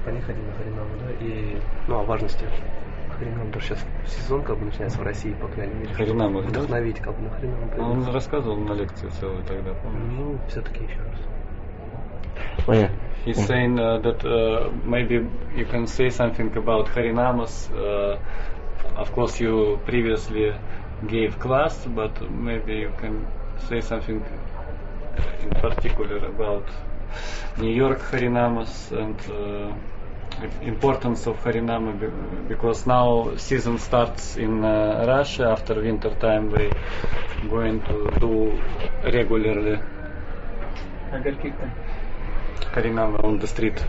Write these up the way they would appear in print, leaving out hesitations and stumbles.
они ходили на Харинаму, да, и, ну, о важности Харинаму, потому что сейчас сезон как бы начинается в России, по крайней мере, Харинаму, вдохновить как бы на Харинаму. Он рассказывал на лекции целую тогда, помнишь? Ну, все-таки еще раз. Oh, yeah. He's saying that maybe you can say something about Harinamas. Of course, you previously gave class, but maybe you can say something in particular about New York Harinamas and importance of Harinama, because now season starts in Russia. After winter time, they going to do regularly Harinama on the street.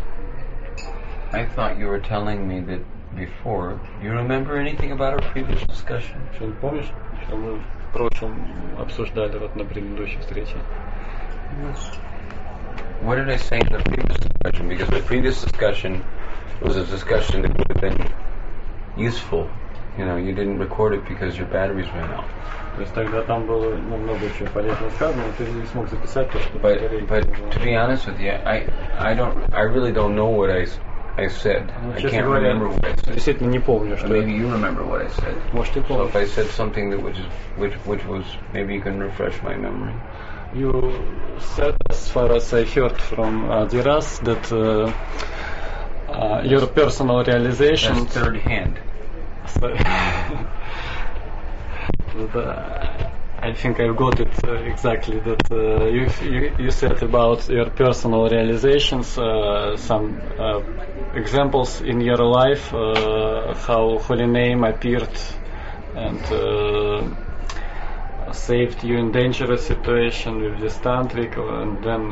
I thought you were telling me that before. Do you remember anything about our previous discussion? Что, помнишь, что мы в прошлом обсуждали вот на предыдущей встрече? What did I say in the previous discussion? Because the previous discussion was a discussion that would have been useful. You know, you didn't record it because your batteries ran out. То есть тогда там было много чего полезного сказано, но ты не смог записать то, что But to be honest with you, I really don't know what I said. I can't remember what I said. Действительно не помню, что. Maybe you remember what I said. Может, ты So помнишь. if I said something that which was, maybe you can refresh my memory. You said, as far as I heard from Diras, that your personal realization. That's third hand. I think I got it exactly. That you said about your personal realizations, some examples in your life, how Holy Name appeared and saved you in dangerous situation with this tantric, and then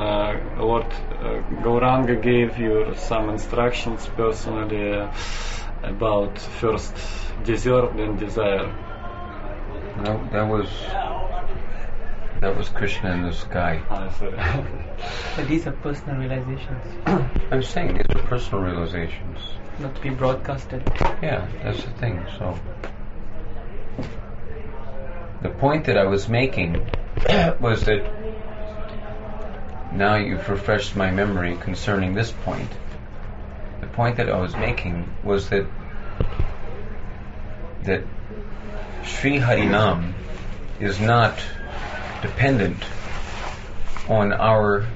Lord Gauranga gave you some instructions personally about first deserved and desire. No, that was Krishna in the sky. Sorry. But these are personal realizations, I'm saying these are personal realizations. not to be broadcasted. Yeah, that's the thing. So the point that I was making was that now you've refreshed my memory concerning this point. The point that I was making was that Sri Harinam is not dependent on our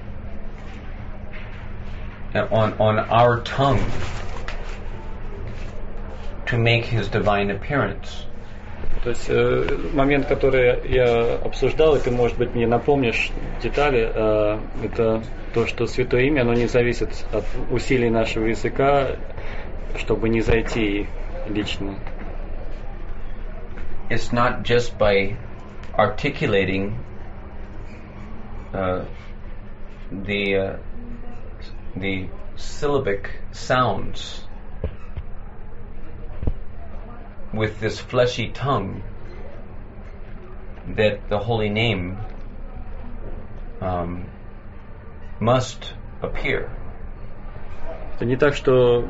tongue to make his divine appearance. То есть момент, который я обсуждал, и ты, может быть, мне напомнишь детали, это то, что Святое Имя, оно не зависит от усилий нашего языка, чтобы не зайти лично. It's not just by articulating the syllabic sounds with this fleshy tongue that the holy name must appear. Это не так, что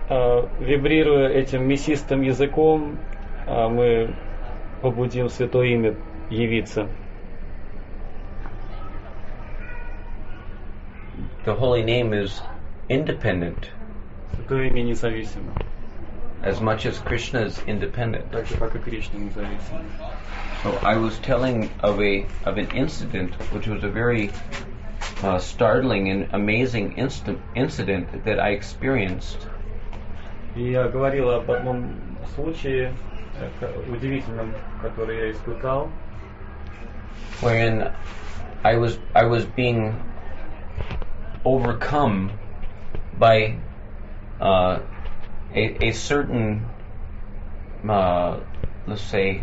вибрируя этим мясистым языком, мы побудим Святое Имя явиться. The holy name is independent, Святое Имя независимо, as much as Krishna is independent. так же, как и Кришна независим. So I was telling of an incident which was a very startling and amazing incident that I experienced. И я говорил об одном случае удивительном, который я испытал, wherein I was being overcome by a certain let's say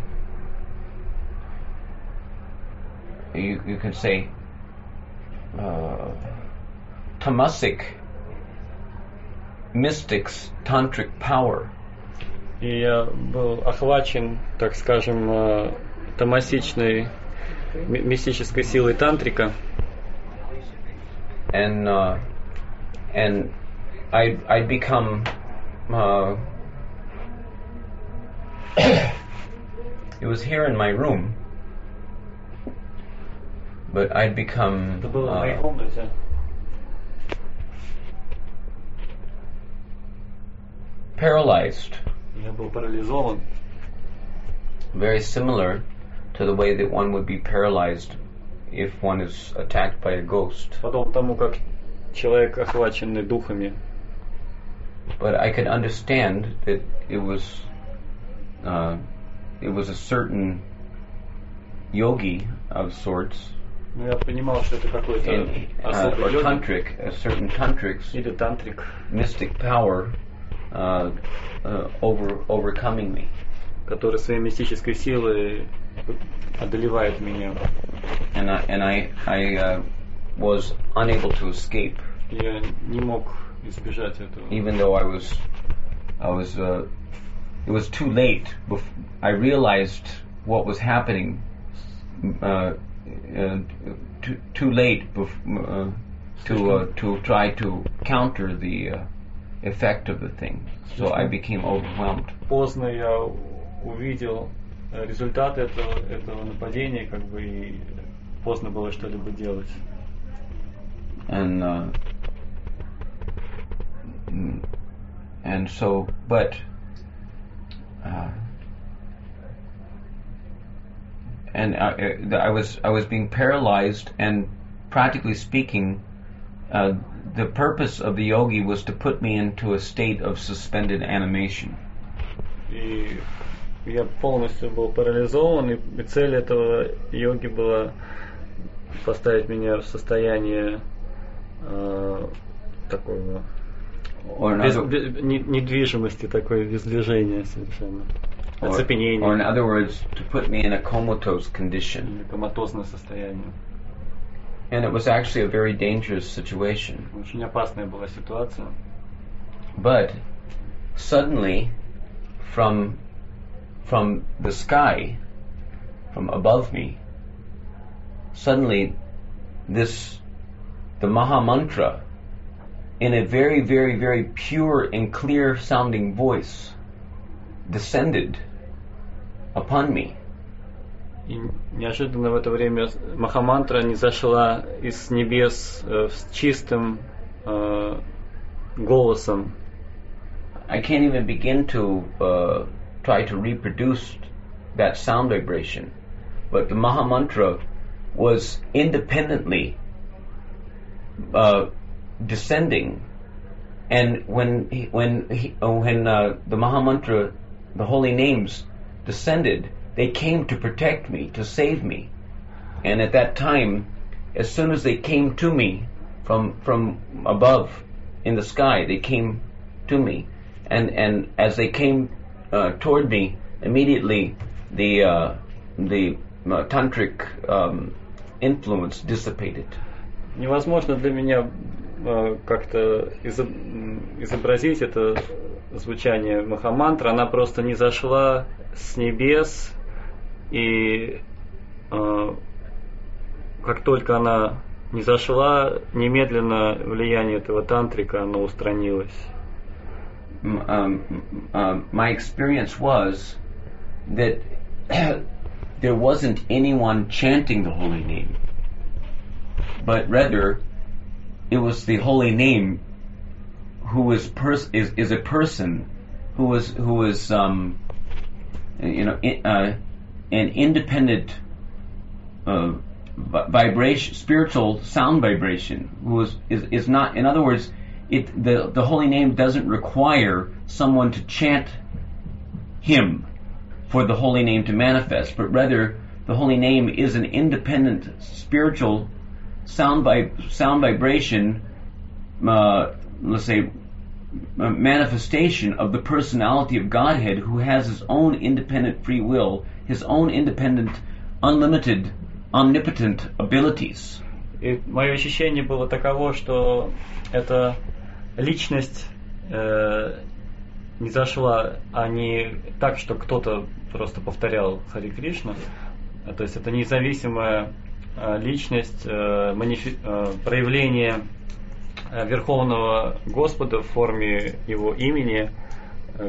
you can say tamasic mystics tantric power. и я был охвачен, так скажем, тамасичной мистической силой тантрика. And I'd become it was here in my room, but I'd become Это было в моей комнате. paralyzed. Я был парализован. Very similar to the way that one would be paralyzed if one is attacked by a ghost. Подобно тому, как человек, охваченный духами. But I could understand that it was a certain yogi of sorts, Но я понимал, что это какой-то or особый йоги tantric, a certain tantrics, или тантрик, mystic power overcoming me. который своей мистической силой одолевает меня. And I was unable to escape, Я не мог избежать этого. even though it was too late. I realized what was happening too late to try to counter the effect of the thing. So I became overwhelmed. Поздно я увидел результат этого нападения, как бы, и поздно было что-либо делать. And so, but I was being paralyzed, and practically speaking, the purpose of the yogi was to put me into a state of suspended animation. И я полностью был парализован, и цель этого йоги была поставить меня в состояние такого недвижимости, такое без движения совершенно. Оцепенение. Or in other words, to put me in a comatose condition. Коматозное состояние. And it was actually a very dangerous situation. Очень опасная была ситуация. But suddenly, from the sky, from above me, suddenly the Maha Mantra, in a very, very, very pure and clear sounding voice, descended upon me. И неожиданно в это время Махамантра низошла из небес с чистым голосом. I can't even begin to try to reproduce that sound vibration, but the Maha Mantra was independently descending, and when the Maha Mantra, the holy names, descended, they came to protect me, to save me. And at that time, as soon as they came to me from above in the sky, they came to me, and as they came toward me, immediately the tantric influence dissipated. Невозможно для меня как-то изобразить это звучание Махамантры. Она просто низошла с небес, и как только она низошла, немедленно влияние этого тантрика, оно устранилось. My experience was that there wasn't anyone chanting the holy name, but rather it was the holy name who is a person who is an independent vibration, spiritual sound vibration, who is not. In other words, the holy name doesn't require someone to chant him for the holy name to manifest, but rather the holy name is an independent spiritual sound vibration, let's say, manifestation of the personality of Godhead, who has his own independent free will, his own independent, unlimited, omnipotent abilities. И мое ощущение было таково, что эта личность не зашла, а не так, что кто-то просто повторял Хари Кришна. То есть это независимая личность, проявление Верховного Господа в форме Его имени,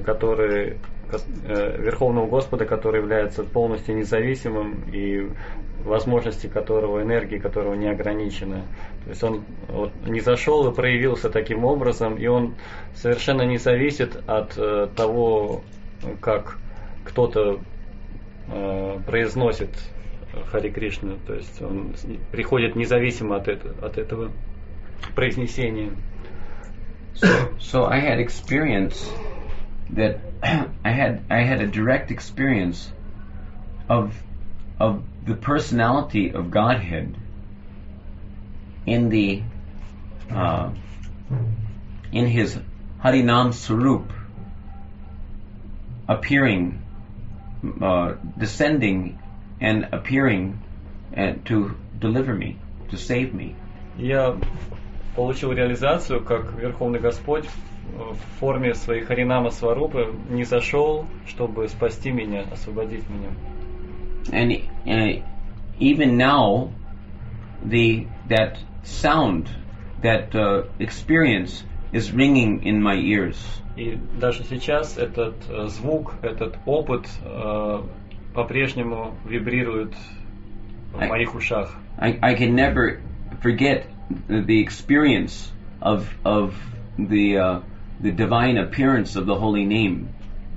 который Верховного Господа, который является полностью независимым и возможности которого, энергии которого не ограничены. То есть он вот не зашел и проявился таким образом, и он совершенно не зависит от того, как кто-то произносит Хари Кришна. То есть он приходит независимо от этого произнесения. So I had experience that I had a direct experience of the personality of Godhead in his Harinam Swarup appearing, descending and appearing to deliver me, to save me. Я получил реализацию, как Верховный Господь в форме своей Харинама Сварупы не зашел, чтобы спасти меня, освободить меня. And even now, that sound, that experience is ringing in my ears. И даже сейчас этот звук, этот опыт по-прежнему вибрирует в моих ушах. I can never forget the experience of the divine appearance of the holy name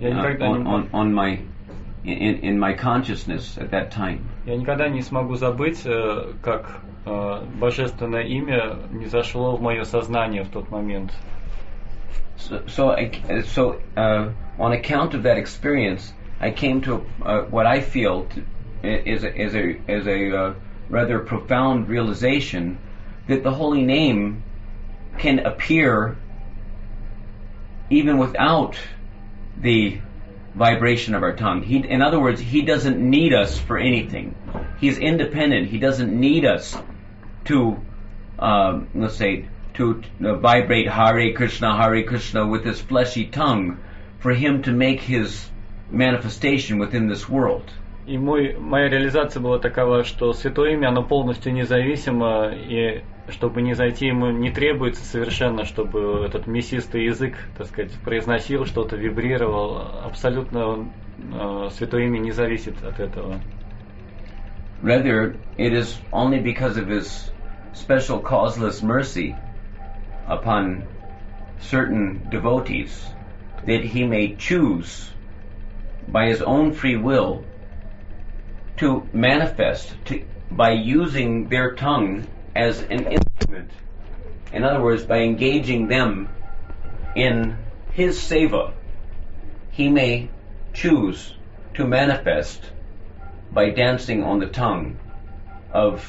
on my in my consciousness at that time. Я никогда не смогу забыть, как божественное имя не зашло в мое сознание в тот момент. So on account of that experience, I came to what I feel is a rather profound realization that the holy name can appear even without the vibration of our tongue. In other words, he doesn't need us for anything. He's independent. He doesn't need us to, let's say, to vibrate Hare Krishna with his fleshy tongue for him to make his manifestation within this world. И моя реализация была такова, что Святое Имя, оно полностью независимо, и чтобы не зайти ему не требуется совершенно, чтобы этот мясистый язык, так сказать, произносил что-то, вибрировал. Абсолютно Святое Имя не зависит от этого. Rather, it is only because of his special causeless mercy upon certain devotees that he may choose by his own free will to manifest by using their tongue as an instrument. In other words, by engaging them in his seva, he may choose to manifest by dancing on the tongue of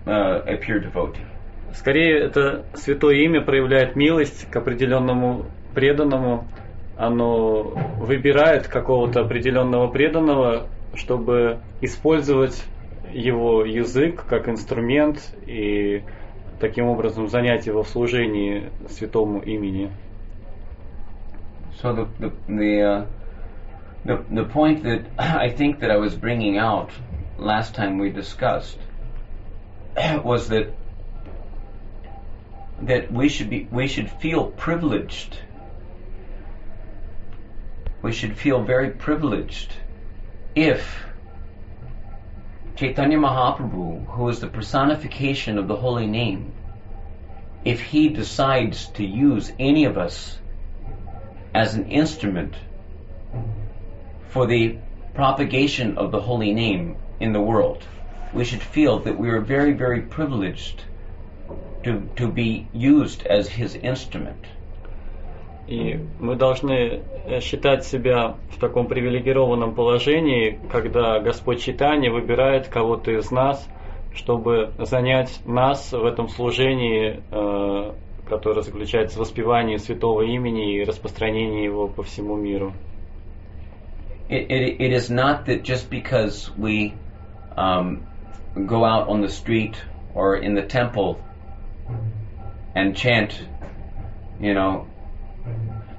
a pure devotee. Скорее, это Святое Имя проявляет милость к определенному преданному. Оно выбирает какого-то определенного преданного, чтобы использовать его язык как инструмент и таким образом занять его в служении святому имени. So the point that I think that I was bringing out last time we discussed was that we should feel privileged. We should feel very privileged if Chaitanya Mahaprabhu, who is the personification of the holy name, if he decides to use any of us as an instrument for the propagation of the holy name in the world, we should feel that we are very, very privileged to be used as his instrument. И мы должны считать себя в таком привилегированном положении, когда Господь Чайтанья выбирает кого-то из нас, чтобы занять нас в этом служении, которое заключается в воспевании святого имени и распространении его по всему миру. It is not that just because we go out on the street or in the temple and chant,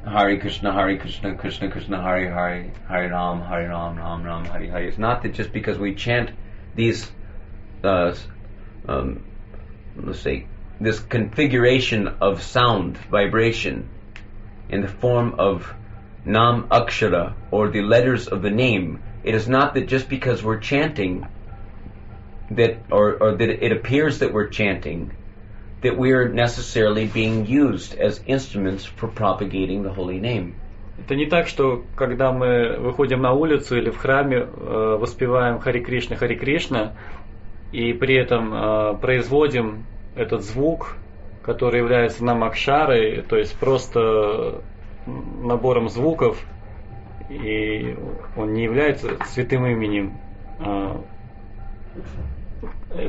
Hare Krishna, Krishna Krishna, Hare Hare, Hare Ram, Ram Ram, Hare Hare. It's not that just because we chant these, let's say, this configuration of sound, vibration, in the form of Nam Akshara, or the letters of the name, it is not that just because we're chanting, that or that it appears that we're chanting, that we are necessarily being used as instruments for propagating the holy name. Это не так, что когда мы выходим на улицу или в храме, воспеваем Хари Кришна, и при этом производим этот звук, который является намакшарой, то есть просто набором звуков, и он не является святым именем,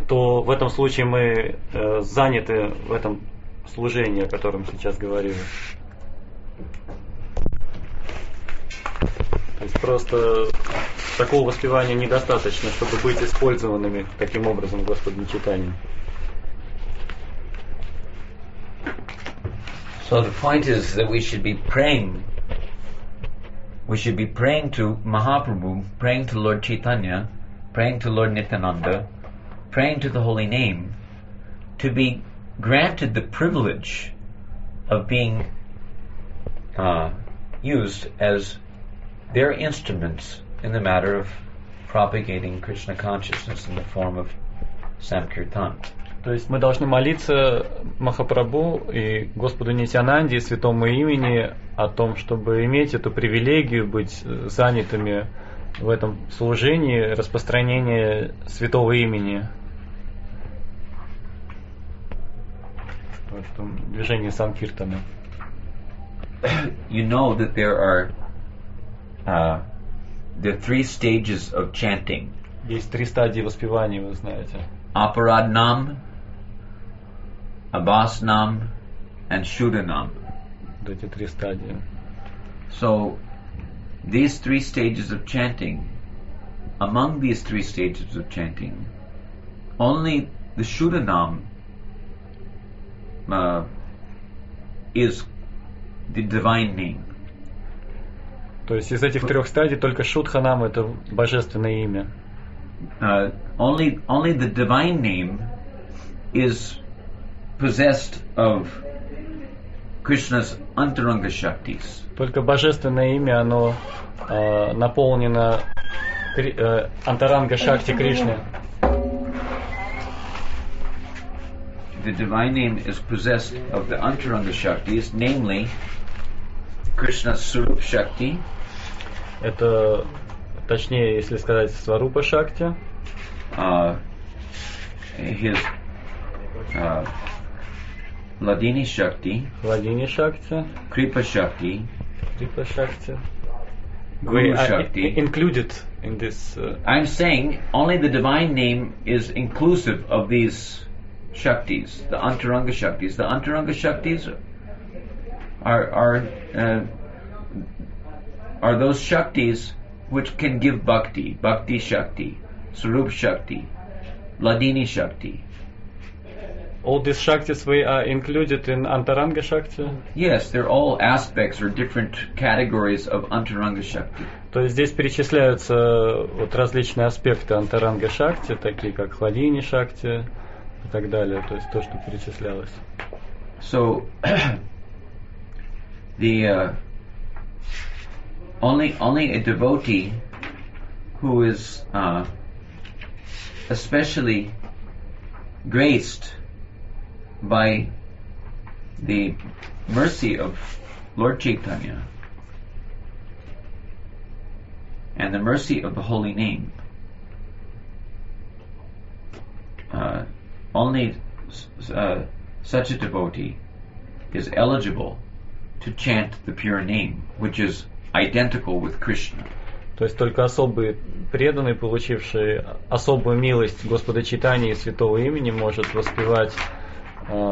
то в этом случае мы заняты в этом служении, о котором сейчас говорили. То есть просто такого воспевания недостаточно, чтобы быть использованными таким образом Господом читанием. So the point is that we should be praying. We should be praying to Mahaprabhu, praying to Lord Chaitanya, praying to Lord Nityananda, praying to the holy name, to be granted the privilege of being used as their instruments in the matter of propagating Krishna consciousness in the form of Sankirtan. То есть мы должны молиться Махапрабху и Господу Нитьянанде и Святому Имени о том, чтобы иметь эту привилегию быть занятыми в этом служении распространения Святого Имени, в этом движении Санкиртана. You know that there are three stages of chanting. Есть 3 стадии воспевания, вы знаете. Aparadnam, Abhasnam, and Shuddhanam. Вот эти 3 стадии. So, these 3 stages of chanting, among these 3 stages of chanting, only the Shuddhanam is the divine name. То есть из этих 3 стадий только Шудханам — это божественное имя. Only the divine name is possessed of Krishna's antaranga shaktis. Только божественное имя, оно наполнено антаранга шакти Кришны. The divine name is possessed of the antaranga shaktis, namely Krishna's Swarup Shakti. Это, точнее, если сказать, Сварупа Шакти. His Ladini Shakti. Ладини Шакти. Kripa Shakti. Kripa Shakti. Guru Shakti. Included in this. I'm saying only the divine name is inclusive of these Shaktis, the Antaranga Shaktis. The Antaranga Shaktis are those Shaktis which can give Bhakti, Bhakti Shakti, Swarup Shakti, Ladini Shakti. All these Shaktis are included in Antaranga Shakti? Yes, they're all aspects or different categories of Antaranga Shakti. То есть здесь перечисляются вот различные аспекты Антаранга Шакти, такие как Хладини Шакти и так далее, то есть то, что перечислялось. So, the only a devotee who is especially graced by the mercy of Lord Chaitanya and the mercy of the holy name, only such a devotee is eligible to chant the pure name, which is identical with Krishna. То есть только особый преданный, получивший особую милость Господа Чайтаньи и Святого Имени, может воспевать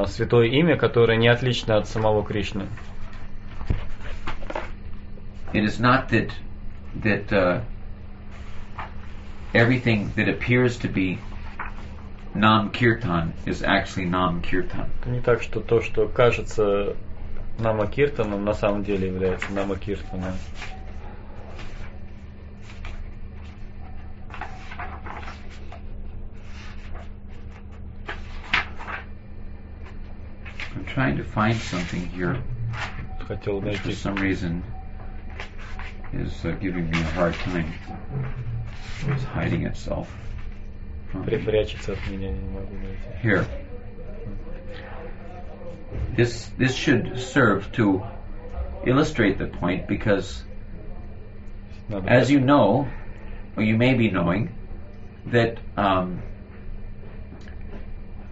Святое Имя, которое не отлично от самого Кришны. It is not that everything that appears to be Nam Kirtan is actually Nam Kirtan. Это не так, что то, что кажется Нама Киртаном, на самом деле является Нама Киртаном. I'm trying to find something here. Хотел For найти some reason is giving me a hard time. It's hiding itself. Прячется от меня, не могу найти. Here. This should serve to illustrate the point, because as you know, or you may be knowing, that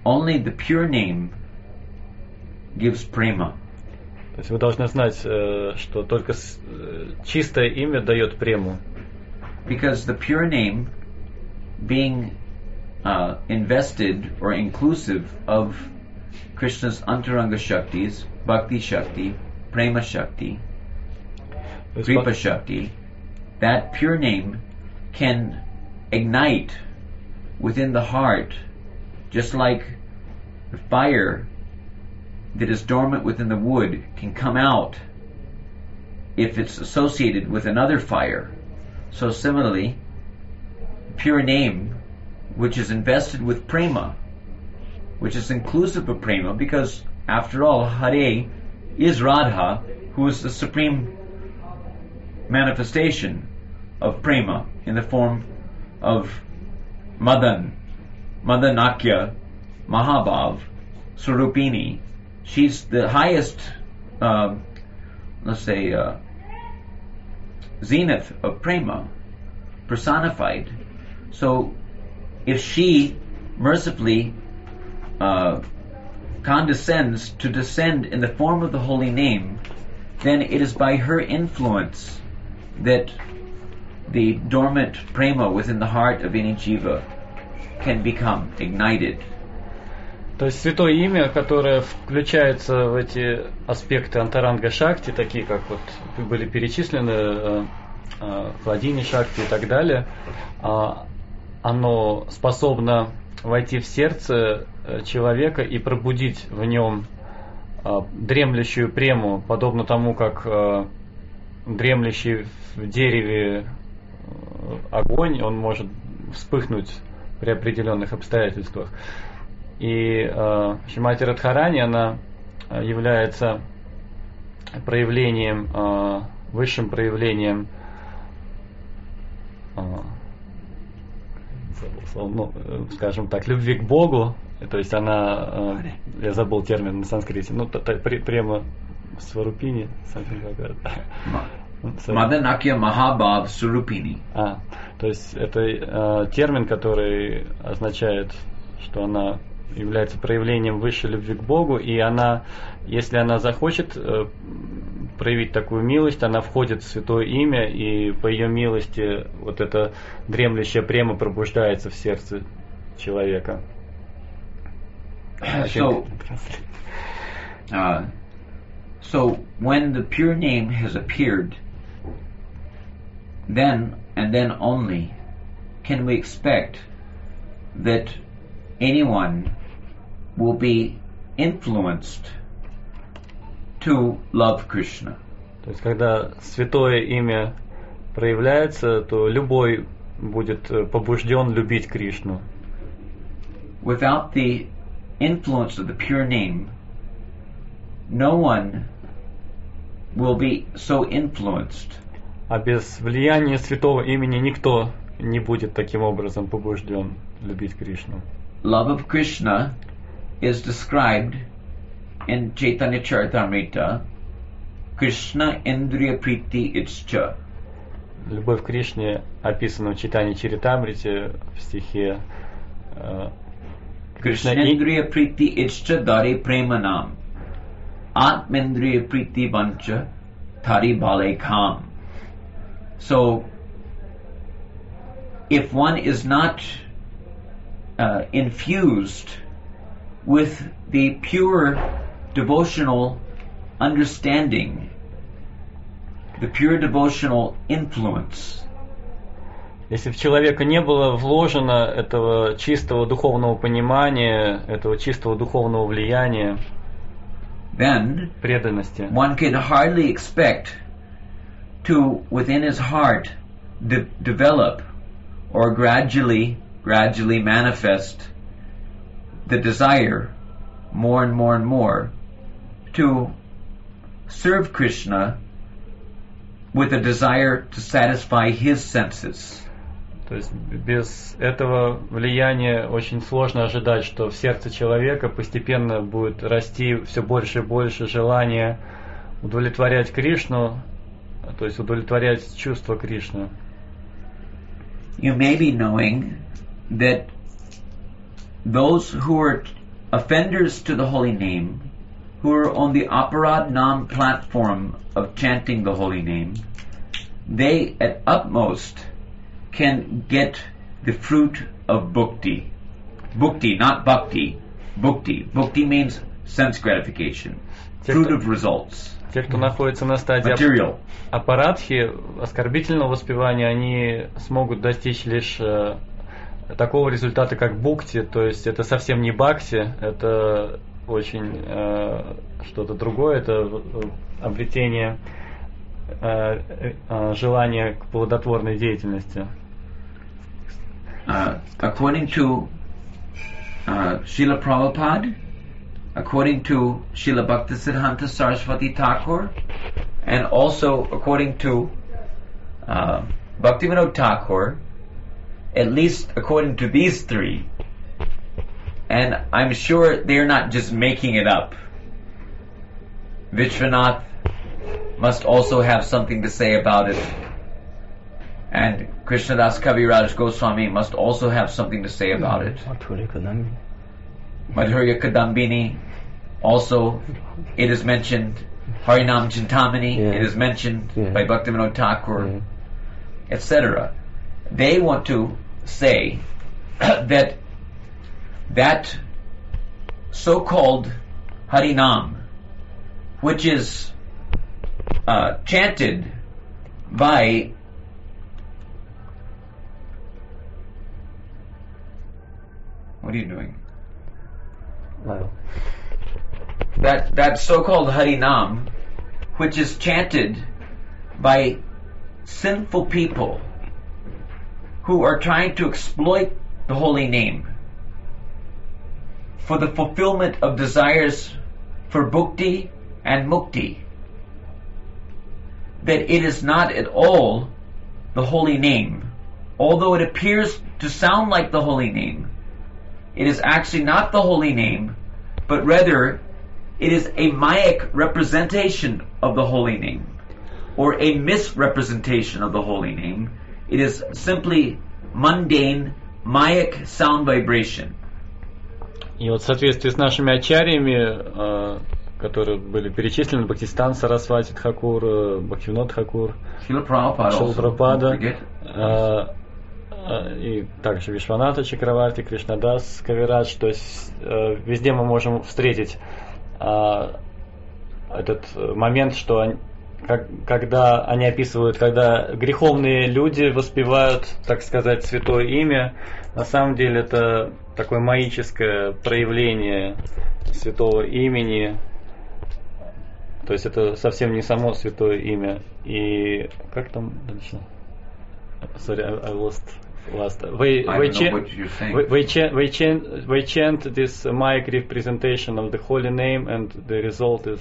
only the pure name gives prema. То есть вы должны знать, что только чистое имя дает прему. Because the pure name, being invested or inclusive of Krishna's Antaranga Shaktis, Bhakti Shakti, Prema Shakti, Kripa Shakti, that pure name can ignite within the heart, just like the fire that is dormant within the wood can come out if it's associated with another fire. So similarly, pure name, which is invested with prema, which is inclusive of prema, because after all, Hare is Radha, who is the supreme manifestation of prema in the form of Madan, Madanakya, Mahabhav, Swarupini. She's the highest, zenith of prema, personified. So if she mercifully condescends to descend in the form of the holy name, then it is by her influence that the dormant prema within the heart of any jiva can become ignited. То есть святое имя, которое включается в эти аспекты антаранга шакти, такие как вот были перечислены, хладини шакти и так далее, оно способно войти в сердце человека и пробудить в нем дремлющую прему, подобно тому, как дремлющий в дереве огонь, он может вспыхнуть при определенных обстоятельствах. И Шримати Радхарани, она является проявлением, высшим проявлением, скажем так, любви к Богу. То есть она, я забыл термин на санскрите, према сварупини, Маданакья Махабхав Сурупини. То есть это термин, который означает, что она является проявлением высшей любви к Богу, и она, если она захочет проявить такую милость, она входит в святое имя, и по ее милости вот эта дремлющая према пробуждается в сердце человека. So when the pure name has appeared, then and then only can we expect that anyone will be influenced to love Krishna. То есть, когда святое имя проявляется, то любой будет побужден любить Кришну. Without the influence of the pure name, no one will be so influenced. А без влияния святого имени никто не будет таким образом побужден любить Кришну. Love of Krishna is described in Chaitanya Charitamrita, Krishna Indriya Priti Iccha. Любовь к Кришне описана в Чайтанья Чаритамрите в стихе Krishna Indriya Priti Iccha Dare Premanam Atmendriya Priti Vancha Thari Bale Kam. So if one is not infused with the pure devotional understanding, the pure devotional influence, если в человека не было вложено этого чистого духовного понимания, этого чистого духовного влияния, then преданности, one can hardly expect to, within his heart, develop or gradually manifest the desire more and more and more to serve Krishna with a desire to satisfy his senses. То есть без этого влияния очень сложно ожидать, что в сердце человека постепенно будет расти все больше и больше желание удовлетворять Кришну, то есть удовлетворять чувства Кришны. You may be knowing that those who are offenders to the holy name, who are on the Aparad Nam platform of chanting the holy name, they at utmost can get the fruit of bhukti. Bhukti, not bhakti. Bhukti. Bhukti means sense gratification. Fruit of results. Те, кто находится на стадии Material. апарадхи, оскорбительного воспевания, они смогут достичь лишь такого результата, как бхукти, то есть это совсем не бхакти, это очень что-то другое, это обретение желания к плодотворной деятельности. According to Srila Prabhupada, according to Srila Bhaktisiddhanta Saraswati Thakur, and also according to Bhaktivinoda Thakur, at least according to these three, and I'm sure they're not just making it up. Vishwanath must also have something to say about it, and Krishnadas Kaviraj Goswami must also have something to say about it. Madhurya Kadambini, also it is mentioned. Harinam Chintamani, it is mentioned by Bhaktivinoda Thakur, etc. They want to say that so-called Harinam, which is chanted by what are you doing? Wow. That so-called Harinam, which is chanted by sinful people who are trying to exploit the holy name for the fulfillment of desires for bhukti and mukti, that it is not at all the holy name. Although it appears to sound like the holy name, it is actually not the holy name, but rather it is a mayic representation of the holy name, or a misrepresentation of the holy name. It is simply mundane, mayic sound vibration. И вот в соответствии с нашими ачарьями, которые были перечислены, Бхактистан Сарасвати Тхакур, Бхактивинод Тхакур, Шрила Прабхупада, и также Вишваната Чакраварти, Кришнадас Кавирадж, то есть везде мы можем встретить этот момент, что когда они описывают, когда греховные люди воспевают, так сказать, святое имя, на самом деле это такое маическое проявление святого имени, то есть это совсем не само святое имя. И как там дальше? Sorry, I lost. They chant this mic representation of the holy name, and the result is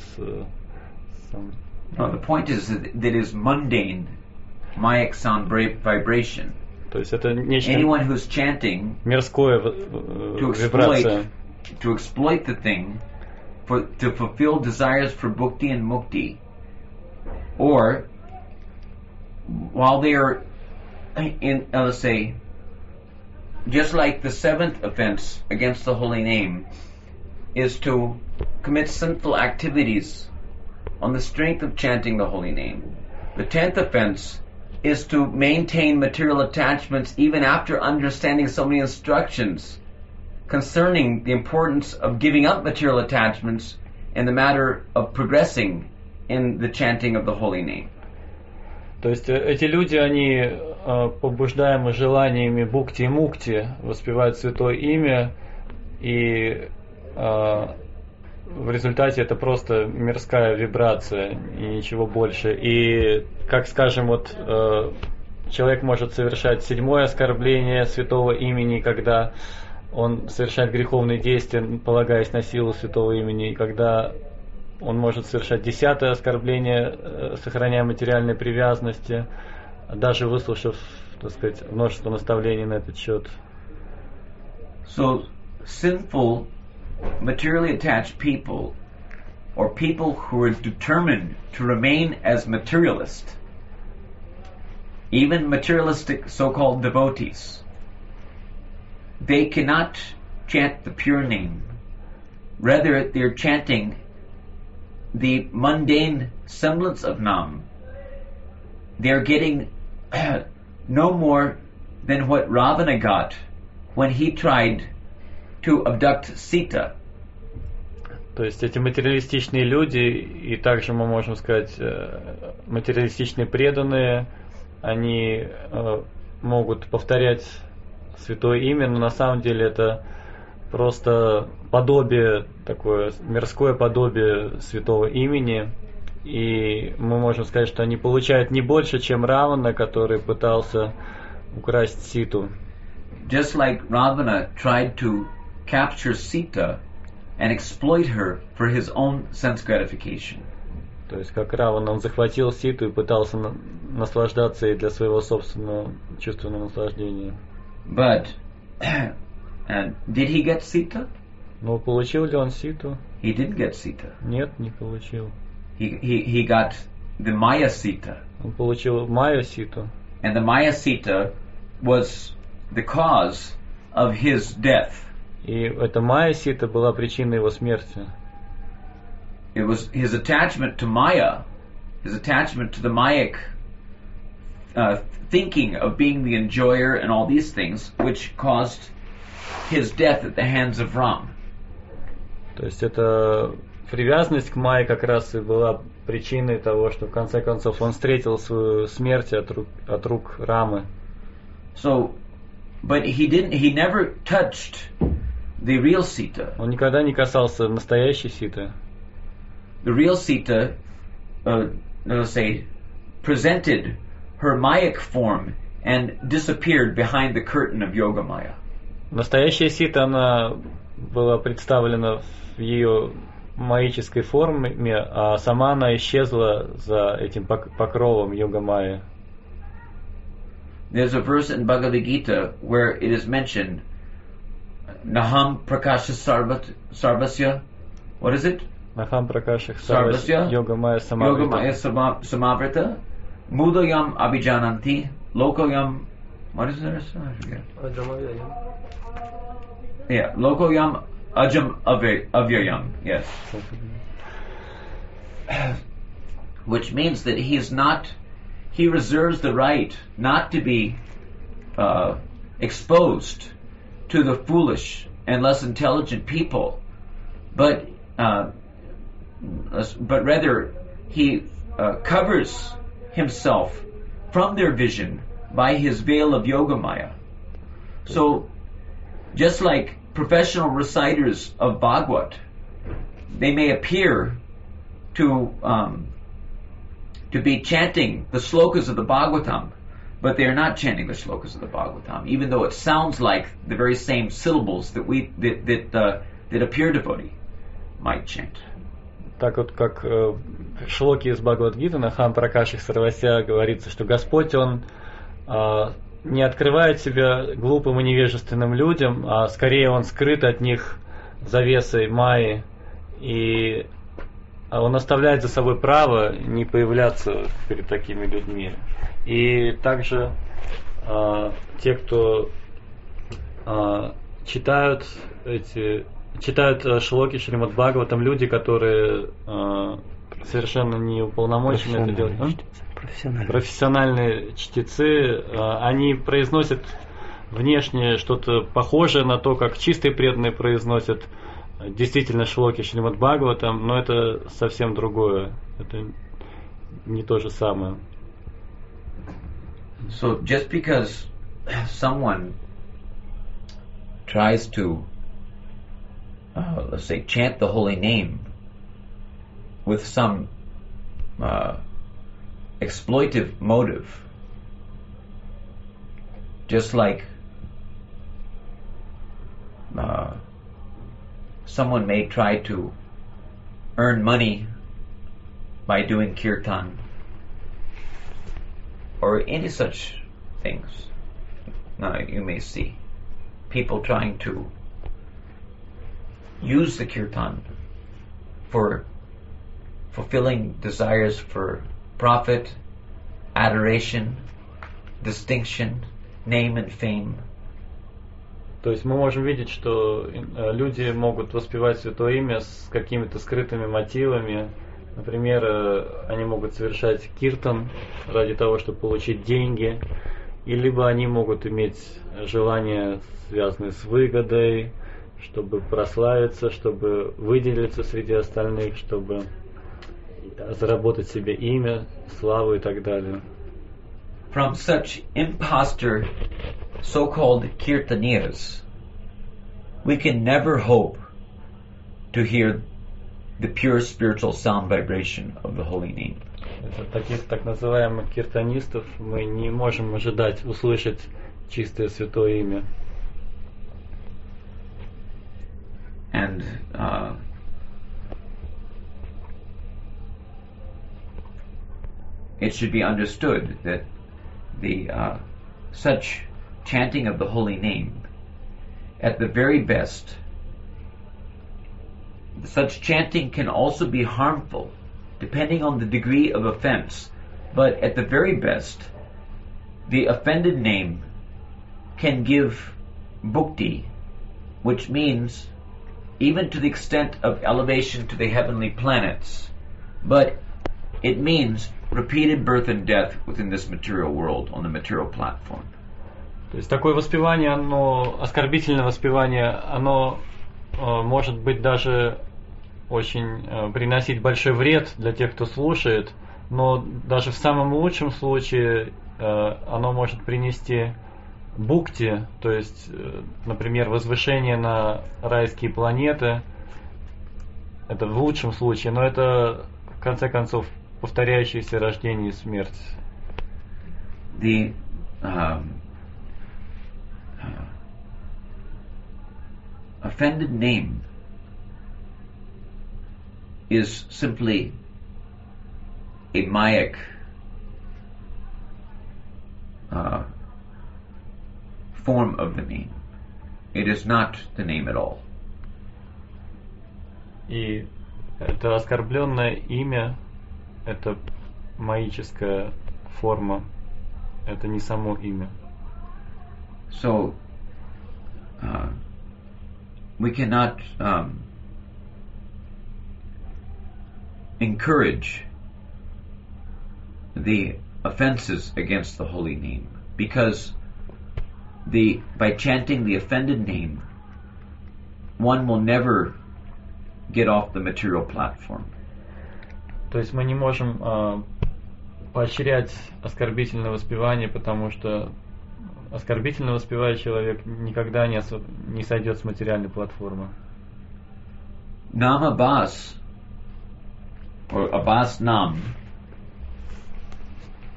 some. No, the point is that it is mundane, mayic sound vibration. То есть это нечто Anyone who's chanting мирское вибрация. To exploit the thing, to fulfill desires for bhukti and mukti, or while they are in, let's say, just like the seventh offense against the holy name is to commit sinful activities on the strength of chanting the holy name, the 10th offense is to maintain material attachments even after understanding so many instructions concerning the importance of giving up material attachments in the matter of progressing in the chanting of the holy name. То есть эти люди, они побуждаемы желаниями бхукти и мукти, воспевают святое имя, и в результате это просто мирская вибрация и ничего больше. И, как скажем, вот человек может совершать 7-е оскорбление святого имени, когда он совершает греховные действия, полагаясь на силу святого имени, и когда он может совершать 10-е оскорбление, сохраняя материальные привязанности, даже выслушав, так сказать, множество наставлений на этот счет. So, sinful, materially attached people, or people who are determined to remain as materialist, even materialistic so-called devotees, they cannot chant the pure name. Rather, they're chanting the mundane semblance of Nam. They're getting no more than what Ravana got when he tried to abduct Sita. То есть эти материалистичные люди, и также мы можем сказать материалистичные преданные, они могут повторять святое имя, но на самом деле это просто подобие, такое мирское подобие святого имени. И мы можем сказать, что они получают не больше, чем Равана, который пытался украсть Ситу. Just like Ravana tried to capture Sita and exploit her for his own sense gratification. То есть как Равана, он захватил Ситу и пытался наслаждаться ей для своего собственного чувственного наслаждения. But and did he get Sita? Но получил ли он Ситу? He didn't get Sita. Нет, не получил. He got the Maya Sita. Он получил Майя Ситу. And the Maya Sita was the cause of his death. И эта Майя Сита была причиной его смерти. It was his attachment to Maya, his attachment to the Mayic thinking of being the enjoyer and all these things, which caused his death at the hands of Ram. То есть это привязанность к Майе как раз и была причиной того, что в конце концов он встретил свою смерть от рук Рамы. So, but he never touched the real Sita. Он никогда не касался настоящей Ситы. The real Sita, let's say, presented her Mayic form and disappeared behind the curtain of Yoga Maya. Настоящая Сита, она была представлена в ее маической форме, а сама она исчезла за этим покровом Йога Майи. There's a verse in Bhagavad Gita where it is mentioned, Naham Prakasha Sarvasya, what is it? Нахам Пракашах Sarvasya, Йога Майя Yoga Maya Самаврита. Samavrita, Mudayam Abhijananti, Lokoyam, what is there? I forget. Yeah, Lokoyam Ajam Avyayam, yes. Which means that he reserves the right not to be exposed to the foolish and less intelligent people, but rather he covers himself from their vision by his veil of Yoga Maya. So, just like professional reciters of Bhagavad, they may appear to be chanting the slokas of the Bhagavatam, but they are not chanting the slokas of the Bhagavatam, even though it sounds like the very same syllables that a pure devotee might chant. Так вот, как в шлоке из Бхагавад-гиты на Нахам Пракашах Сарвася говорится, что Господь, Он не открывает себя глупым и невежественным людям, а скорее Он скрыт от них завесой Майи, и Он оставляет за собой право не появляться перед такими людьми. И также те, кто читают шлоки Шримад Бхагаватам, люди, которые совершенно не уполномочены это делать. Профессиональные чтецы, они произносят внешне что-то похожее на то, как чистые преданные произносят действительно шлоки Шримад Бхагаватам, но это совсем другое. Это не то же самое. So just because someone tries to let's say, chant the holy name with some exploitive motive, just like someone may try to earn money by doing kirtan or any such things. Now you may see people trying to use the kirtan for fulfilling desires for profit, adoration, distinction, name and fame. То есть мы можем видеть, что люди могут воспевать Святое Имя с какими-то скрытыми мотивами. Например, они могут совершать киртан ради того, чтобы получить деньги, и либо они могут иметь желания, связанные с выгодой, чтобы прославиться, чтобы выделиться среди остальных, чтобы заработать себе имя, славу и так далее. From such impostor so-called kirtanias, we can never hope to hear the pure spiritual sound vibration of the holy name. От таких так называемых киртанистов мы не можем ожидать услышать чистое святое имя. And it should be understood that the such chanting of the holy name, at the very best, such chanting can also be harmful, depending on the degree of offense. But at the very best, the offended name can give bhukti, which means even to the extent of elevation to the heavenly planets. But it means repeated birth and death within this material world, on the material platform. То есть такое воспевание, оно, оскорбительное воспевание, оно может быть даже очень приносить большой вред для тех, кто слушает, но даже в самом лучшем случае оно может принести бхукти, то есть, например, возвышение на райские планеты. Это в лучшем случае, но это в конце концов повторяющееся рождение и смерть. The offended name is simply a Mayic form of the name. It is not the name at all. И это оскорбленное имя, это маическая форма, это не само имя. So we cannot encourage the offenses against the holy name, because by chanting the offended name, one will never get off the material platform. То есть мы не можем поощрять оскорбительное воспевание, потому что оскорбительно воспевая человек никогда не сойдет с материальной платформы. Nama Bas, or Abbas Nam,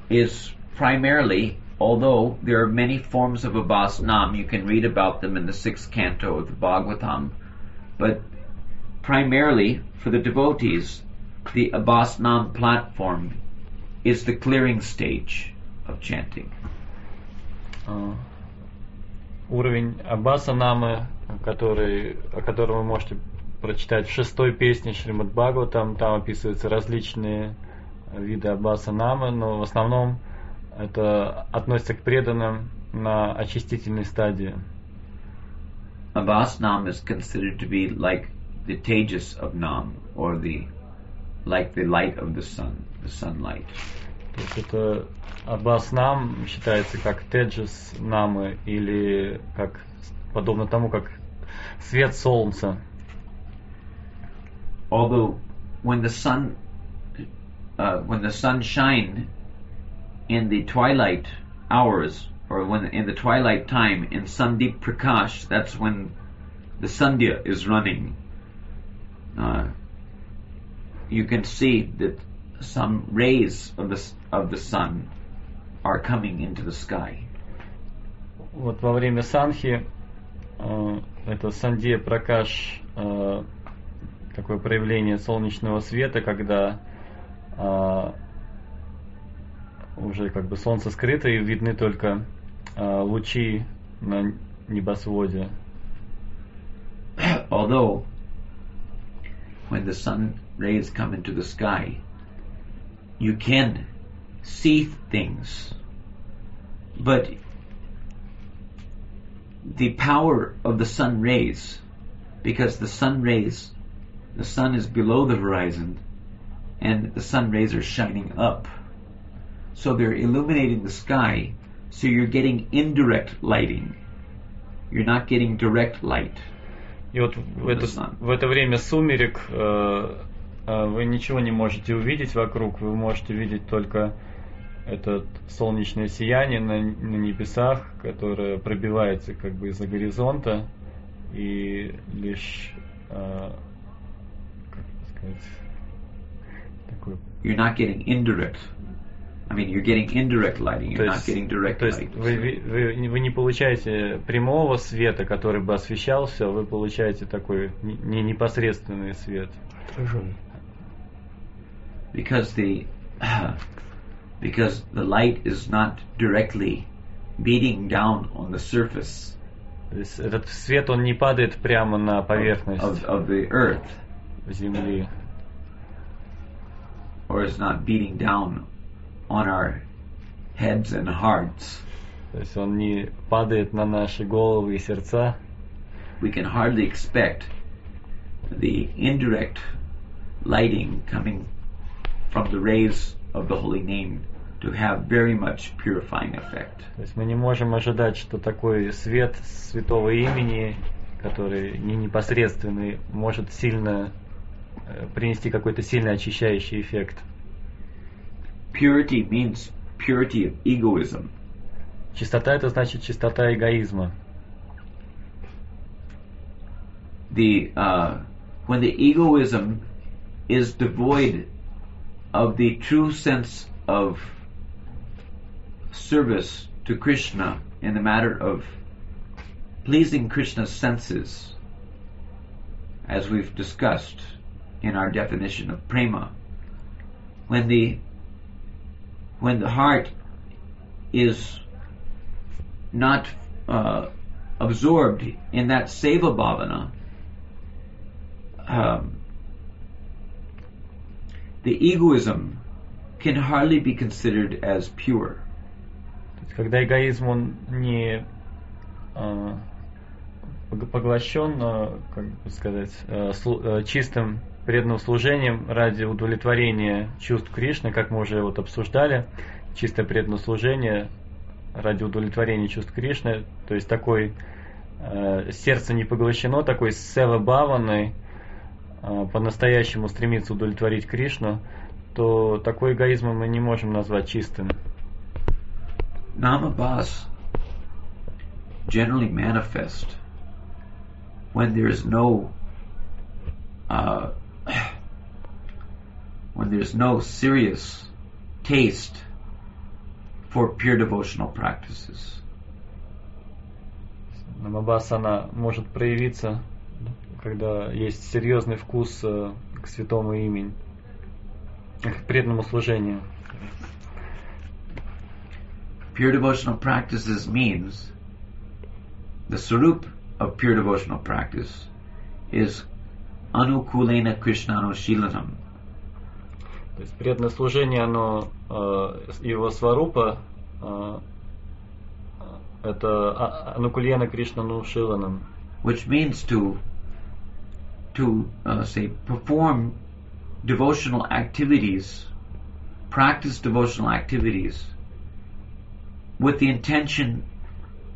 is primarily, although there are many forms of Abbas Nam, you can read about them in the 6th canto of the Bhagavatam, but primarily for the devotees, the Abbas Nam platform is the clearing stage of chanting. Уровень Аббаса Намы, о котором вы можете прочитать в 6-й песне Шримад Бхагаватам, там описываются различные виды Аббаса Намы, но в основном это относится к преданным на очистительной стадии. Abbas Nam is considered to be like the tejas of Nam, or like the light of the sun, the sunlight. То есть это Аббас Нам считается как теджес Намы, или как подобно тому, как свет солнца. Although when the sun shines in the twilight hours, or when in the twilight time in Sandeep Prakash, that's when the Sandhya is running. You can see that some rays of the sun are coming into the sky. Вот во время санхи, это Сандья Пракаш, такое проявление солнечного света, когда уже как бы солнце скрыто и видны только лучи на небосводе. Although when the sun rays come into the sky, you can see things, but the power of the sun rays, because the sun is below the horizon, and the sun rays are shining up, so they're illuminating the sky, so you're getting indirect lighting. You're not getting direct light. И вот в это время сумерек вы ничего не можете увидеть вокруг, вы можете видеть только это солнечное сияние на небесах, которое пробивается как бы из-за горизонта, и лишь, как сказать, такой... You're not getting indirect. I mean, you're getting indirect lighting, you're not getting direct light. Вы не получаете прямого света, который бы освещал все, вы получаете такой непосредственный свет. Because the light is not directly beating down on the surface. То есть этот свет, он не падает прямо на поверхность of the earth, земли. Or is not beating down on our heads and hearts. То есть он не падает на наши головы и сердца. We can hardly expect the indirect lighting coming from the rays of the holy name to have very much purifying effect. То есть мы не можем ожидать, что такой свет святого имени, который не непосредственный, может сильно принести какой-то сильный очищающий эффект. Purity means purity of egoism. Чистота — это значит чистота эгоизма. When the egoism is devoid of the true sense of service to Krishna in the matter of pleasing Krishna's senses, as we've discussed in our definition of prema, when the heart is not absorbed in that seva bhavana, the egoism can hardly be considered as pure. Когда эгоизм он не поглощен, как бы сказать, чистым преданным служением ради удовлетворения чувств Кришны, как мы уже вот обсуждали, чистое преданное служение ради удовлетворения чувств Кришны, то есть такой сердце не поглощено, такой сева бхаваной, по-настоящему стремится удовлетворить Кришну, то такой эгоизм мы не можем назвать чистым. Nama bhas generally manifest when there is no serious taste for pure devotional practices. Намабхасана может проявиться, когда есть серьезный вкус к святому имени, к преданному служению. Pure devotional practices means the swarup of pure devotional practice is anukulena krishnanushilanam. То есть преданное служение, оно его сварупа это анукульена кришнанушиланам. Which means to say perform devotional activities, practice devotional activities with the intention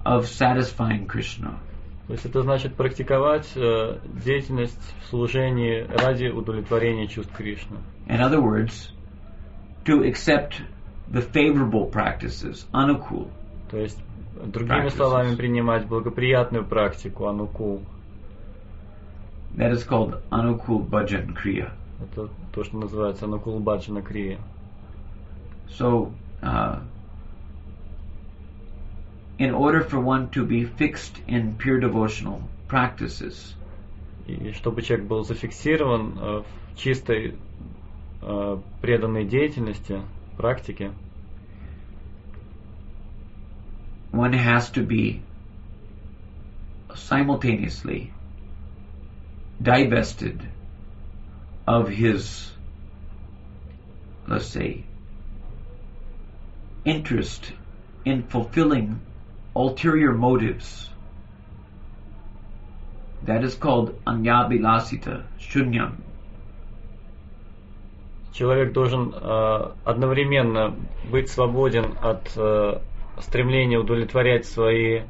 of satisfying Krishna. То есть это значит практиковать деятельность в служении ради удовлетворения чувств Кришны. In other words, to accept the favorable practices, anukul. То есть, другими словами, принимать благоприятную практику, анукул. That is called anukul bhajan kriya. Это то, что называется анукул баджана крия. So, in order for one to be fixed in pure devotional practices, и чтобы человек был зафиксирован в чистой преданной деятельности, практике, one has to be simultaneously divested of his, let's say, interest in fulfilling ulterior motives. That is called anyabilasita shunyam. человек должен одновременно быть свободен от стремления удовлетворять свои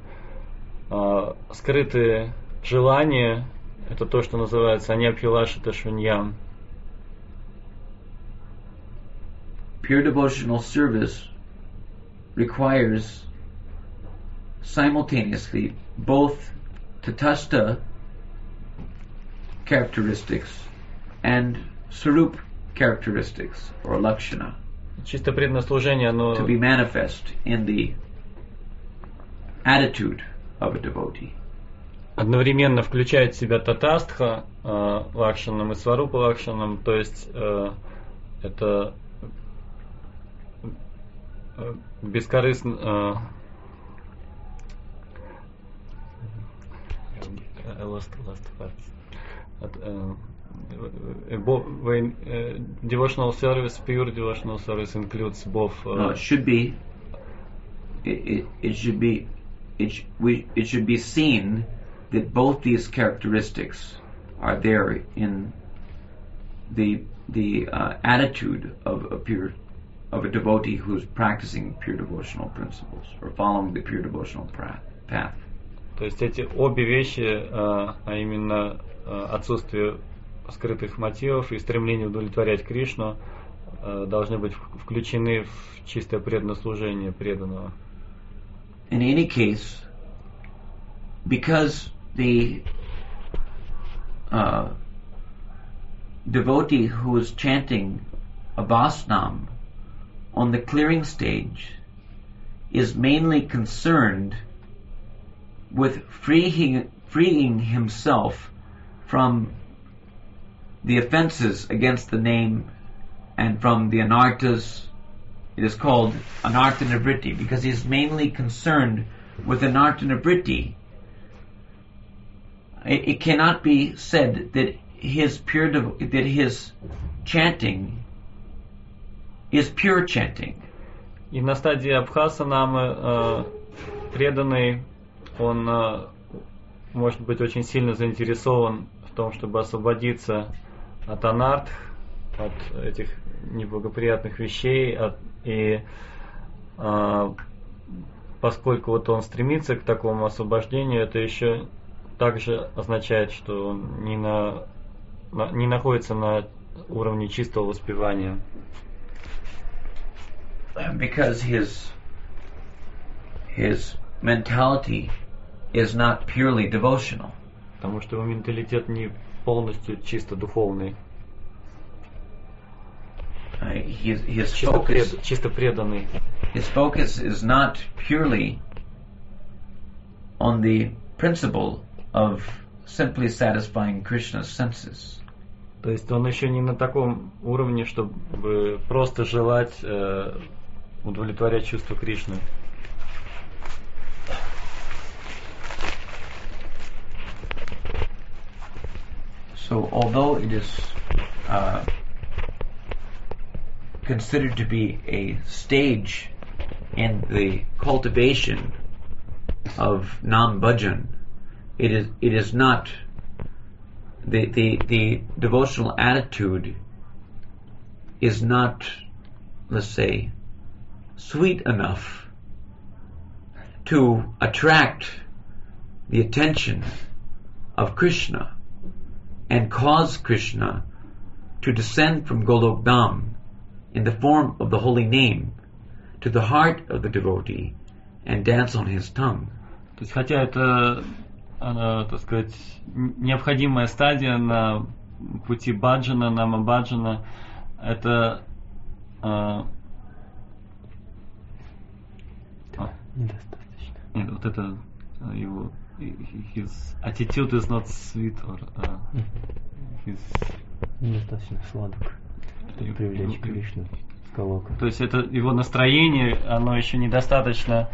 скрытые желания. Это то, что называется аньябхилашита шуньям. Pure devotional service requires simultaneously both tatastha characteristics and sarup characteristics or lakshana Чисто преданное служение, оно to be manifest in the attitude of a devotee. одновременно включает в себя татастха лакшанам и сварупа лакшанам, то есть это бескорыстно devotional service, pure devotional service includes both. No, it should be. It should be. It should be seen that both these characteristics are there in the attitude of a devotee who is practicing pure devotional principles or following the pure devotional path. То есть эти обе вещи, а именно отсутствие скрытых мотивов и стремление удовлетворять Кришну, должны быть включены в чистое преданное служение преданного. In any case, because the devotee who is chanting Abhasnam on the clearing stage is mainly concerned with freeing himself from the offenses against the name and from the anarthas. It is called anartha nivritti because he is mainly concerned with anartha nivritti. It cannot be said that his chanting is pure chanting. И на стадии Абхаса Намы преданный, он может быть очень сильно заинтересован в том, чтобы освободиться от анарт, от этих неблагоприятных вещей, и поскольку вот он стремится к такому освобождению, это еще также означает, что он не находится на уровне чистого воспевания. Because his mentality is not purely devotional. Потому что его менталитет не полностью чисто духовный. His focus, чисто преданный. His focus is not purely on the principle of simply satisfying Krishna's senses. То есть он еще не на таком уровне, чтобы просто желать удовлетворять чувства Кришны. So, although it is considered to be a stage in the cultivation of Nam Bhajan, it is not the devotional attitude is not, let's say, sweet enough to attract the attention of Krishna and cause Krishna to descend from Golok Dham in the form of the holy name to the heart of the devotee and dance on his tongue. То есть, хотя это, так сказать, необходимая стадия на пути баджана, нама баджана, это недостаточно. Нет, вот это его his attitude is not sweet, or his... Недостаточно сладок, чтобы привлечь Кришну с Галока. То есть это его настроение, оно еще недостаточно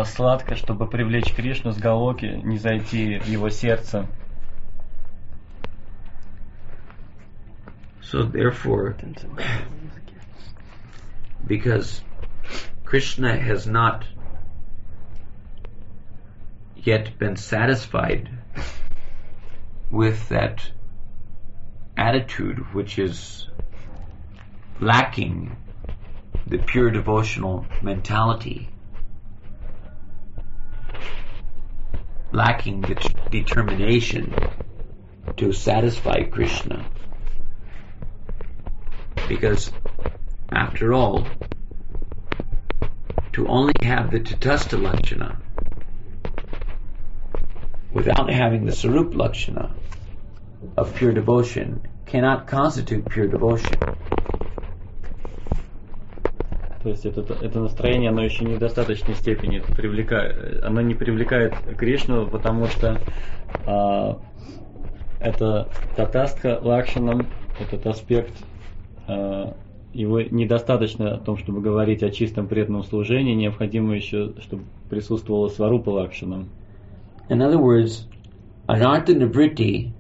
сладко, чтобы привлечь Кришну с Галоки, не зайти в его сердце. So therefore, because Krishna has not yet been satisfied with that attitude which is lacking the pure devotional mentality, lacking the determination to satisfy Krishna. Because, after all, to only have the Tatastha Lakshana without having the Sarup Lakshana of pure devotion cannot constitute pure devotion. То есть это настроение, оно еще не в достаточной степени привлекает, оно не привлекает Кришну, потому что это татастха лакшанам, этот аспект, его недостаточно о том, чтобы говорить о чистом преданном служении, необходимо еще, чтобы присутствовало сварупа лакшанам. In other words, anartha nivritti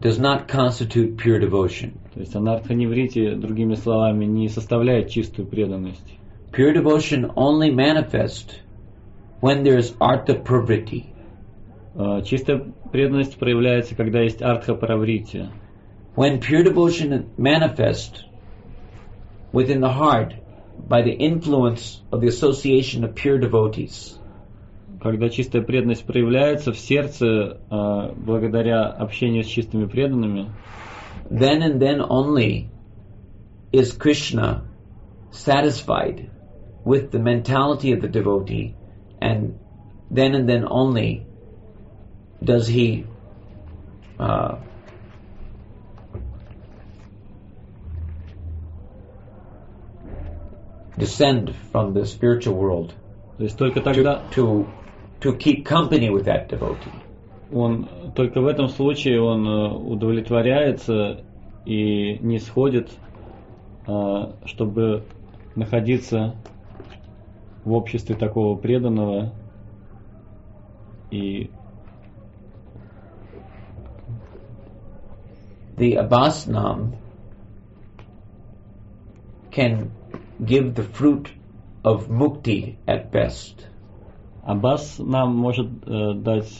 does not constitute pure devotion. То есть анартха ниврити, другими словами, не составляет чистую преданность. Pure devotion only manifests when there is artha pravritti. Чистая преданность проявляется, когда есть артха праврити. When pure devotion manifests within the heart by the influence of the association of pure devotees. Когда чистая преданность проявляется в сердце благодаря общению с чистыми преданными, then and then only is Krishna satisfied with the mentality of the devotee, and then only does he descend from the spiritual world то есть только тогда to keep company with that devotee. Он только в этом случае он удовлетворяется и не сходит, чтобы находиться в обществе такого преданного и the abhasnam can give the fruit of mukti at best. Аббас нам может дать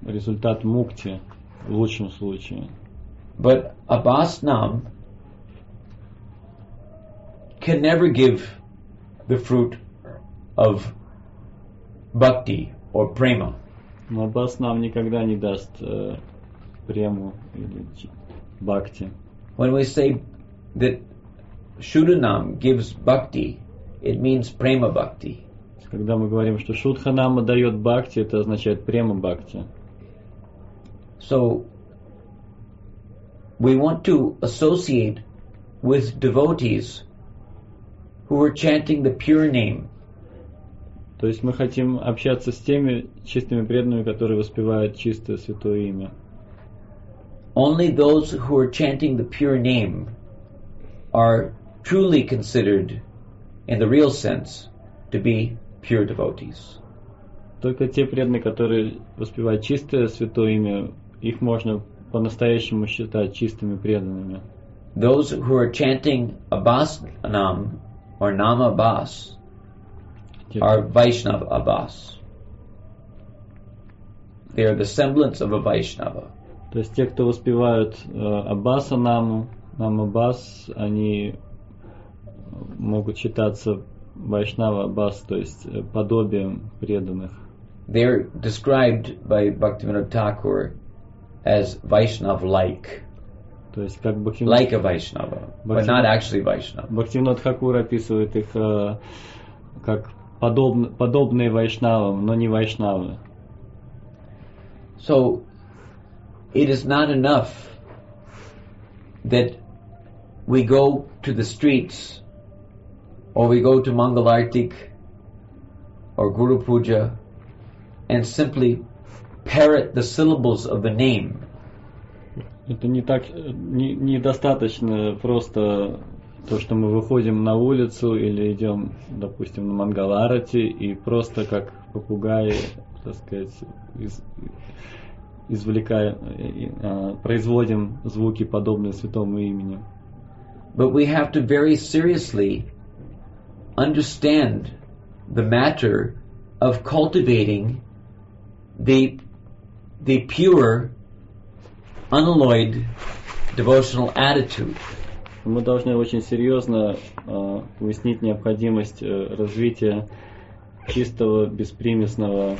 результат мукти в лучшем случае. But abhasnam can never give the fruit of bhakti or prema. Но Аббас нам никогда не даст прему или бхакти. When we say that Shuddhanam gives bhakti, it means prema bhakti. Когда мы говорим, что Шудханама дает бхакти, это означает према бхакти. So we want to associate with devotees who are chanting the pure name. То есть мы хотим общаться с теми чистыми преданными, которые воспевают чистое святое имя. Only those who are chanting the pure name are truly considered, in the real sense, to be pure devotees. Только те преданные, которые воспевают чистое святое имя, их можно по-настоящему считать чистыми преданными. Those who are chanting Abhasanam or Nama Abhas are Vaishnava Abhas. They are the semblance of a Vaishnava. То есть те, кто воспевают Аббаса Наму, Нама Аббас, они могут считаться Вайшнава Аббас, то есть подобием преданных. They are described by Bhaktivinoda Thakur as Vaishnav-like. То есть как Like a Vaishnava, but not actually Vaishnava. Бхактивинод Тхакур описывает их как подобные Вайшнавам, но не Вайшнавы. So it is not enough that we go to the streets or we go to Mangalartik or Guru Puja and simply parrot the syllables of the name. Это недостаточно просто то, что мы выходим на улицу или идем, допустим, на Мангала-арати и просто как попугаи, так сказать, производим звуки, подобные святому имени. But we have to very seriously understand the matter of cultivating the pure, unalloyed devotional attitude. Мы должны очень серьезно уяснить необходимость развития чистого, беспримесного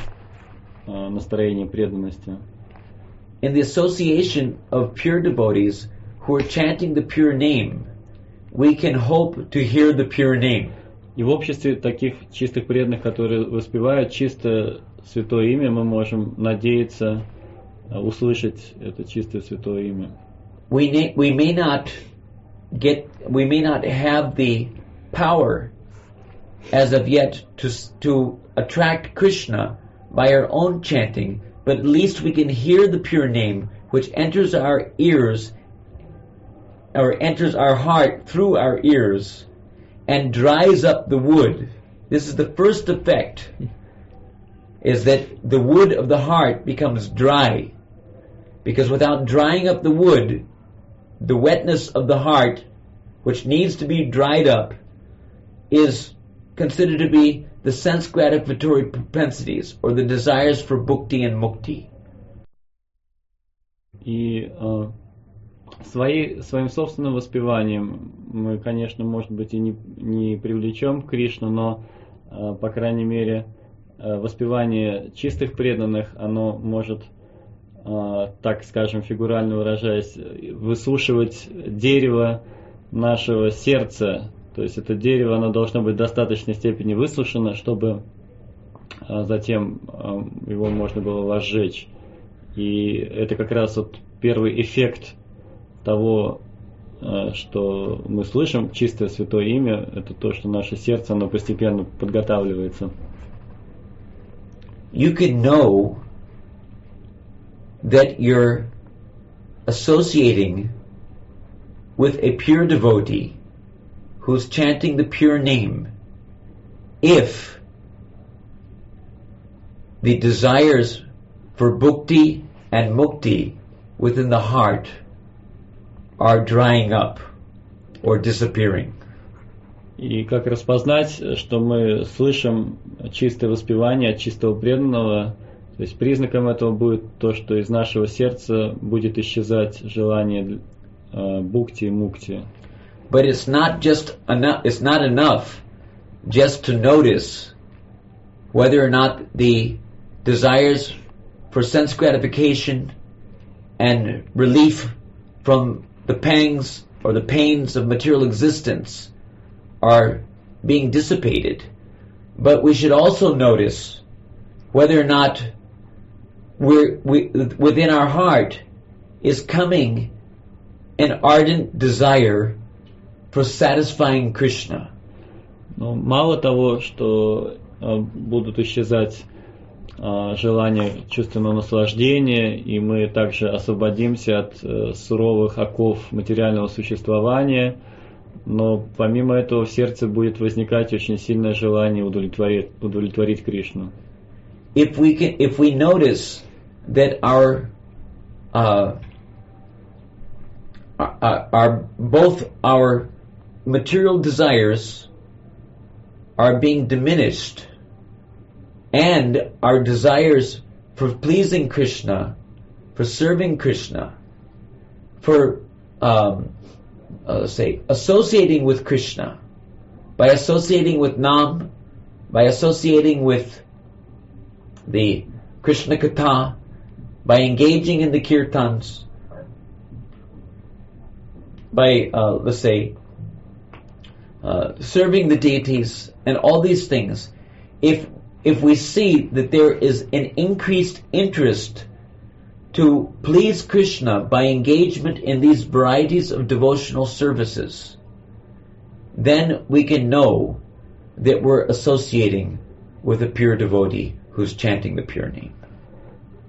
настроения преданности. In the association of pure devotees who are chanting the pure name, we can hope to hear the pure name. И в обществе таких чистых преданных, которые воспевают чисто святое имя, мы можем надеяться услышать это чистое святое имя. We may not have the power as of yet to attract Krishna by our own chanting, but at least we can hear the pure name which enters our ears or enters our heart through our ears and dries up the wood. This is the first effect, is that the wood of the heart becomes dry. Because without drying up the wood, the wetness of the heart, which needs to be dried up, is considered to be the sense gratificatory propensities or the desires for bhukti and mukti. И своим собственным воспеванием мы, конечно, может быть и не привлечем Кришну, но, по крайней мере, воспевание чистых преданных, оно может, так скажем, фигурально выражаясь, высушивать дерево нашего сердца. То есть это дерево, оно должно быть в достаточной степени высушено, чтобы затем его можно было возжечь. И это как раз вот первый эффект того, что мы слышим чистое святое имя, это то, что наше сердце, оно постепенно подготавливается. You can know that you're associating with a pure devotee who's chanting the pure name if the desires for bhukti and mukti within the heart are drying up or disappearing. И как распознать, что мы слышим чистое воспевание от чистого преданного? То есть признаком этого будет то, что из нашего сердца будет исчезать желание бхукти и мукти. But it's not enough just to notice whether or not the desires for sense gratification and relief from the pangs or the pains of material existence are being dissipated. But we should also notice whether or not within our heart is coming an ardent desire for satisfying Krishna. Но мало того, что будут исчезать желания чувственного наслаждения, и мы также освободимся от суровых оков материального существования, но помимо этого в сердце будет возникать очень сильное желание удовлетворить Кришну. If we notice that both our material desires are being diminished and our desires for pleasing Krishna, for serving Krishna, for associating with Krishna, by associating with Nam, by associating with the Krishna Katha, by engaging in the kirtans, by serving the deities and all these things, if we see that there is an increased interest to please Krishna by engagement in these varieties of devotional services, then we can know that we're associating with a pure devotee who's chanting the pure name.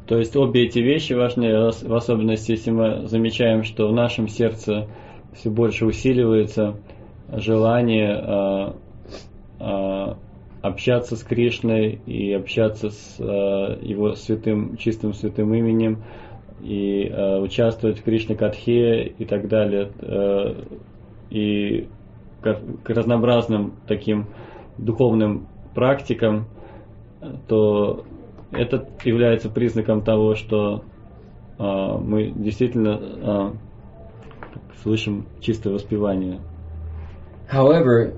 То есть обе эти вещи важны, в особенности, если мы замечаем, что в нашем сердце все больше усиливается желание общаться с Кришной и общаться с его чистым святым именем, и участвовать в Кришна-катхе и так далее, и к разнообразным таким духовным практикам, то это является признаком того, что мы действительно слышим чистое воспевание. However,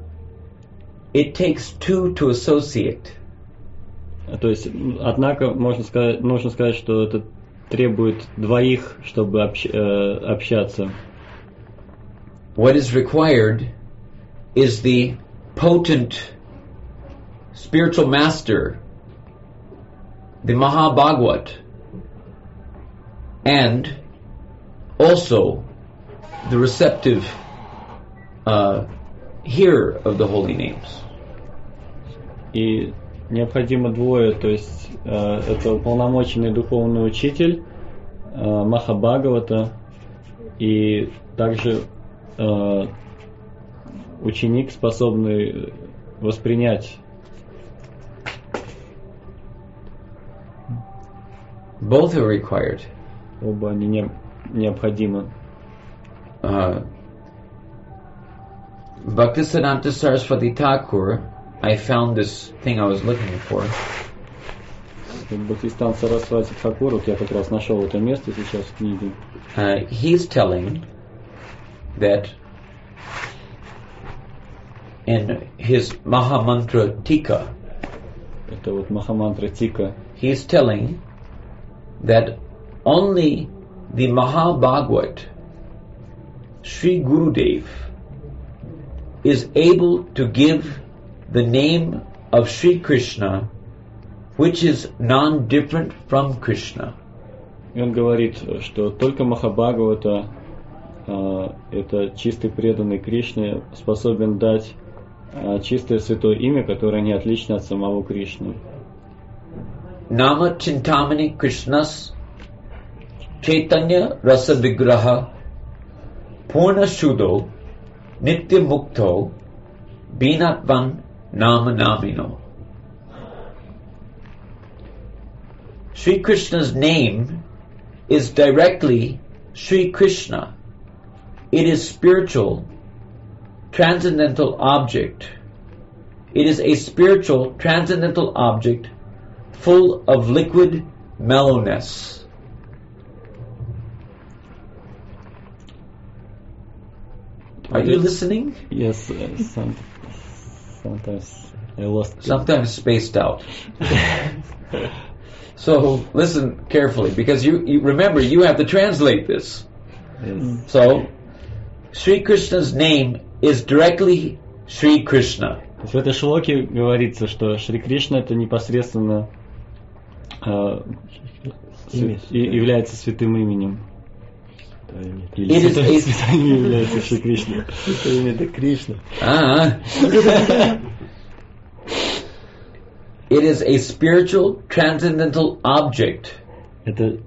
it takes two to associate. То есть, однако, нужно сказать, что это требует двоих, чтобы общаться. What is required is the potent spiritual master, the Mahabhagavat, and also the receptive hearer of the holy names. И необходимо двое, то есть это уполномоченный духовный учитель Махабхагавата и также ученик, способный воспринять. Both are required. Оба они необходимы. Bhaktisiddhanta Saraswati Thakur, I found this thing I was looking for. Бхактисиданта Сарасвати Тхакур, вот я как раз нашел это место сейчас в книге. He's telling that in his Mahamantra Tika, Это вот Махамантра Тика. he's telling that only the Mahabhagavat, Sri Gurudev, is able to give the name of Sri Krishna, which is non-different from Krishna. И он говорит, что только Махабхагавата, это чистый преданный Кришне, способен дать чистое святое имя, которое не отлично от самого Кришны. Nama Chintamani Krishnas Chaitanya Rasa Vigraha Purna Shuddho Nitya Mukto Binatvan Nama Namino. Sri Krishna's name is directly Sri Krishna. It is spiritual, transcendental object. It is a spiritual, transcendental object full of liquid mellowness. Are you listening? Yes, sometimes I lost. Sometimes spaced out. So listen carefully, because you remember you have to translate this. Yes. So Sri Krishna's name is directly Sri Krishna. В этой шлоке говорится, что Шри Кришна это непосредственно является святым именем. Или святым именем является Шри Кришна. Святое имя это Кришна. It is a spiritual, transcendental object. Это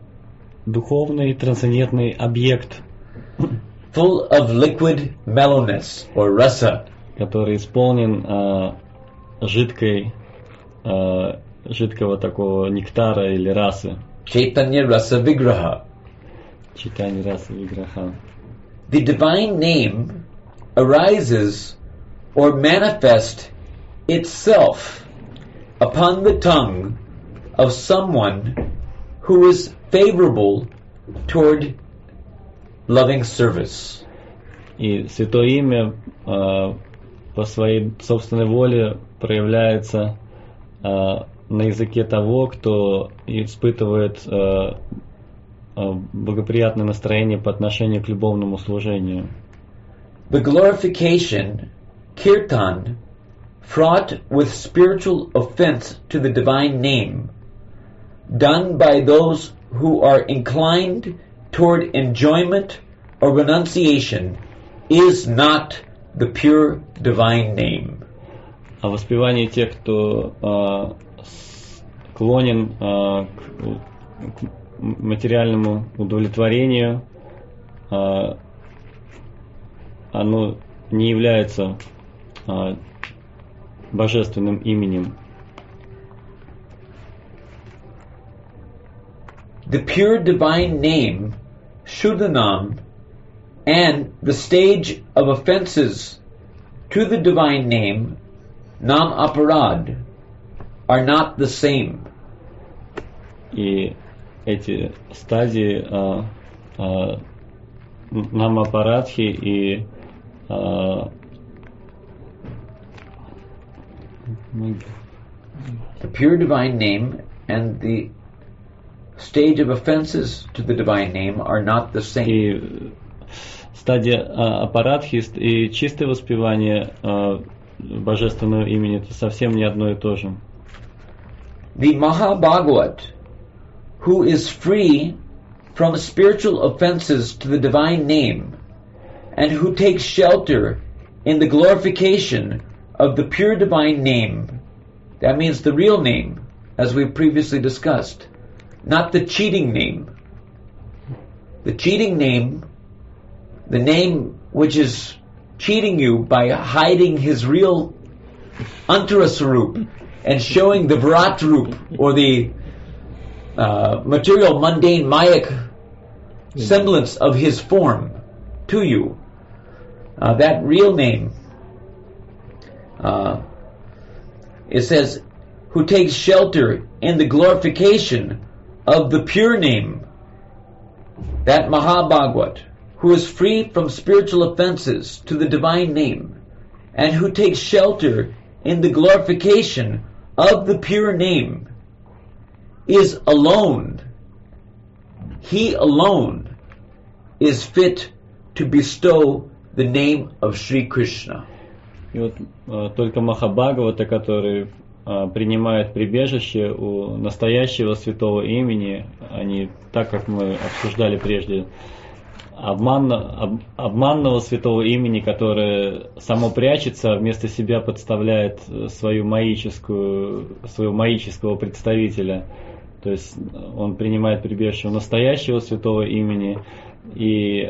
духовный трансцендентный объект, full of liquid mellowness or rasa. который исполнен жидкого такого нектара или расы. Chaitanya Rasa Vigraha. Читание расы Виграха. The divine name arises or manifests itself upon the tongue of someone who is favorable toward loving service. И святое имя по своей собственной воле проявляется на языке того, кто испытывает благоприятное настроение по отношению к любовному служению. The glorification, kirtan, fraught with spiritual offense to the divine name, done by those who are inclined toward enjoyment or renunciation, is not the pure divine name. А воспевание тех, кто склонен к материальному удовлетворению, оно не является божественным именем. The pure divine name, Shuddhanam, and the stage of offenses to the divine name, Nam Aparad, are not the same. И эти стадии Намапарадхи и the pure divine name and the stage of offenses to the divine name are not the same. И стадия апарадхи и чистое воспевание божественного имени — это совсем не одно и то же. The Mahabhagavat, who is free from spiritual offenses to the divine name, and who takes shelter in the glorification of the pure divine name, that means the real name, as we previously discussed, not the cheating name. The cheating name, the name which is cheating you by hiding his real Antara Swarup and showing the Virat Rup, or the material, mundane, mayak semblance of his form to you. That real name, it says, who takes shelter in the glorification of the pure name, that Mahabhagavat, who is free from spiritual offenses to the divine name, and who takes shelter in the glorification of the pure name, is alone, he alone is fit to bestow the name of Sri Krishna. И вот только Махабхагавата, который принимает прибежище у настоящего святого имени, а не так, как мы обсуждали прежде, обманного святого имени, которое само прячется, вместо себя подставляет своего маического представителя. То есть он принимает прибежище у настоящего святого имени, и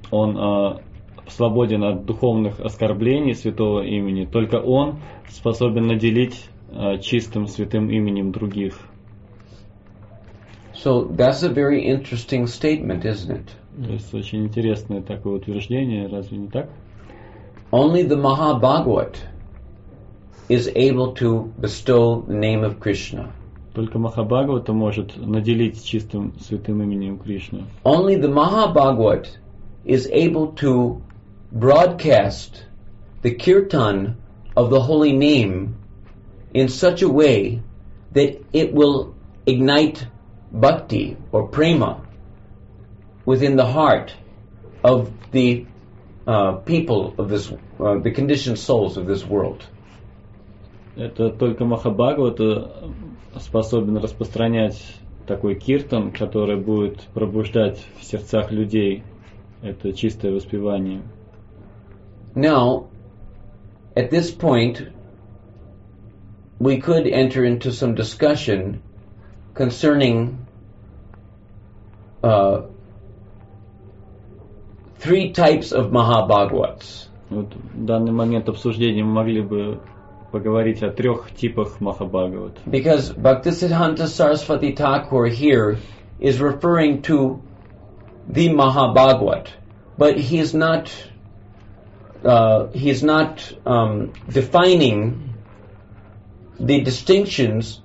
он свободен от духовных оскорблений святого имени. Только он способен наделить чистым святым именем других. So that's a very interesting statement, isn't it? То есть очень интересное такое утверждение, разве не так? Only the Mahabhagavat is able to bestow the name of Krishna. Только Махабхагавата может наделить чистым святым именем Кришну. Only the Mahabhagavat is able to broadcast the kirtan of the holy name in such a way that it will ignite bhakti or prema within the heart of the people of this, the conditioned souls of this world. Это только Махабхагавата способен распространять такой киртан, который будет пробуждать в сердцах людей это чистое воспевание. Now, at this point, we could enter into some discussion concerning three types of Mahabhagavats. Вот в данный момент обсуждения мы могли бы поговорить о трех типах Махабхагават. Because Bhaktisiddhanta Saraswati Thakur here is referring to the Mahabhagavat, but he's not defining the distinctions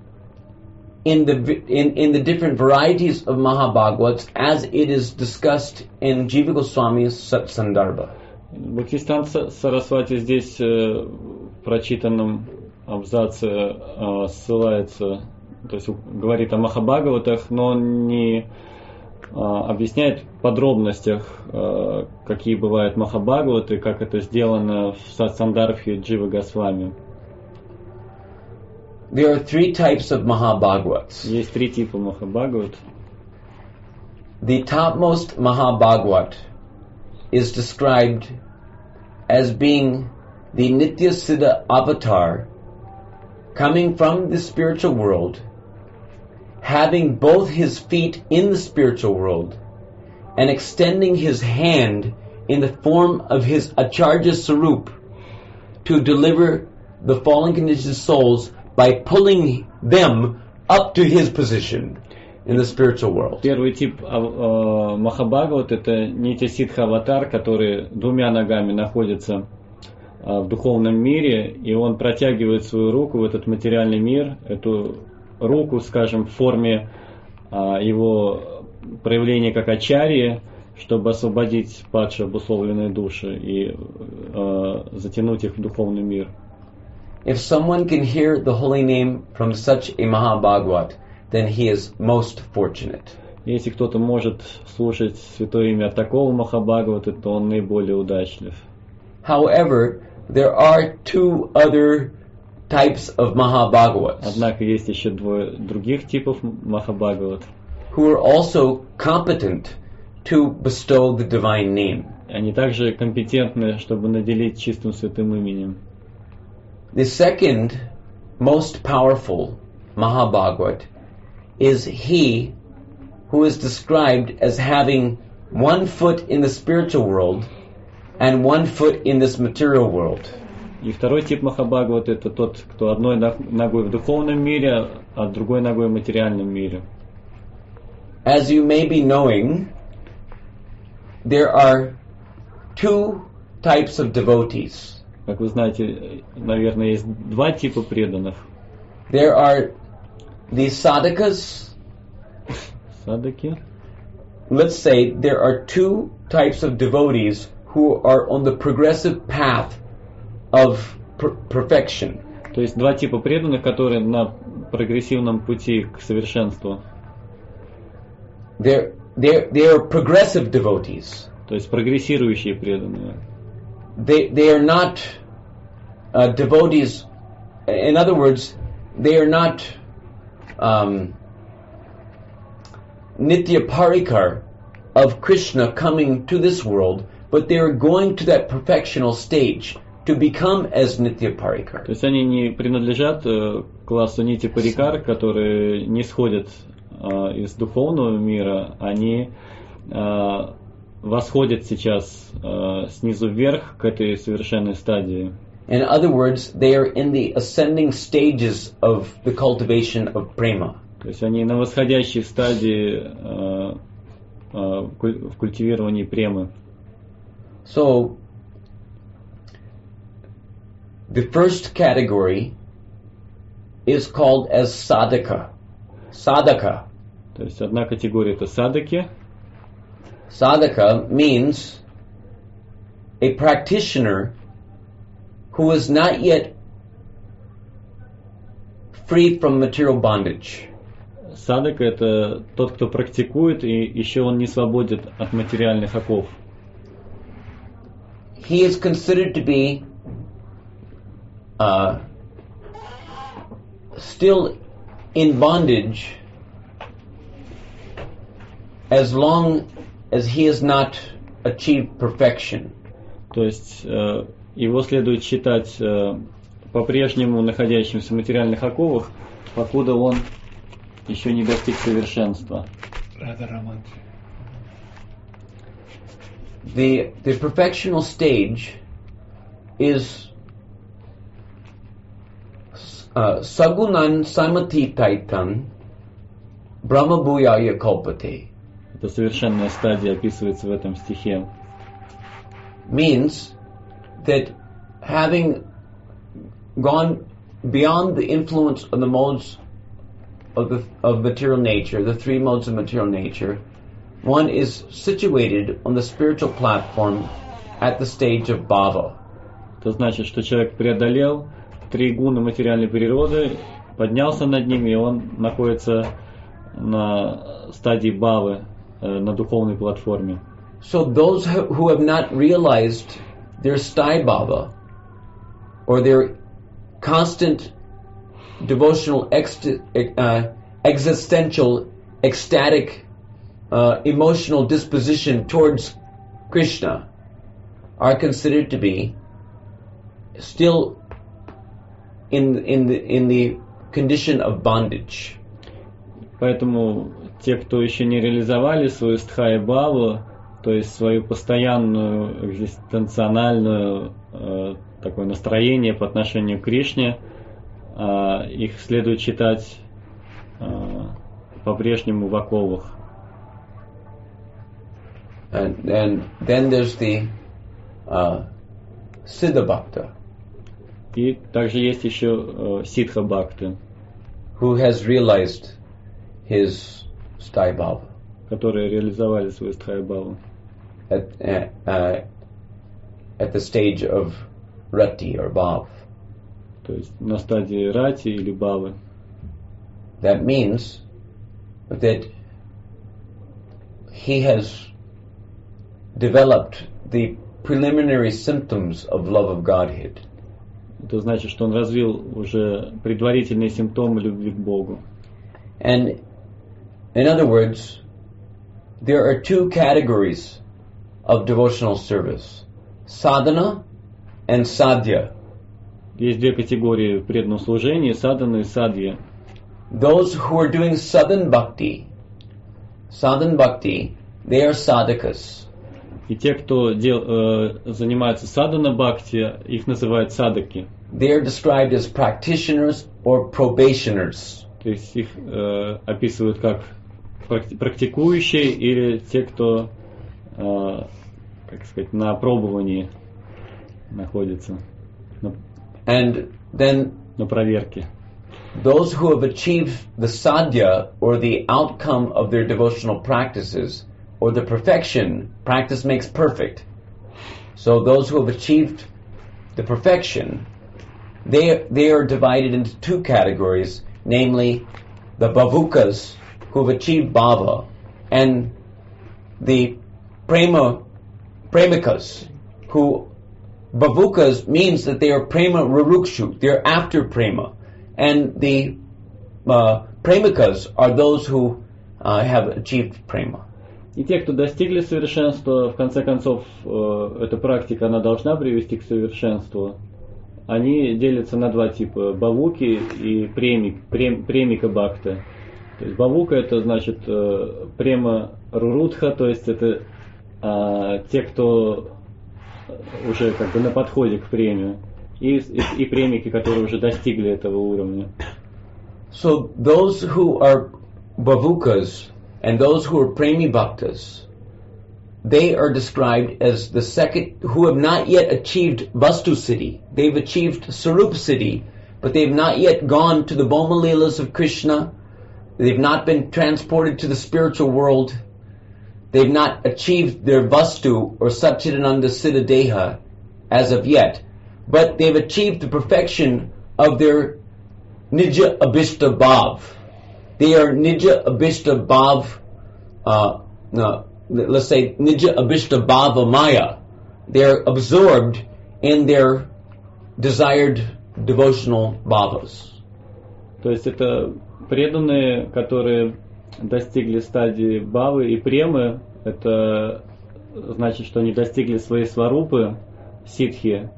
in the different varieties of Mahabhagavats as it is discussed in Jiva Goswami's Satsandarbha. Бхактисиданта Сарасвати здесь в прочитанном абзаце ссылается, то есть говорит о Махабхагаватах, но он не объясняет в подробностях, какие бывают Махабхагаваты, как это сделано в Сатсандарбхе Джива Госвами. There are three types of Mahabhagavats. Есть три типа Махабхагават. The topmost Mahabhagavat is described as being the Nitya Siddha avatar coming from the spiritual world, having both his feet in the spiritual world and extending his hand in the form of his Acharya Sarup to deliver the fallen conditioned souls by pulling them up to his position in the spiritual world. Первый тип Махабхагават — это нитя-ситха-аватар, который двумя ногами находится в духовном мире, и он протягивает свою руку в этот материальный мир, эту руку, скажем, в форме его проявления как ачарьи, чтобы освободить падшие обусловленные души и затянуть их в духовный мир. If someone can hear the holy name from such a Mahabhagavat, then he is most fortunate. Если кто-то может слушать святое имя такого Махабхагавата, то он наиболее удачлив. However, there are two other types of Mahabhagavats. Однако есть еще двое других типов Махабхагават, who are also competent to bestow the divine name. Они также компетентны, чтобы наделить чистым святым именем. The second most powerful Mahabhagavat is he who is described as having one foot in the spiritual world and one foot in this material world. И второй тип Махабхагават — это тот, кто одной ногой в духовном мире, а другой ногой в материальном мире. As you may be knowing, there are two types of devotees. Как вы знаете, наверное, есть два типа преданных. There are the sadhakas. Садаки. Let's say there are two types of devotees who are on the progressive path of perfection. То есть два типа преданных, которые на прогрессивном пути к совершенству. They are progressive devotees. То есть прогрессирующие преданные. They are not devotees. In other words, they are not Nitya Parikar of Krishna coming to this world, but they are going to that perfectional stage to become as Nitya Parikar. То есть они не принадлежат классу Нитья Парикар, которые не сходят из духовного мира, они восходят сейчас снизу вверх к этой совершенной стадии. In other words, they are in the ascending stages of the cultivation of prema. То есть они на восходящей стадии в культивировании премы. So, the first category is called as sadhaka. Sadhaka. То есть одна категория — это садаки. Sadhaka means a practitioner who is not yet free from material bondage. Садака — это тот, кто практикует, и еще он не свободен от материальных оков. He is considered to be still in bondage as long as he has not achieved perfection. То есть его следует считать по-прежнему находящимся в материальных оковах, покуда он еще не достиг совершенства. The perfectional stage is sagunan samatitaitan brahmabhuyaya kalpate. Это совершенная стадия описывается в этом стихе. Means that having gone beyond the influence of the modes of material nature, the three modes of material nature, one is situated on the spiritual platform at the stage of bhava. Это значит, что человек преодолел три гуна материальной природы, поднялся над ними, и он находится на стадии бхавы, на духовной платформе. So those who have not realized their sthai bhava, or their constant devotional existential ecstatic emotional disposition towards Krishna, are considered to be still in the condition of bondage. Поэтому те, кто еще не реализовали свою стхая-бхаву, то есть свою постоянную экзистенциональную такое настроение по отношению к Кришне, их следует читать по-прежнему в оковах. And then there's the Siddha Bhakta, И также есть еще ситха бхакты, who has realized his sthaya bhava которые реализовали свою стхая-бхаву at the stage of rati or bhav. то есть на стадии рати или бхавы. That means that he has developed the preliminary symptoms of love of Godhead. Это значит, что он развил уже предварительные симптомы любви к Богу. And in other words, there are two categories of devotional service: sadhana and sadhya. Есть две категории преданного служения: садхана и садья. Those who are doing sadhana bhakti, they are sadhakas. И те, кто занимается садхана бхакти, их называют садаки. They are described as practitioners or probationers. То есть их описывают как практикующие или те, кто, как сказать, на опробовании находится, And then на проверке. those who have achieved the sadhya, or the outcome of their devotional practices, or the perfection, practice makes perfect. So those who have achieved the perfection, they are divided into two categories, namely the bhavukas, who have achieved bhava, and the premikas, who bhavukas means that they are prema rurukshu, they're after prema, and the premikas are those who have achieved prema. И те, кто достигли совершенства, в конце концов, эта практика, она должна привести к совершенству. Они делятся на два типа: бавуки и премика бхакты. То есть бавука — это значит према рурудха, то есть это те, кто уже как бы на подходе к премию, и премики, которые уже достигли этого уровня. So those who are bavukas and those who are premi bhaktas, they are described as the second, who have not yet achieved vastu siddhi. They've achieved sarup siddhi, but they've not yet gone to the Bhoma Leelas of Krishna. They've not been transported to the spiritual world. They've not achieved their vastu or satchidananda siddha deha as of yet, but they've achieved the perfection of their nija abhishta bhav. They are nija abhishta bhav, let's say nija abhishta bhava maya. They are absorbed in their desired devotional bhavas. То есть это преданные, которые достигли стадии бхавы и премы. Это значит, что они достигли своей сварупы, ситхи,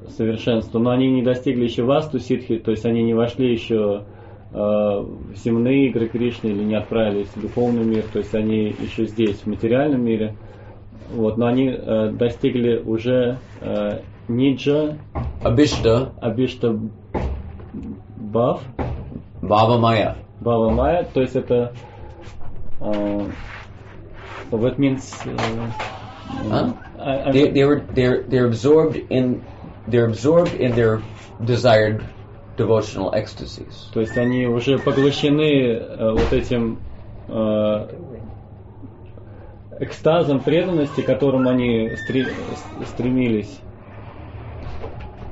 совершенства, но они не достигли еще васту ситхи, то есть они не вошли еще в земные игры Кришны или не отправились в духовный мир, то есть они еще здесь, в материальном мире. Вот, но они достигли уже ниджа Abhishta бхав, bhava maya. бхава майя, то есть это what means They're absorbed in their desired devotional ecstasies. То есть они уже поглощены вот этим экстазом преданности, к которому они стремились.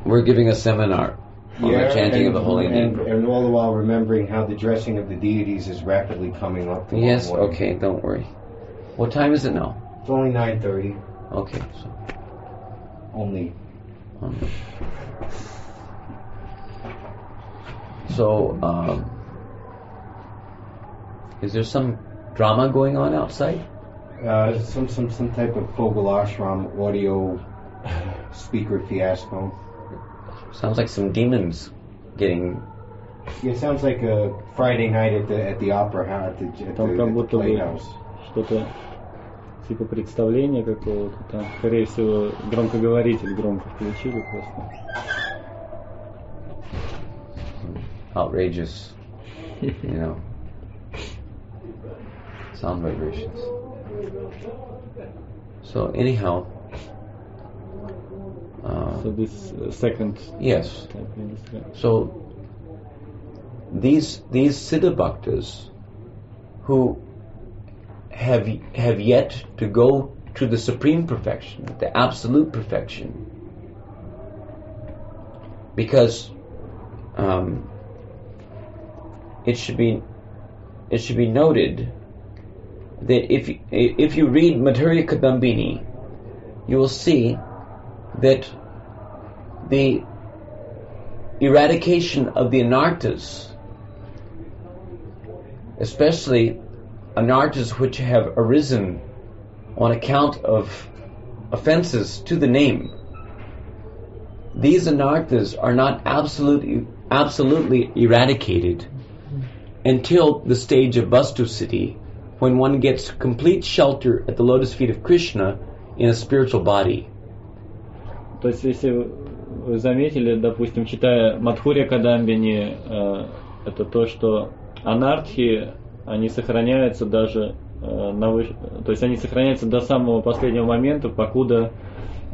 We're giving a seminar on the chanting of the holy name. And all the while remembering how the dressing of the deities is rapidly coming up. Yes, okay, don't worry. What time is it now? It's only 9:30. Okay, so Only. So, is there some drama going on outside? Some type of Fogel Ashram audio speaker fiasco. Sounds like some demons getting It sounds like a Friday night at the opera house, Там как at the будто бы playhouse. что-то типа представления какого-то там. Скорее всего, громкоговоритель громко включили просто. Outrageous, you know, sound vibrations. So anyhow, So this second yes. type of So these Siddha Bhaktas who have yet to go to the supreme perfection, the absolute perfection, because it should be noted that if you read Madhurya Kadambini, you will see that the eradication of the anarthas, especially anarthas which have arisen on account of offenses to the name, these anarthas are not absolutely eradicated until the stage of Vastu Siddhi, when one gets complete shelter at the lotus feet of Krishna in a spiritual body. То есть, если вы заметили, допустим, читая Мадхурья Кадамбини, это то, что анархии, они сохраняются даже то есть они сохраняются до самого последнего момента, покуда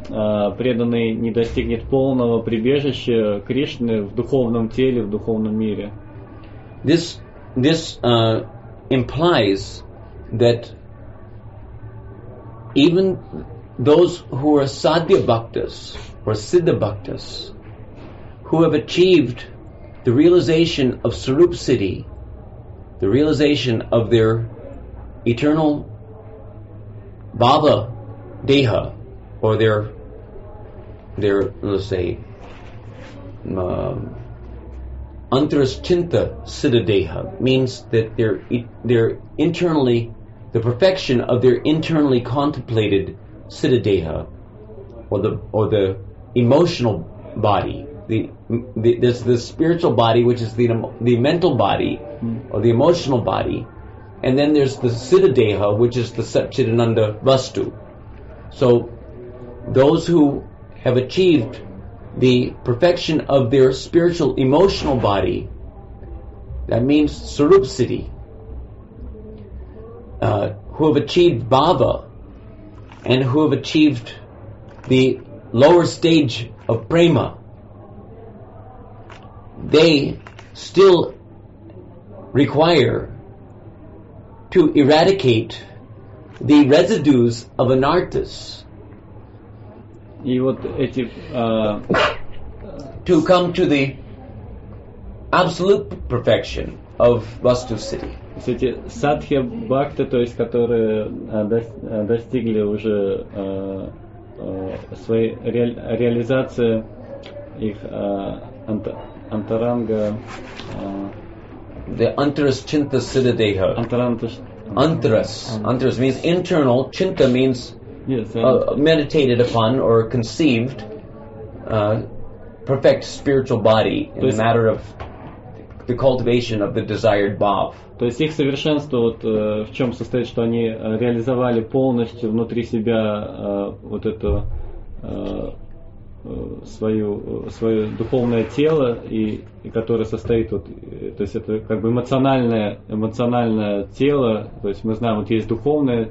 преданный не достигнет полного прибежища Кришны в духовном теле, в духовном мире. This implies that even those who are sadhya bhaktas or siddha bhaktas, who have achieved the realization of Sarup Siddhi, the realization of their eternal bhava deha, or their let's say antaraschinta siddha deha, means that they're internally, the perfection of their internally contemplated siddha deha, or the emotional body. There's the spiritual body, which is the mental body, or the emotional body, and then there's the siddha deha, which is the Satchidananda Vastu. So those who have achieved the perfection of their spiritual emotional body, that means Sarup Siddhi, who have achieved bhava, and who have achieved the lower stage of prema, they still require to eradicate the residues of anarthas, И вот эти to come to the absolute perfection of Vastu Siddhi. эти садхья бхакты, то есть которые достигли уже своей реализации их антаранга, The Antaras Chinta Siddha Deha. Antaras means internal. Chinta means yes, meditated upon or conceived, perfect spiritual body in the matter of the cultivation of the desired bhav. То есть их совершенство вот в чем состоит, что они реализовали полностью внутри себя вот это свое духовное тело, и которое состоит вот, то есть это как бы эмоциональное тело, то есть мы знаем, вот есть духовное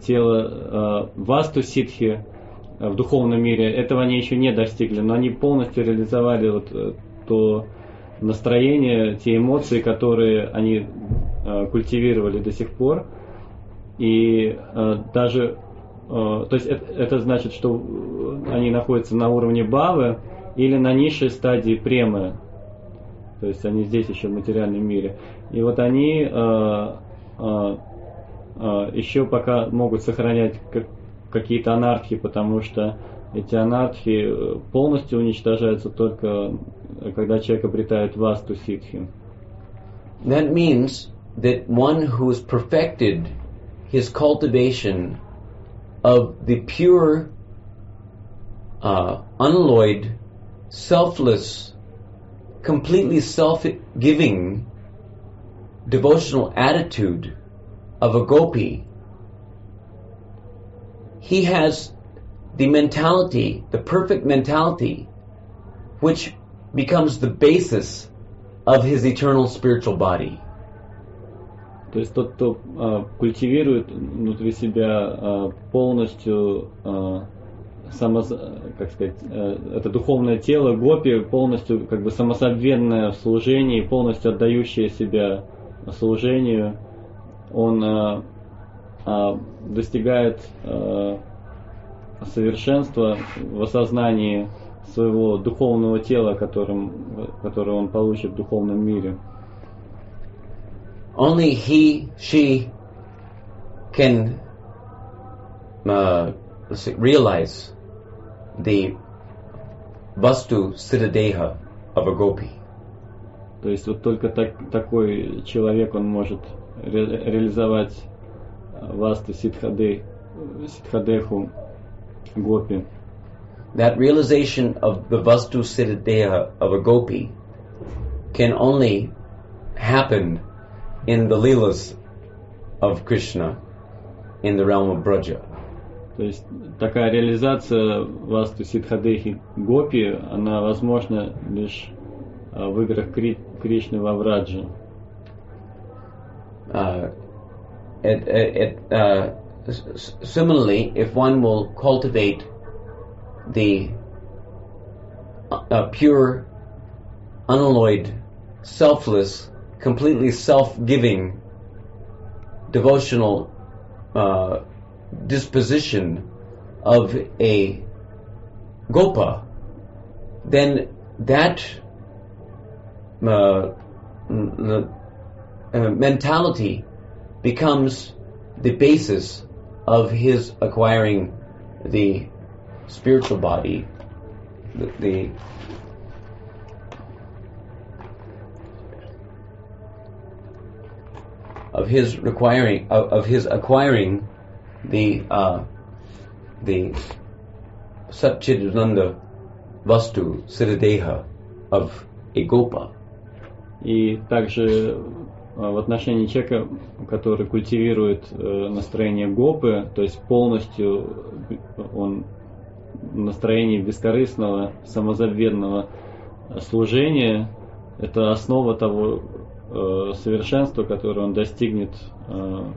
тело васту ситхи в духовном мире, этого они еще не достигли, но они полностью реализовали вот то настроение, те эмоции, которые они культивировали до сих пор, и даже то есть это значит, что они находятся на уровне бхавы или на низшей стадии премы, то есть они здесь еще в материальном мире, и вот они еще пока могут сохранять какие-то анархии, потому что эти анархии полностью уничтожаются только когда человек обретает васту ситхи. That means that one who has perfected his cultivation of the pure, unalloyed, selfless completely self-giving devotional attitude of a gopi, he has the mentality, the perfect mentality, which becomes the basis of his eternal spiritual body. То есть тот, кто культивирует внутри себя полностью это духовное тело гопи, полностью как бы самозабвенное в служении, полностью отдающее себя служению, он достигает совершенства в осознании своего духовного тела, которое он получит в духовном мире. Only she can realize the vastu siddhadeha of a gopi. То есть вот только такой человек, он может реализовать васту сиддхадеху гопи. That realization of the vastu siddhadeha of a gopi can only happen in the leelas of Krishna in the realm of Braja. То есть такая реализация васту сиддхадехи гопи, она возможна лишь в играх Кришны во Врадже. Similarly, if one will cultivate the pure, unalloyed, selfless, completely self-giving, devotional disposition of a gopa, then that mentality becomes the basis of his acquiring the spiritual body, of his acquiring the Satchidananda Vastu Siddhadeha of a Gopa. И также в отношении человека, который культивирует настроение гопы, то есть полностью он в настроении бескорыстного, самозабвенного служения, это основа того совершенства, которое он достигнет в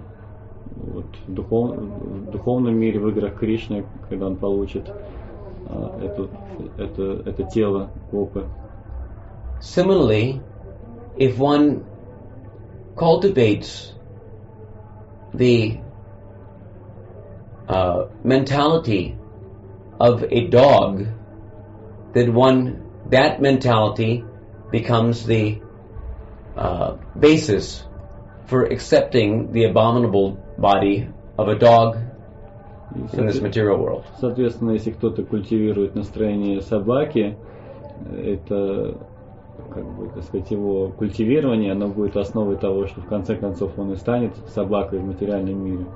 духовном мире, в играх Кришны, когда он получит это тело гопы. Similarly, if one cultivates the mentality of a dog, that mentality becomes the basis for accepting the abominable body of a dog in this material world. Соответственно, если кто-то культивирует настроение собаки, это, как бы, так сказать, его культивирование, оно будет основой того, что в конце концов он и станет собакой в материальном мире.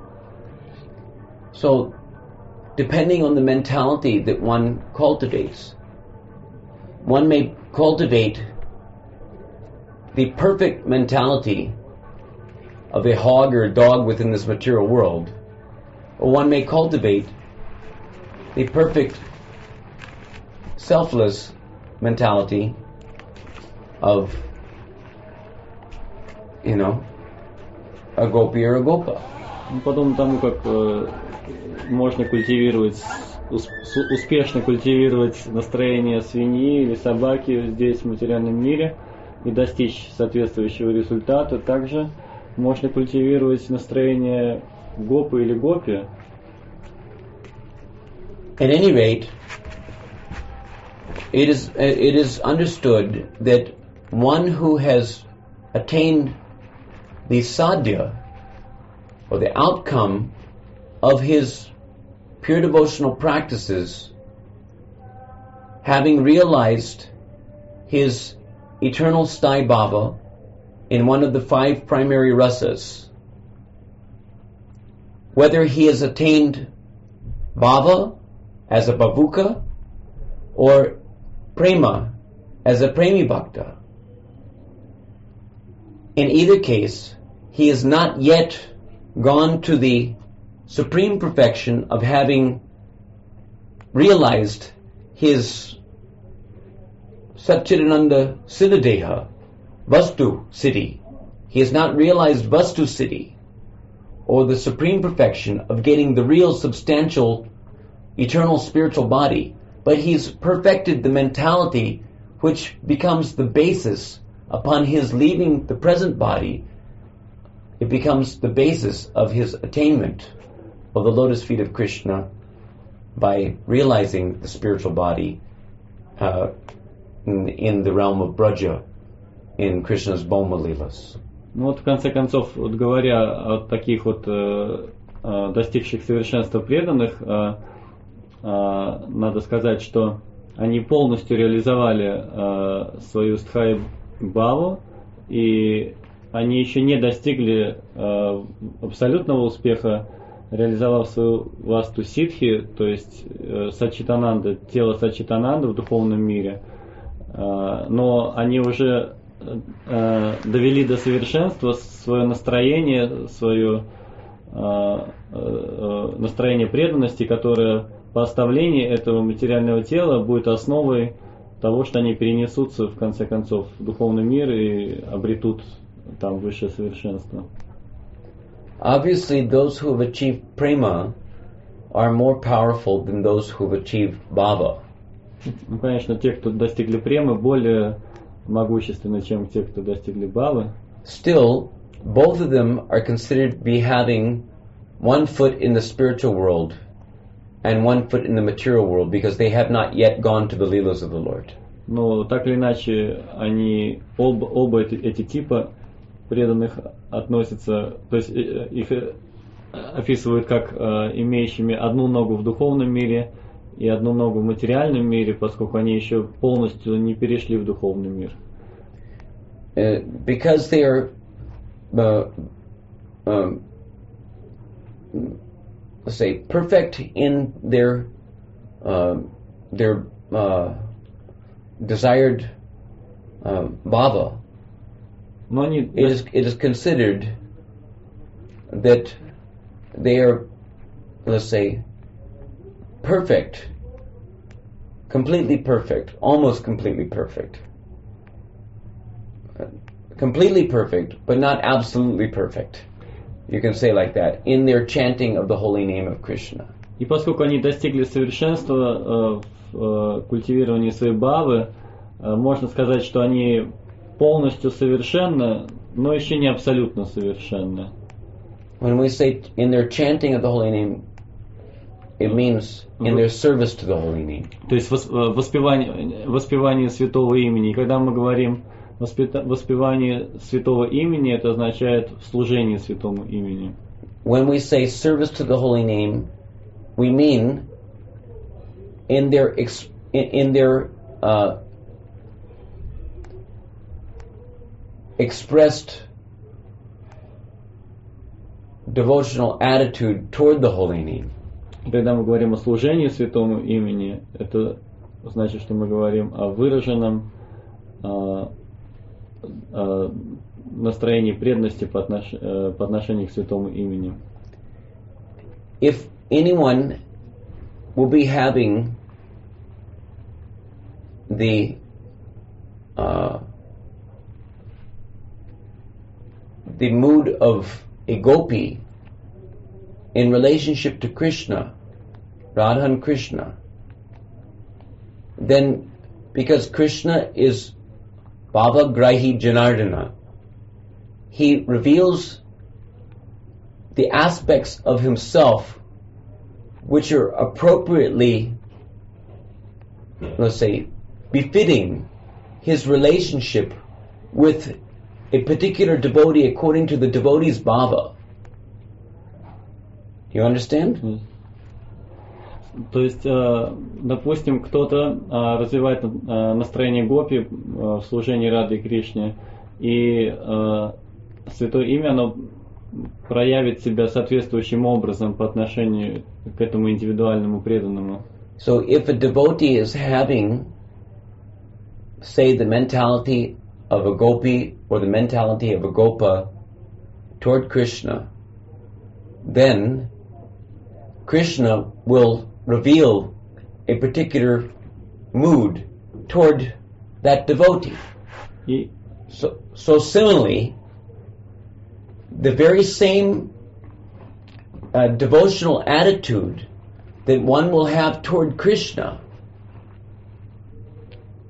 So, depending on the mentality that one cultivates, one may cultivate the perfect mentality of a hog or a dog within this material world, or one may cultivate the perfect selfless mentality of, a gopi or a gopa. Подобно тому, как можно успешно культивировать настроение свиньи или собаки здесь в материальном мире и достичь соответствующего результата, также можно культивировать настроение гопы или гопи. At any rate, it is understood that one who has attained the sadhya, or the outcome of his pure devotional practices, having realized his eternal sthai bhava in one of the 5 primary rasas, whether he has attained bhava as a bhavuka or prema as a premi bhakta, in either case, he has not yet gone to the supreme perfection of having realized his Satchidananda Siddhadeha, Vastu Siddhi. He has not realized Vastu Siddhi, or the supreme perfection of getting the real substantial eternal spiritual body, but he's perfected the mentality which becomes the basis upon his leaving the present body. It becomes the basis of his attainment of the lotus feet of Krishna by realizing the spiritual body in the realm of Braja, in Krishna's Bhoma Leelas. Ну вот в конце концов, вот говоря о таких вот достигших совершенства преданных, надо сказать, что они полностью реализовали свою стхай-бхаву, и они еще не достигли абсолютного успеха, реализовав свою васту ситхи, то есть сачитананда, тело сачитананда в духовном мире, но они уже довели до совершенства свое настроение, свое настроение преданности, которое по оставлении этого материального тела будет основой того, что они перенесутся в конце концов в духовный мир и обретут там высшее совершенство. Obviously, those who have achieved prema are more powerful than those who have achieved bhava. Ну, конечно, те, кто достигли премы, более могущественны, чем те, кто достигли бхавы. Still, both of them are considered to be having one foot in the spiritual world and one foot in the material world, because they have not yet gone to the leelas of the Lord. Но так или иначе, они оба эти типа преданных относятся, то есть их описывают как имеющими одну ногу в духовном мире и одну ногу в материальном мире, поскольку они еще полностью не перешли в духовный мир. Because they are let's say perfect in their desired bhava, Но они it is considered that they are, let's say, perfect, completely perfect, almost completely perfect. Completely perfect, but not absolutely perfect. You can say like that, in their chanting of the holy name of Krishna. И поскольку они достигли совершенства в культивировании своей бхавы, можно сказать, что они полностью совершенны, но еще не абсолютно совершенны. When we say in their chanting of the holy name, it means in their service to the holy name. То есть воспевание святого имени. И когда мы говорим воспевание святого имени, это означает служение святому имени. When we say service to the holy name, we mean in their expressed devotional attitude toward the holy name. Когда мы говорим о служении святому имени, это значит, что мы говорим о выраженном настроении преданности по отношению к святому имени. If anyone will be having the mood of a gopi in relationship to Krishna, Radha and Krishna, then because Krishna is Bhava Grahi Janardana, he reveals the aspects of himself which are appropriately, let's say, befitting his relationship with a particular devotee according to the devotee's bhava. You understand? То есть, допустим, кто-то развивает настроение гопи в служении Рады и Кришне, и святое имя, оно проявит себя соответствующим образом по отношению к этому индивидуальному преданному. So if a devotee is having, say, the mentality of a gopi or the mentality of a gopa toward Krishna, then Krishna will reveal a particular mood toward that devotee. So similarly, the very same devotional attitude that one will have toward Krishna,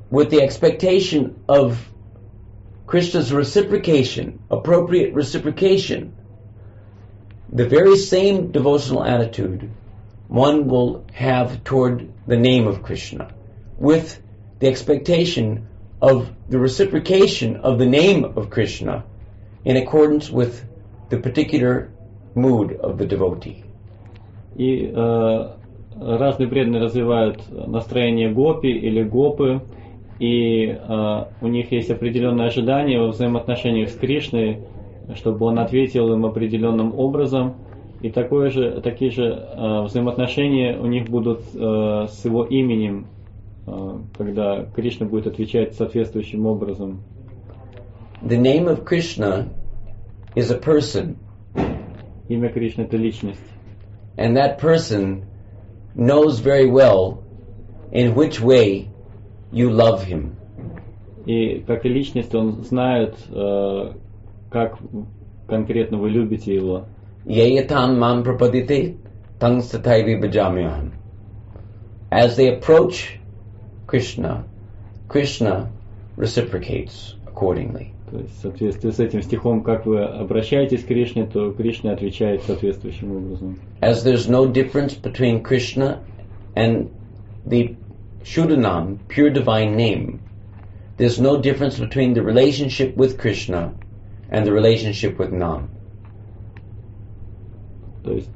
with the expectation of Krishna's reciprocation, appropriate reciprocation, the very same devotional attitude one will have toward the name of Krishna, with the expectation of the reciprocation of the name of Krishna in accordance with the particular mood of the devotee. И разные преданные развивают настроение гопи или гопы, и у них есть определенные ожидания во взаимоотношениях с Кришной, чтобы он ответил им определенным образом, и такие же взаимоотношения у них будут с его именем, когда Кришна будет отвечать соответствующим образом. The name of Krishna is a person. Имя Кришны — это личность. And that person knows very well in which way you love him. И как и личность, он знает, как конкретно вы любите его. Yeyatam mam prapadite tang sataivi bhajamyaham. As they approach Krishna, Krishna reciprocates accordingly. То есть в соответствии с этим стихом, как вы обращаетесь к Кришне, то Кришна отвечает соответствующим образом. As there's no difference between Krishna and the Shuddhanam, pure divine name, there's no difference between the relationship with Krishna and the relationship with Nam. То есть,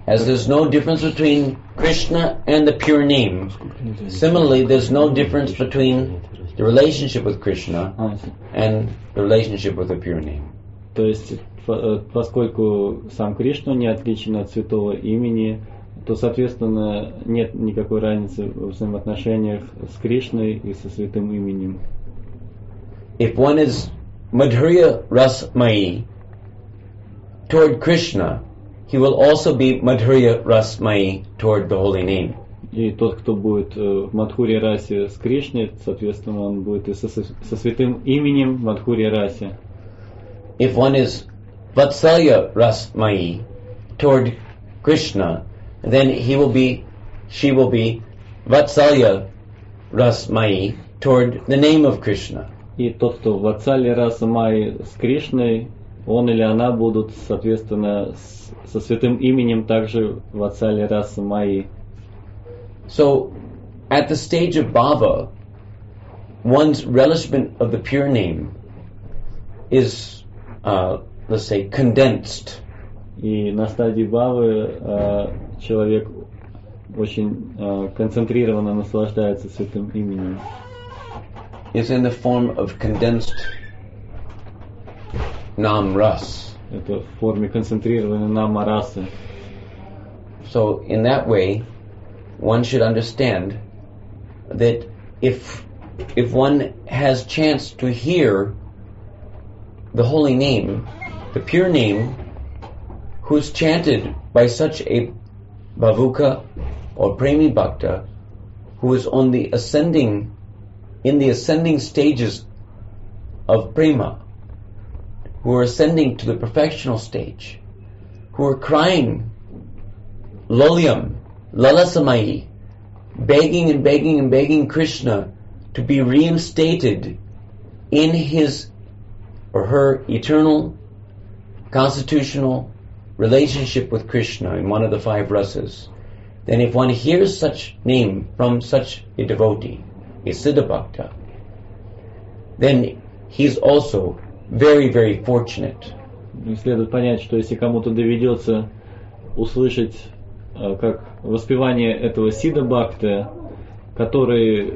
As there's no difference between Krishna and the pure name, similarly there's no difference between the relationship with Krishna and the relationship with the pure name. То есть, поскольку сам Кришна не отличен от святого имени, то, соответственно, нет никакой разницы в взаимоотношениях с Кришной и со святым именем. If one is Madhurya Rasmayi toward Krishna, he will also be Madhurya Rasmayi toward the holy name. И тот, кто будет в Мадхурья расе с Кришной, соответственно, он будет и со святым именем Мадхурья расе. If one is Vatsalya Rasmayi toward Krishna, then she will be Vatsalya Rasmayi toward the name of Krishna. И тот, кто Ватсалья раса Майи с Кришной, он или она будут, соответственно, со святым именем также Ватсалья раса Майи. So, at the stage of bhava, one's relishment of the pure name is, let's say, condensed. И на стадии бхавы человек очень концентрированно наслаждается святым именем. Is in the form of condensed nam ras. Это в форме концентрированной нама расы. So, in that way, one should understand that if one has chance to hear the holy name, the pure name, who's chanted by such a bhavuka or premi bhakta, who is on the ascending stages of prema, who are ascending to the perfectional stage, who are crying lolyam, Lalasamai, begging and begging and begging Krishna to be reinstated in his or her eternal constitutional relationship with Krishna in one of the 5 rasas, then if one hears such name from such a devotee, a Siddha Bhakta, then he's also very, very fortunate. Следует понять, что если кому-то доведется услышать как воспевание этого Сидха Бхакты, который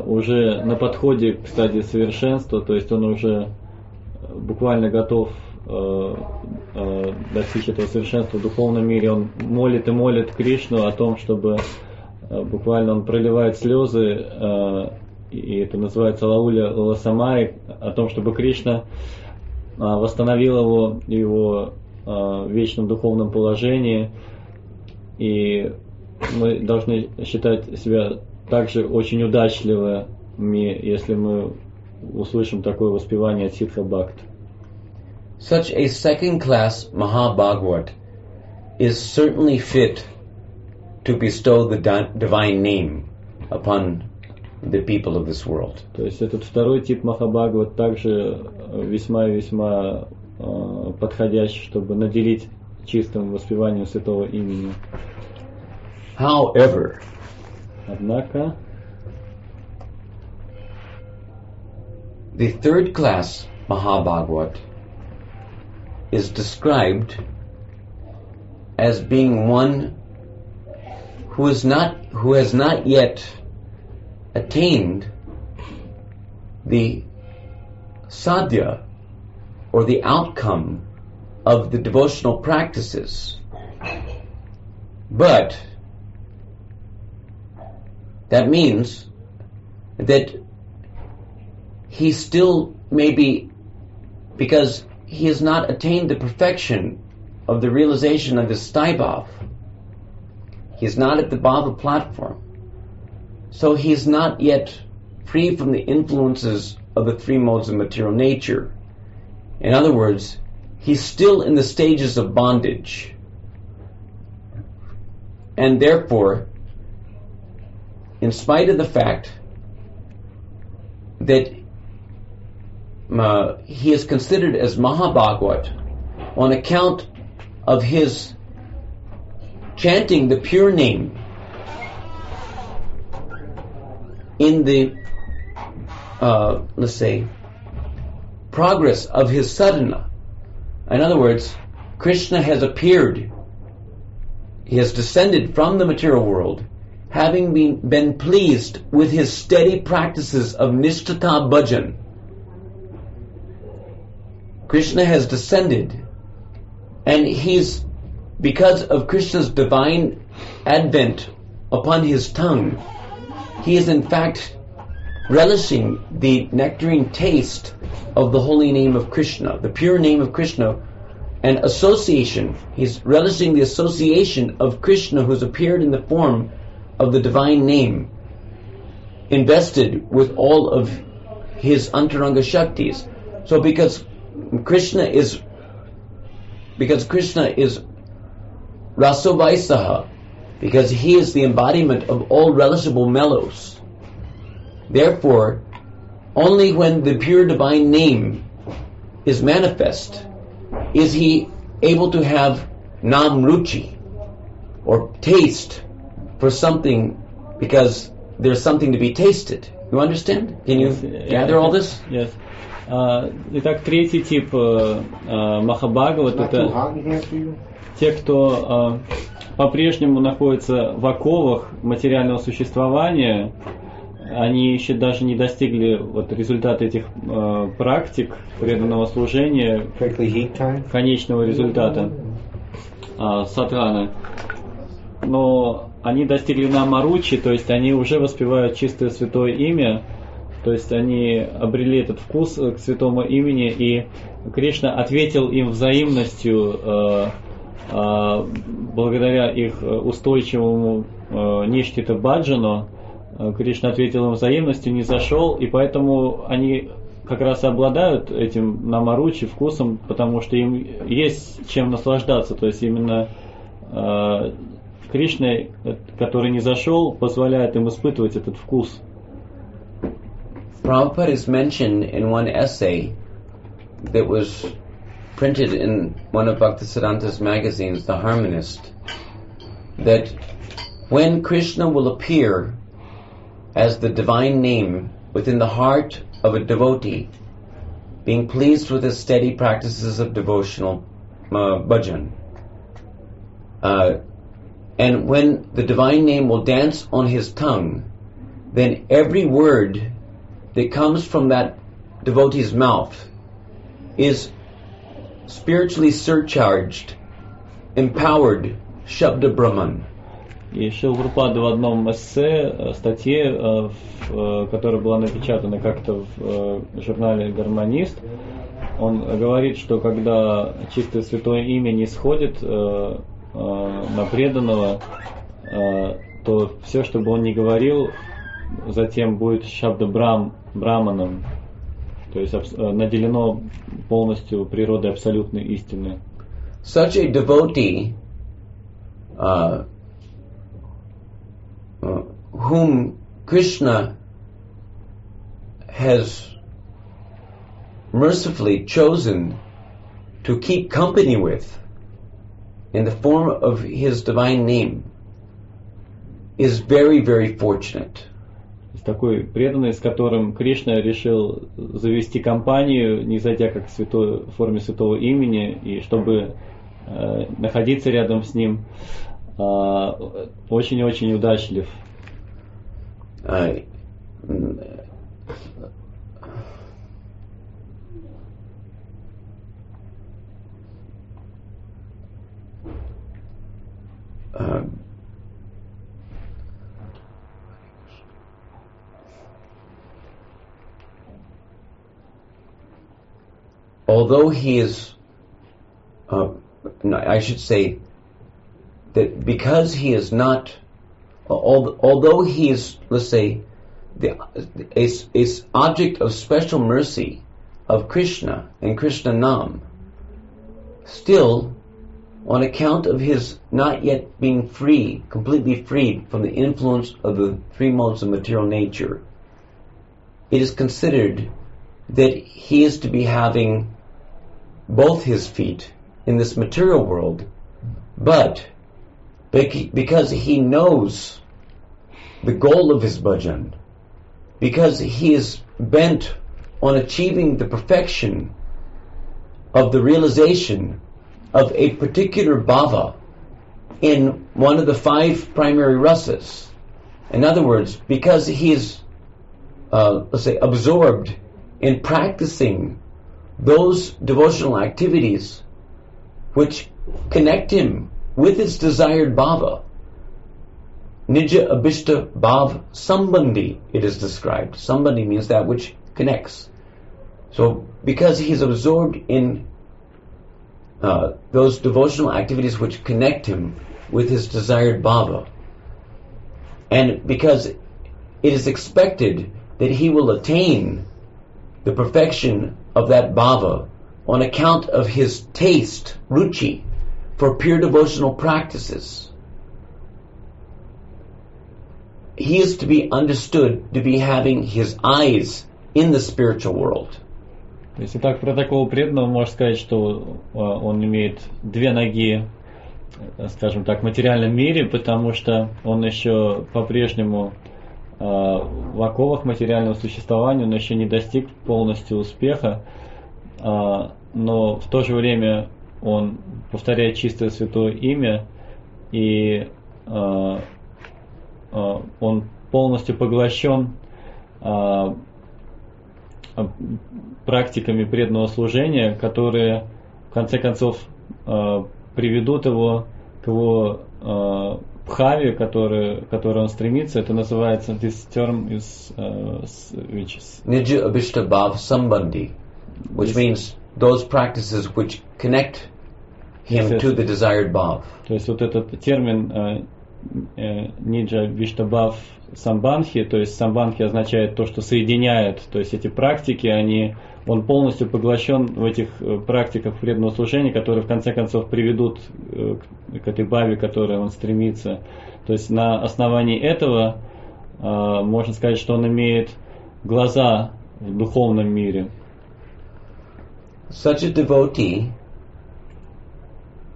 уже на подходе к стадии совершенства, то есть он уже буквально готов достичь этого совершенства в духовном мире, он молит и молит Кришну о том, чтобы буквально он проливает слезы и это называется Лауля Ласамай, о том, чтобы Кришна восстановил его в вечном духовном положении, и мы должны считать себя также очень удачливыми, если мы услышим такое воспевание от Сидха Бхакт. Such a second-class Mahabhagavat is certainly fit to bestow the divine name upon the people of this world. То есть этот второй тип Махабхагават также весьма и весьма подходящий, чтобы наделить чистым воспеванием святого имени. However, Однако, the third-class Mahabhagavat is described as being one who has not yet attained the sadhya, or the outcome of the devotional practices. But that means that he still may be, because he has not attained the perfection of the realization of his Staibhav. He is not at the Bhava platform. So he is not yet free from the influences of the three modes of material nature. In other words, he's still in the stages of bondage. And therefore, in spite of the fact that he is considered as Mahabhagavat on account of his chanting the pure name in the, let's say, progress of his sadhana. In other words, Krishna has appeared, he has descended from the material world, having been pleased with his steady practices of Nishtata Bhajan. Krishna has descended, and he's, because of Krishna's divine advent upon his tongue, he is in fact relishing the nectarine taste of the holy name of Krishna, the pure name of Krishna, and association. He's relishing the association of Krishna, who's appeared in the form of the divine name, invested with all of his antaranga shaktis. So because Krishna is Rasovaisaha, because he is the embodiment of all relishable mellows. Therefore, only when the pure divine name is manifest is he able to have nam ruchi, or taste for something, because there's something to be tasted. You understand? Can you gather all this? Yes. Итак, третий тип Махабхагават — это те, кто по-прежнему находится в оковах материального существования. Они еще даже не достигли результата этих практик преданного служения, конечного результата садханы. Но они достигли намаручи, то есть они уже воспевают чистое святое имя, то есть они обрели этот вкус к святому имени, и Кришна ответил им взаимностью благодаря их устойчивому ништита баджану. Кришна ответил им взаимностью, не зашел, и поэтому они как раз и обладают этим намаручи, вкусом, потому что им есть чем наслаждаться. То есть именно Кришна, который не зашел, позволяет им испытывать этот вкус. Prabhupada is mentioned in one essay that was printed in one of Bhaktisiddhanta's magazines, The Harmonist, that when Krishna will appear as the divine name within the heart of a devotee, being pleased with his steady practices of devotional bhajan, and when the divine name will dance on his tongue, then every word that comes from that devotee's mouth is spiritually surcharged, empowered Shabda Brahman. И Шрила Прабхупада в одном эссе, статье, которая была напечатана как-то в журнале «Гармонист», он говорит, что когда чистое святое имя не сходит на преданного, то все, что бы он ни говорил, затем будет шабда браманом, то есть наделено полностью природой абсолютной истины. Such a devotee whom Krishna has mercifully chosen to keep company with in the form of his divine name is very, very fortunate. Такой преданный, с которым Кришна решил завести компанию, не зайдя как в форме святого имени, и чтобы находиться рядом с ним, очень-очень удачлив. Although he is, I should say that because he is not, although he is, let's say, is object of special mercy of Krishna and Krishna Nam, still, on account of his not yet being free, completely freed from the influence of the three modes of material nature, it is considered that he is to be having both his feet in this material world, but because he knows the goal of his bhajan, because he is bent on achieving the perfection of the realization of a particular bhava in one of the 5 primary rasas. In other words, because he is, let's say, absorbed in practicing those devotional activities which connect him with his desired bhava. Nija abhishta bhav sambandhi, it is described. Sambandhi means that which connects. So, because he's absorbed in those devotional activities which connect him with his desired bhava, and because it is expected that he will attain the perfection of that bhava on account of his taste, ruchi, for pure devotional practices, he is to be understood to be having his eyes in the spiritual world. Если так про такого преданного можно сказать, что он имеет 2 ноги, скажем так, в материальном мире, потому что он еще по-прежнему в оковах материального существования, он еще не достиг полностью успеха, но в то же время он повторяет чистое святое имя, и он полностью поглощен практиками преданного служения, которые в конце концов приведут его к его бхаве, который он стремится. Это называется, this term is which is Nija abhishta bhav sambandhi, which means those practices which connect him to the desired bhav. То есть вот этот термин Ниджа Виштабхав Самбанхи, то есть Самбанхи означает то, что соединяет, то есть эти практики, он полностью поглощен в этих практиках преданного служения, которые в конце концов приведут к этой бхаве, к которой он стремится. То есть на основании этого можно сказать, что он имеет глаза в духовном мире. Such a devotee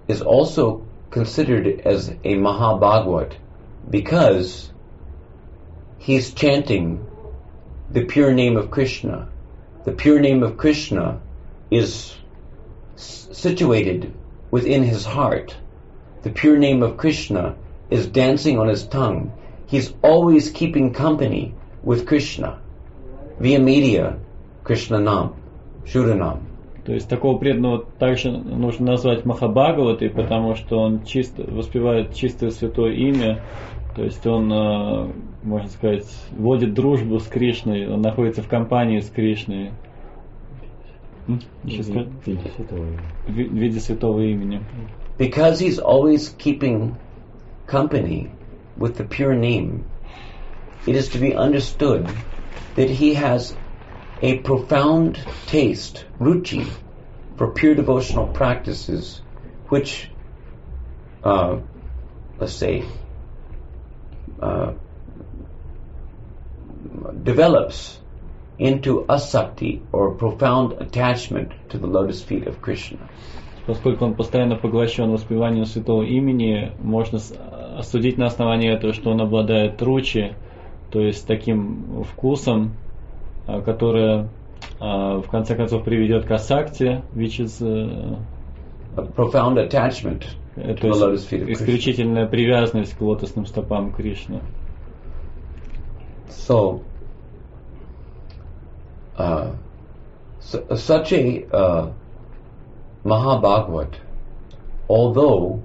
is also considered as a Mahabhagwat because he's chanting the pure name of Krishna. The pure name of Krishna is situated within his heart. The pure name of Krishna is dancing on his tongue. He's always keeping company with Krishna via media, Krishna Nam, Shuranam. То есть такого преданного также нужно назвать Махабхагаватой, потому что он чисто воспевает чистое святое имя, то есть он, можно сказать, вводит дружбу с Кришной, он находится в компании с Кришной. В виде святого имени. Because he's always keeping company with the pure name, it is to be understood that he has a profound taste, ruchi, for pure devotional practices, which, let's say, develops into asakti, or profound attachment to the lotus feet of Krishna. Поскольку он постоянно поглощен воспеванием святого имени, можно осудить на основании этого, что он обладает ручи, то есть таким вкусом, которое в конце концов приведет к асакти, which is a profound attachment to the lotus feet of Krishna. Исключительная привязанность к лотосным стопам Кришны. So, such a Mahabhagavat, although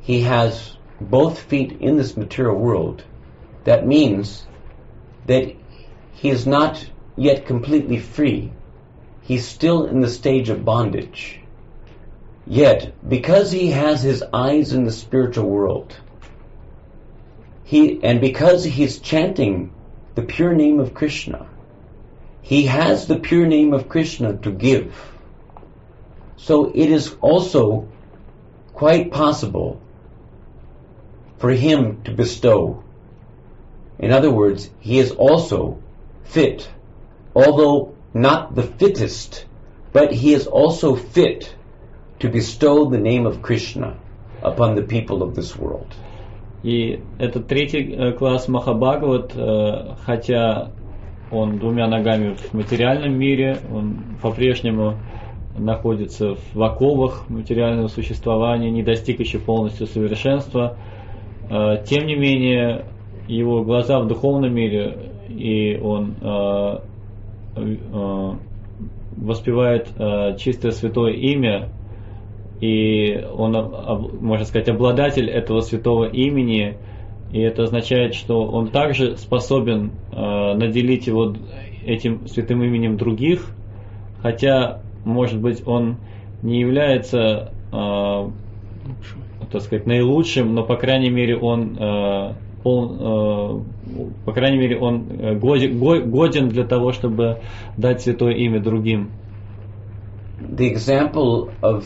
he has both feet in this material world, that means that he is not yet completely free. He's still in the stage of bondage. Yet, because he has his eyes in the spiritual world, and because he's chanting the pure name of Krishna, he has the pure name of Krishna to give. So it is also quite possible for him to bestow. In other words, he is also fit, although not the fittest, but he is also fit to bestow the name of Krishna upon the people of this world. И этот третий класс Махабхагават, хотя он двумя ногами в материальном мире, он по-прежнему находится в оковах материального существования, не достиг еще полностью совершенства. Тем не менее, его глаза в духовном мире, и он воспевает чистое святое имя, и он, можно сказать, обладатель этого святого имени, и это означает, что он также способен наделить его этим святым именем других, хотя, может быть, он не является, так сказать, наилучшим, но, по крайней мере, он годен для того, чтобы дать святое имя другим. The example of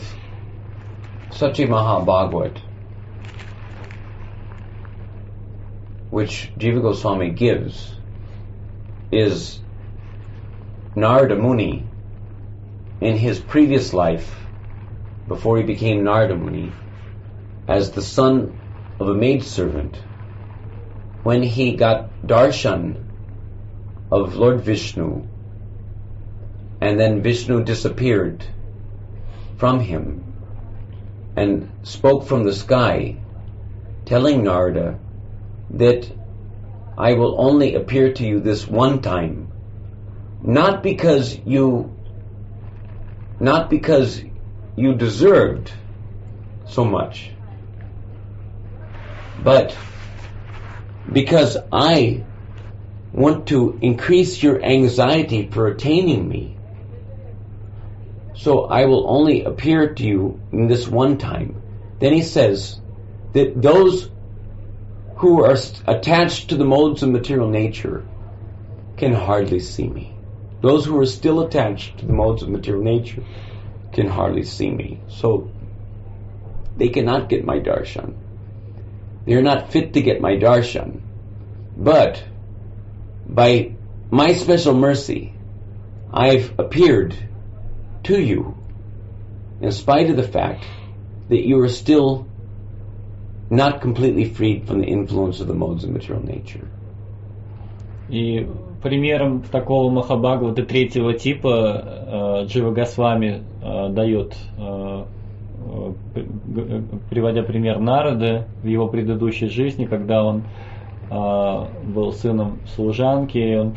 such a Mahabhagavat, which Jiva Goswami gives, is Narada Muni in his previous life, before he became Narada Muni, as the son of a maidservant, when he got darshan of Lord Vishnu, and then Vishnu disappeared from him and spoke from the sky, telling Narada that I will only appear to you this one time, not because you deserved so much, but because I want to increase your anxiety for attaining me. So I will only appear to you in this one time. Then he says that those who are attached to the modes of material nature can hardly see me. Those who are still attached to the modes of material nature can hardly see me. So they cannot get my darshan. They are not fit to get my darshan. But by my special mercy, I've appeared to you in spite of the fact that you are still not completely freed from the influence of the modes of material nature. И примером такого Махабхагавата третьего типа Джива Госвами дает, приводя пример Нарады в его предыдущей жизни, когда он был сыном служанки, и он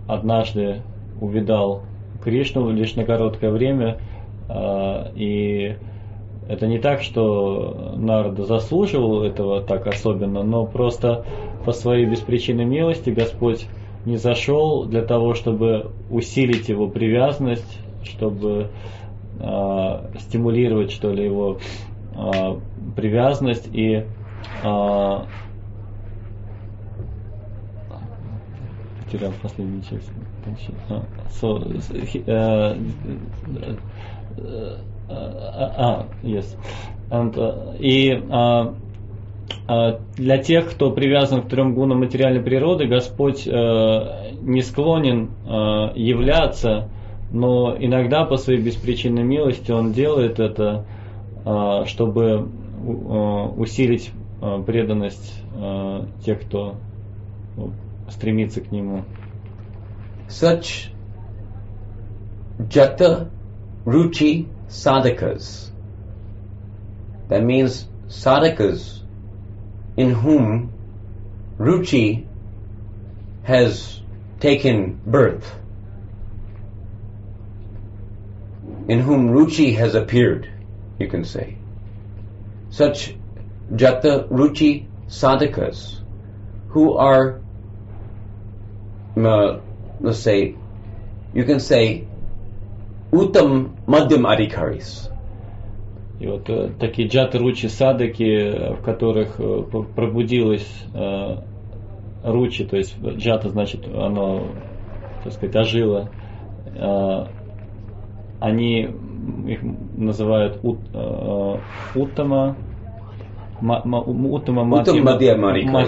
однажды увидал Кришну лишь на короткое время, и это не так, что Нарада заслуживал этого так особенно, но просто по своей беспричинной милости Господь не зашел для того, чтобы усилить его привязанность, чтобы стимулировать, что ли, его привязанность и потерял последний часть. Yes. Для тех, кто привязан к трем гунам материальной природы, Господь не склонен являться, но иногда по своей беспричинной милости Он делает это, чтобы усилить преданность тех, кто стремится к Нему. Such jata ruchi sadhakas. That means sadhakas in whom ruchi has taken birth, in whom ruchi has appeared, you can say. Such jata ruchi sadhakas who are, let's say, you can say uttam madhyam adhikaris. И вот такие джаты ручи садаки, в которых пробудилась ручи, то есть джата значит оно, так сказать, ожило, они их называют уттама madhyamadikas.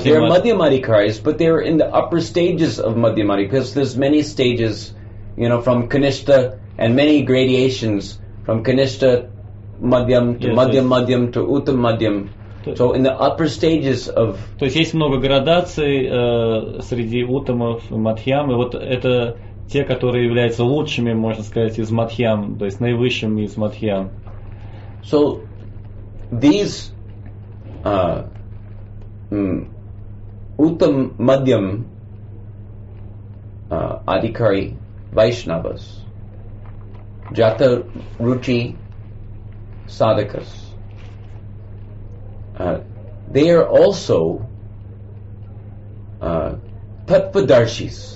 They are madhyamadikas, but they are in the upper stages of madhyamadikas, because there's many stages, from kanishta and many gradations from kanishta madhyam to madhyam to uttam madhyam. So in the upper stages of... То есть много градаций среди уттамов, мадхьям, и вот это те, которые являются лучшими, можно сказать, из мадхьям, то есть наивысшими из мадхьям. So these uttam madhyam adhikari Vaishnavas, jata ruchi sadhakas, they are also tattvadarshis.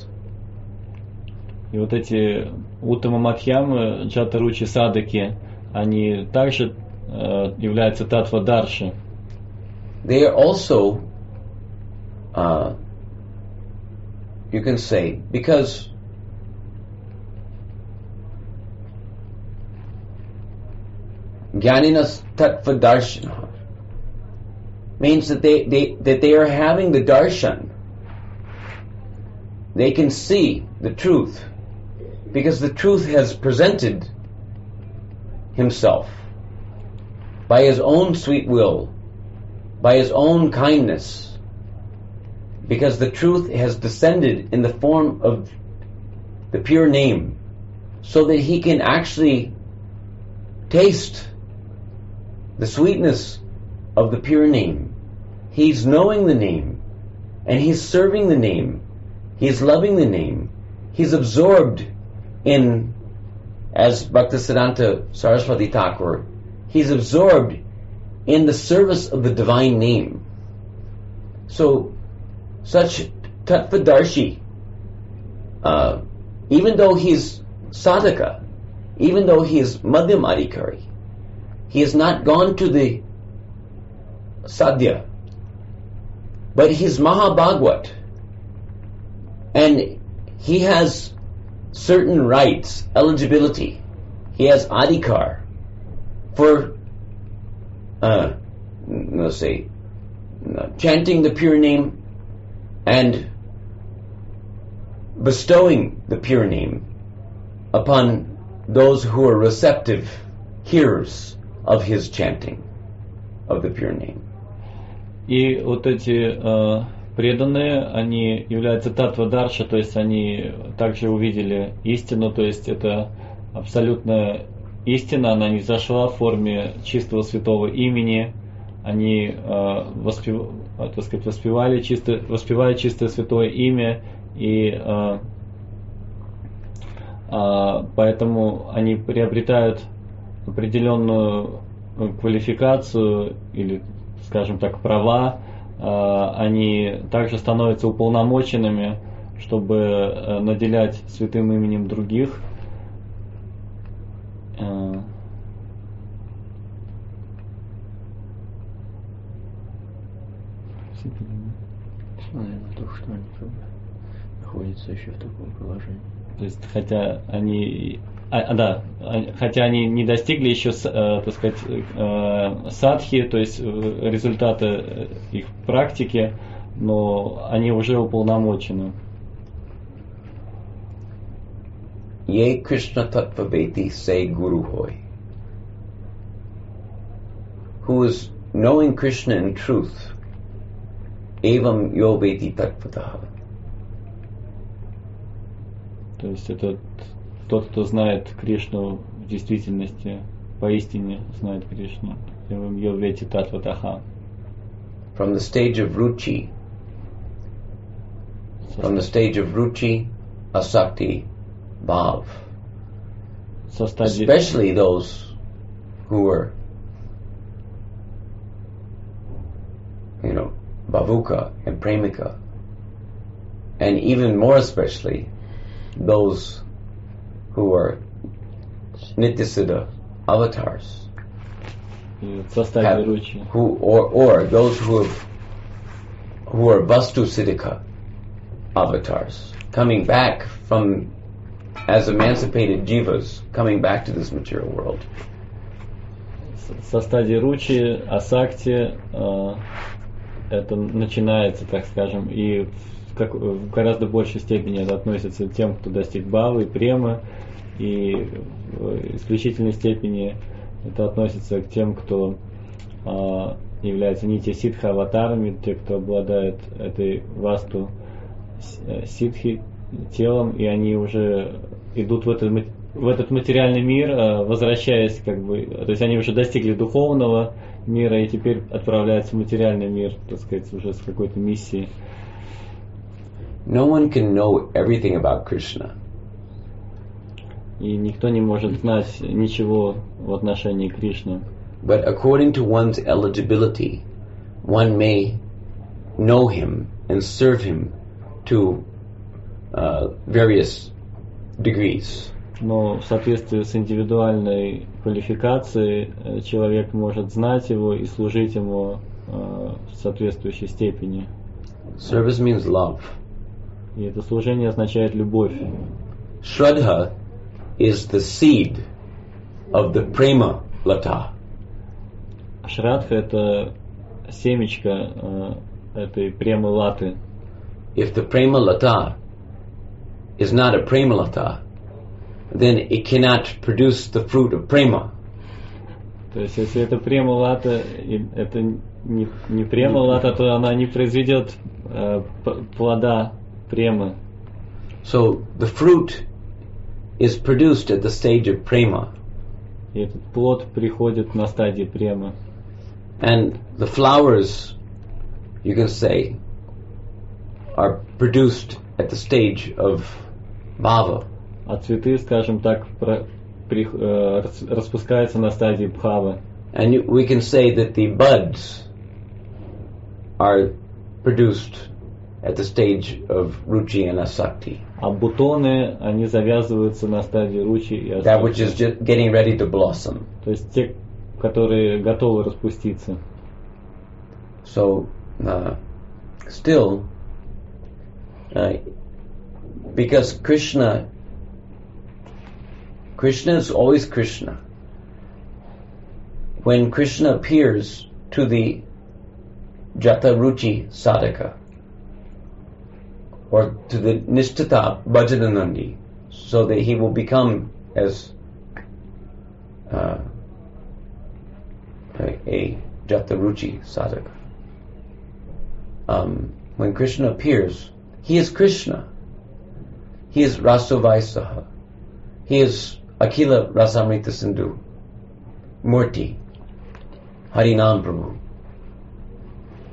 И вот эти уттама мадхьямы, джата ручи садаки, они также являются таттва-дарши. They are also, you can say, because Jnaninas tattva darshana means that they are having the darshan. They can see the truth because the truth has presented himself by his own sweet will, by his own kindness, because the truth has descended in the form of the pure name, so that he can actually taste the sweetness of the pure name. He's knowing the name, and he's serving the name, he's loving the name, he's absorbed in, as Bhaktisiddhanta Saraswati Thakur, he's absorbed in the service of the divine name. So, such tattvadarshi, even though he's sadhaka, even though he is madhyam adhikari, he has not gone to the sadhya, but he's Mahabhagwat, and he has certain rights, eligibility. He has adhikar for, let's say, chanting the pure name and bestowing the pure name upon those who are receptive hearers of his chanting of the pure name. И вот эти преданные, они являются таттва-дарша, то есть они также увидели истину, то есть это абсолютная истина, она не зашла в форме чистого святого имени, они воспевали чистое святое имя, и поэтому они приобретают определенную квалификацию или, скажем так, права, они также становятся уполномоченными, чтобы наделять святым именем других. Наверное, то, что они как бы находятся еще в таком положении. То есть, хотя они не достигли еще, так сказать, садхи, то есть результата их практики, но они уже уполномочены. Ye Krishna tattva veti say Guru hoy. Who is knowing Krishna in truth, evam yo veti tattvataha. То есть это тот, кто знает Кришну в действительности, поистине знает Кришну. Эвам йо вети таттватаха. From the stage of ruchi, asakti, bhav. Especially those who were, bhavuka and premika, and even more especially those who are nityasiddha avatars, or those who are vastu siddhika avatars, coming back from as emancipated jivas, coming back to this material world. Со стадии ручи, асакти, это начинается, так скажем, и в гораздо большей степени это относится к тем, кто достиг бхавы и премы, и в исключительной степени это относится к тем, кто является нити ситха аватарами, те, кто обладает этой васту ситхи телом, и они уже идут в этот материальный мир, возвращаясь, то есть они уже достигли духовного мира и теперь отправляются в материальный мир, так сказать, уже с какой-то миссией. No one can know everything about Krishna. И никто не может знать ничего в отношении Кришны. But according to one's eligibility, one may know him and serve him to various degrees. Но в соответствии с индивидуальной квалификацией человек может знать его и служить ему в соответствующей степени. Service means love. И это служение означает любовь. Shraddha is the seed of the prema lata. Шрадха — это семечко этой премы латы. If the prema lata is not a prema lata, then it cannot produce the fruit of prema. То есть, если это према лата, это не према лата, то она не произведет плода премы. So the fruit is produced at the stage of prema. И этот плод приходит на стадии премы. And the flowers, you can say, are produced at the stage of bhava. А цветы, скажем так, распускаются на стадии бхавы. And we can say that the buds are produced at the stage of ruchi and asakti. А бутоны, они завязываются на стадии ручи и асакти. That which is just getting ready to blossom. То есть те, которые готовы распуститься. So, still, because Krishna is always Krishna. When Krishna appears to the Jata Ruchi Sadhaka, or to the Nishtata Bhajananandi, so that he will become as a Jata Ruchi Sadhaka. When Krishna appears, he is Krishna. He is Rasovaisaha. He is Akila Rasamrita Sindhu, Murti, Harinam Prabhu.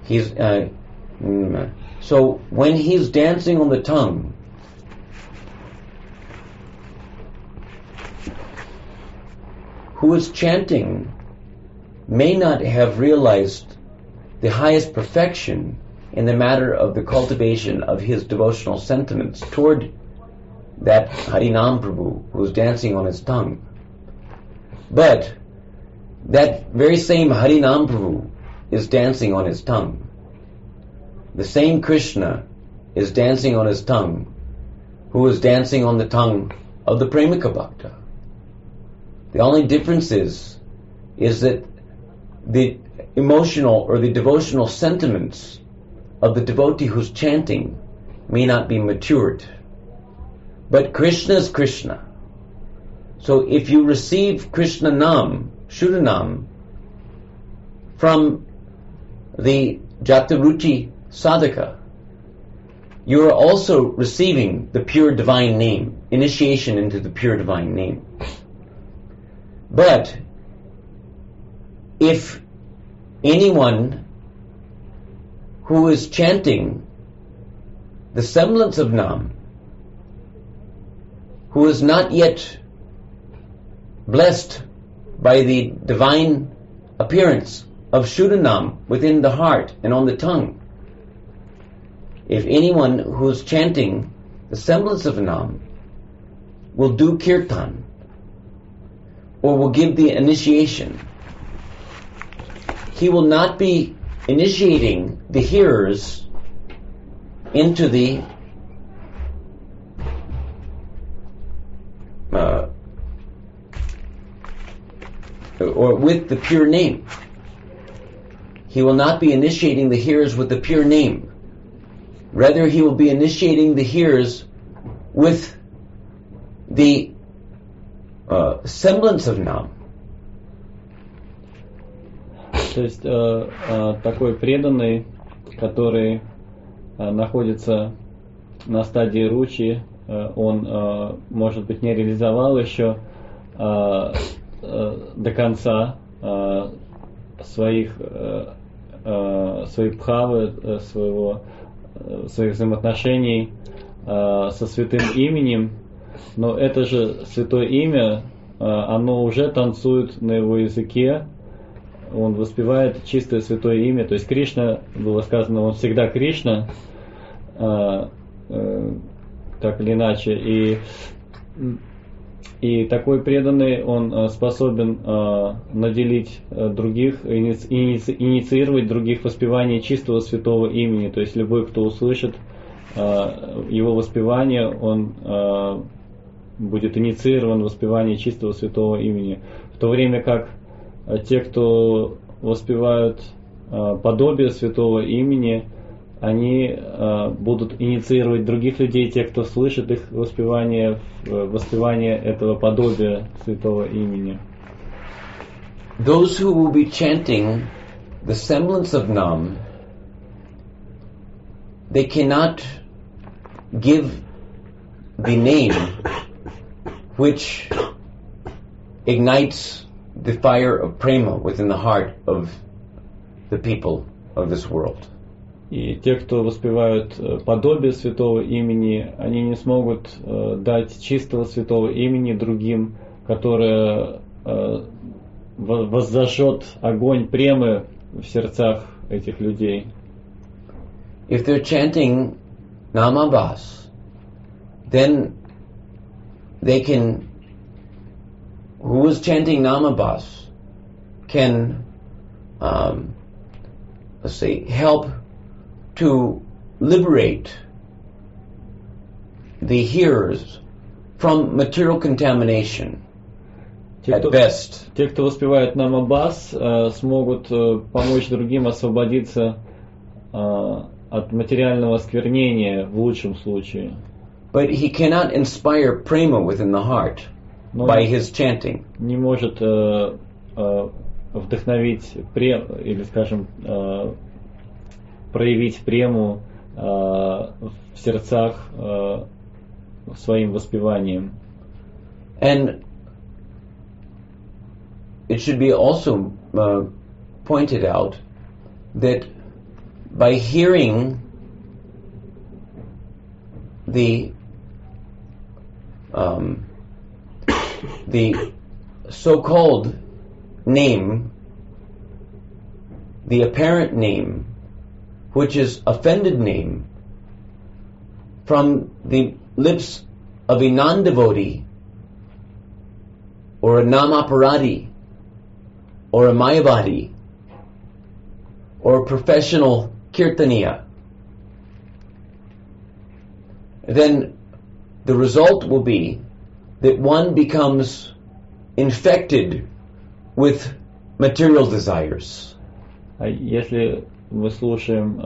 He's so when he's dancing on the tongue, who is chanting may not have realized the highest perfection in the matter of the cultivation of his devotional sentiments toward that Harinam Prabhu who is dancing on his tongue. But that very same Harinam Prabhu is dancing on his tongue. The same Krishna is dancing on his tongue who is dancing on the tongue of the Premika Bhakta. The only difference is that the emotional or the devotional sentiments of the devotee who's chanting may not be matured. But Krishna is Krishna. So if you receive Krishna Nam, Shuddhanam, from the Jataruchi Sadhaka, you are also receiving the pure divine name, initiation into the pure divine name. But if anyone who is chanting the semblance of Nam, who is not yet blessed by the divine appearance of Shuddhanam within the heart and on the tongue, if anyone who is chanting the semblance of Nam will do kirtan or will give the initiation, he will not be initiating the hearers into the or with the pure name. He will not be initiating the hearers with the pure name. Rather, he will be initiating the hearers with the semblance of Nam. То есть такой преданный, который находится на стадии ручи, он, может быть, не реализовал еще до конца своих бхавы, своих взаимоотношений со святым именем, но это же святое имя, оно уже танцует на его языке, он воспевает чистое святое имя, то есть Кришна, было сказано, он всегда Кришна, так или иначе, и такой преданный, он способен наделить других, инициировать других воспеваний чистого святого имени, то есть любой, кто услышит его воспевание, он будет инициирован в воспевании чистого святого имени, в то время как те, кто воспевают подобие святого имени, они будут инициировать других людей, те, кто слышит их воспевание этого подобия святого имени. Those who will be chanting the semblance of Nam, they cannot give the name which ignites the fire of prema within the heart of the people of this world. И те, кто воспевают подобие святого имени, они не смогут дать чистого святого имени другим, которое воззажжет огонь премы в сердцах этих людей. If they're chanting Namabhas, then they can, who is chanting Namabhas can, help to liberate the hearers from material contamination at best. Те, кто воспевает Намабас, смогут помочь другим освободиться от материального осквернения в лучшем случае. But he cannot inspire prema within the heart by his chanting. Не может вдохновить или, скажем, проявить прему в сердцах своим воспеванием. And it should be also pointed out that by hearing the so-called name, the apparent name, which is offended name, from the lips of a non-devotee, or a namaparadi, or a mayavadi, or a professional kirtaniya, then the result will be that one becomes infected with material desires. А если мы слушаем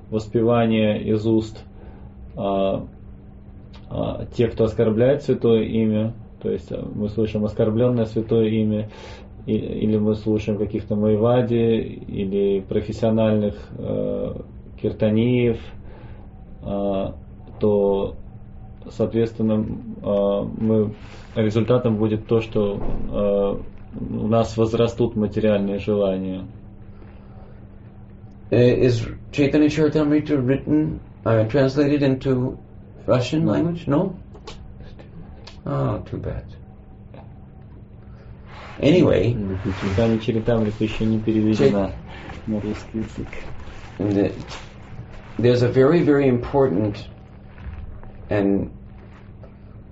воспевание из уст тех, кто оскорбляет святое имя, то есть мы слушаем оскорбленное святое имя, или мы слушаем каких-то майвади, или профессиональных киртаниев, то, соответственно, результатом будет то, что у нас возрастут материальные желания. Is Chaitanya Charitamrita written, translated into Russian language? No? Oh, too bad. Anyway, Читание Чаритамриты еще не переведена на русский язык. There's a very, very important and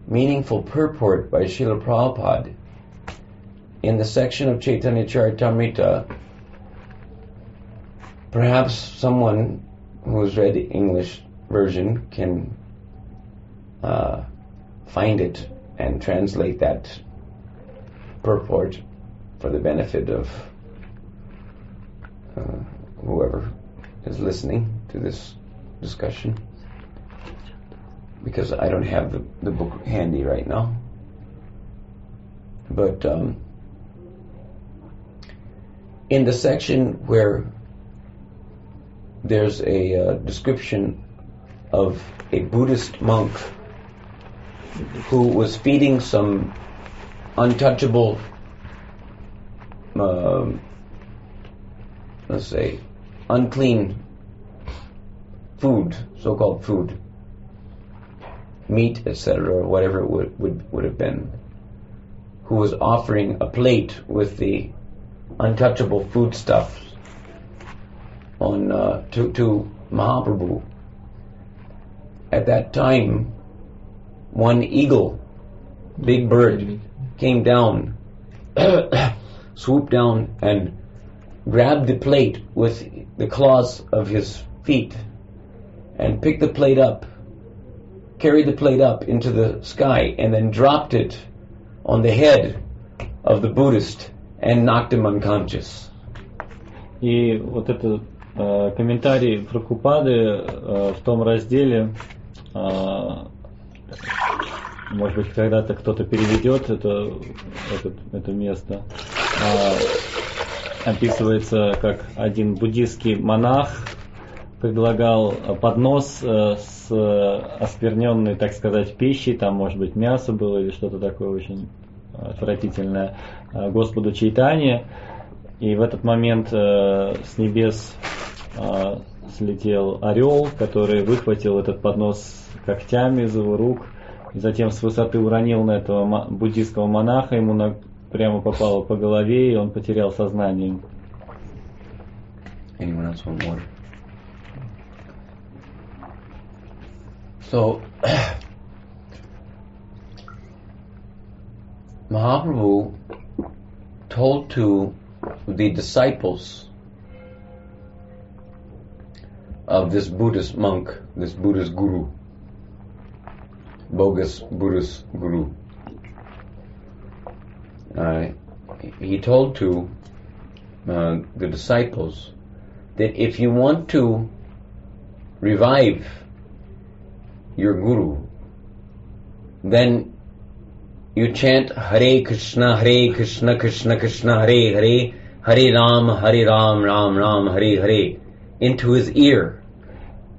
meaningful purport by Srila Prabhupada in the section of Chaitanya Charitamrita. Perhaps someone who's read the English version can find it and translate that purport for the benefit of whoever is listening to this discussion, because I don't have the book handy right now. But in the section where there's a description of a Buddhist monk who was feeding some untouchable, let's say, unclean food, so-called food, meat, etc., or whatever it would have been, who was offering a plate with the untouchable foodstuffs on to Mahaprabhu. At that time, one eagle, big bird, came down, swooped down and grabbed the plate with the claws of his feet and picked the plate up, carried the plate up into the sky, and then dropped it on the head of the Buddhist and knocked him unconscious. И вот это комментарий Прабхупады в том разделе, может быть, когда-то кто-то переведет это место, описывается, как один буддийский монах предлагал поднос с оскверненной, так сказать, пищей, там, может быть, мясо было или что-то такое очень отвратительное, Господу Чайтанье, и в этот момент с небес слетел орел, который выхватил этот поднос когтями из его рук, и затем с высоты уронил на этого буддийского монаха, ему прямо попало по голове, и он потерял сознание. Anyone else want water? So, Mahaprabhu told to the disciples of this Buddhist monk, this Buddhist guru, bogus Buddhist guru, he told to the disciples that if you want to revive your guru, then you chant Hare Krishna, Krishna Krishna, Hare Hare, Hare Ram, Ram Ram, Hare Hare, into his ear.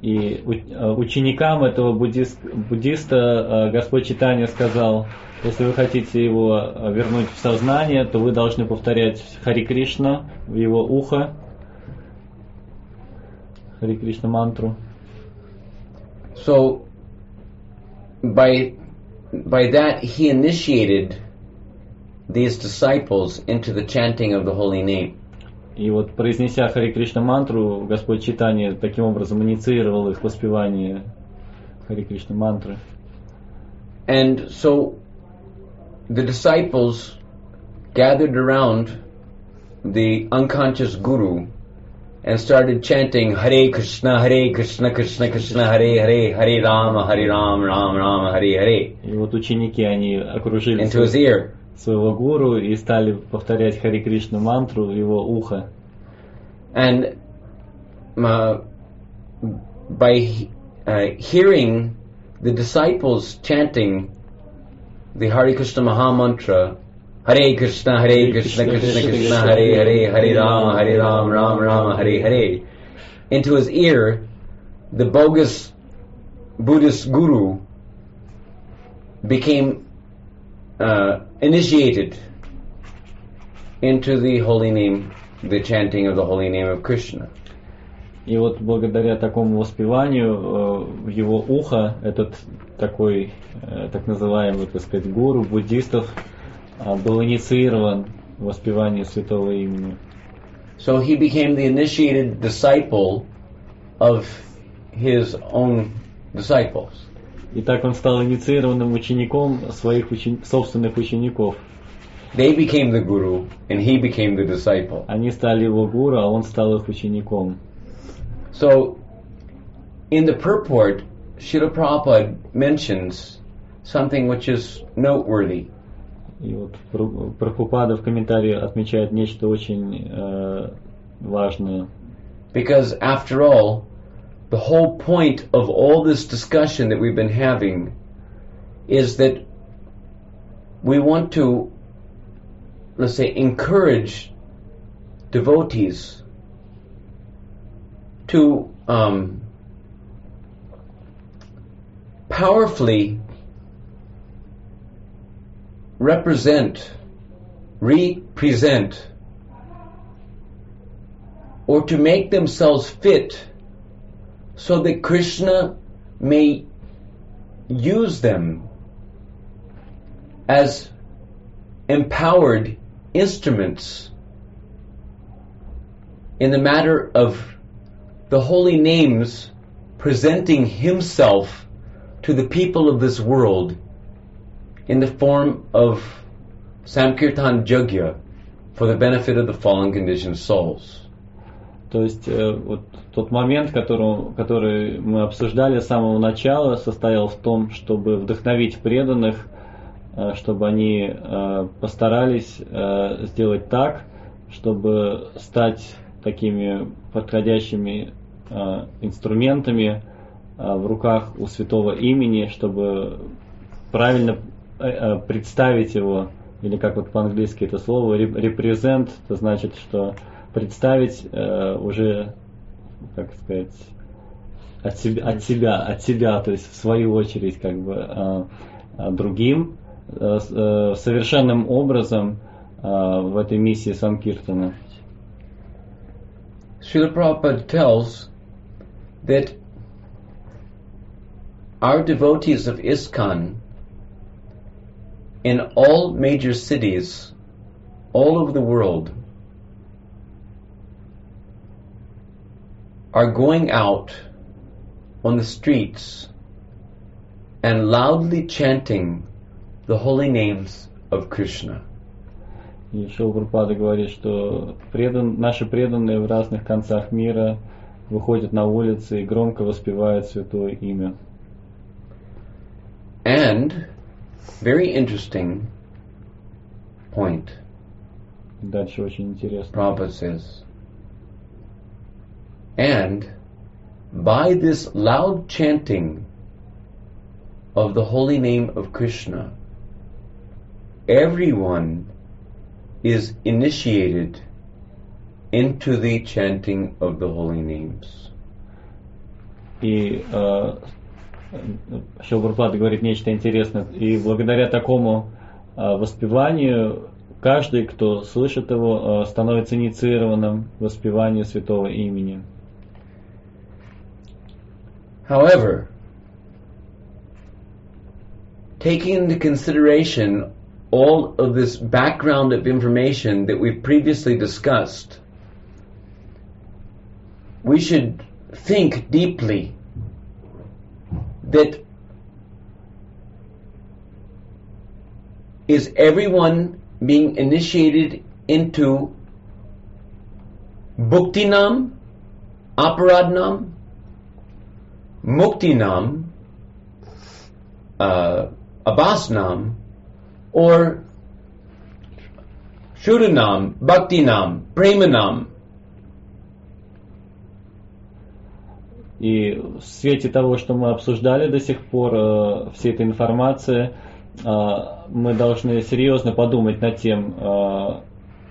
И ученикам этого буддиста Господь Чайтанья сказал, если вы хотите его вернуть в сознание, то вы должны повторять Харе Кришна в его ухо, Харе Кришна мантру. So, by that he initiated these disciples into the chanting of the holy name. И вот, произнеся Харе Кришна мантру, Господь Чайтанья таким образом инициировал их воспевание Харе Кришна мантры. And so the disciples gathered around the unconscious guru and started chanting Hare Krishna, Krishna Krishna, Hare Hare, Hare Rama, Rama Rama, Hare Hare. И вот ученики, они окружили into his ear. своего гуру и стали повторять Харе Кришна мантру в его ухо. And by hearing the disciples chanting the Hare Krishna Maha Mantra, Hare Krishna, Krishna Krishna, Hare Hare, Hare Rama, Rama Rama, Hare Hare, into his ear, the bogus Buddhist guru became initiated into the holy name, the chanting of the holy name of Krishna. И вот благодаря такому воспеванию в его ухо этот такой, так называемый, так сказать, гуру буддистов был инициирован в воспевании святого имени. So he became the initiated disciple of his own disciples. И так он стал инициированным учеником своих собственных учеников. They became the guru, and he became the disciple. Они стали его гуру, а он стал их учеником. So, in the purport, Srila Prabhupada mentions something which is noteworthy. И вот Прабхупада в комментарии отмечает нечто очень важное. Because after all, the whole point of all this discussion that we've been having is that we want to, let's say, encourage devotees to powerfully represent or to make themselves fit so that Krishna may use them as empowered instruments in the matter of the holy names presenting himself to the people of this world in the form of Sankirtan Yajna for the benefit of the fallen conditioned souls. То есть вот тот момент, который мы обсуждали с самого начала, состоял в том, чтобы вдохновить преданных, чтобы они постарались сделать так, чтобы стать такими подходящими инструментами в руках у святого имени, чтобы правильно представить его, или как вот по-английски это слово, represent, это значит, что представить уже, как сказать, от себя, то есть в свою очередь, как бы другим, совершенным образом в этой миссии Санкиртана. Srila Prabhupada tells that our devotees of ISKCON in all major cities all over the world are going out on the streets and loudly chanting the holy names of Krishna. И Шрила Прабхупада говорит, что наши преданные в разных концах мира выходят на улицы и громко воспевают святое имя. And, very interesting point, дальше очень интересно. Prabhupada says, and by this loud chanting of the holy name of Krishna, everyone is initiated into the chanting of the holy names. И Шрила Прабхупада говорит нечто интересное. И благодаря такому воспеванию каждый, кто слышит его, становится инициированным в воспевании святого имени. However, taking into consideration all of this background of information that we've previously discussed, we should think deeply that is everyone being initiated into Bhuktinam, Aparadnam, Muktinam, Abhasnam, or Shuddhanam, Bhaktinam, Premanam. И в свете того, что мы обсуждали до сих пор, всей этой информации, мы должны серьезно подумать над тем,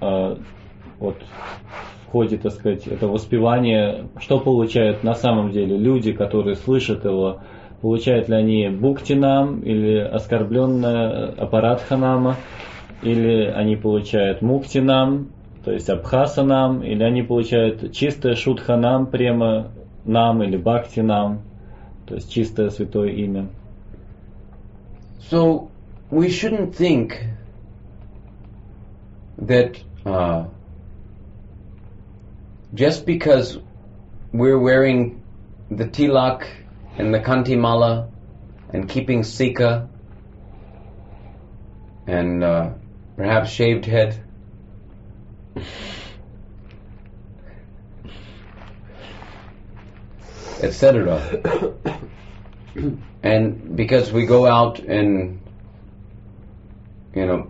вот в ходе, так сказать, этого воспевания, что получают на самом деле люди, которые слышат его. Получают ли они буктинам, или оскорбленное апарадханама, или они получают муктинам, то есть абхасанам, или они получают чистое шудханам, према нам, или бхактинам, то есть чистое святое имя. So we shouldn't think that just because we're wearing the tilak and the kantimala and keeping sika and perhaps shaved head, etc. And because we go out and, you know,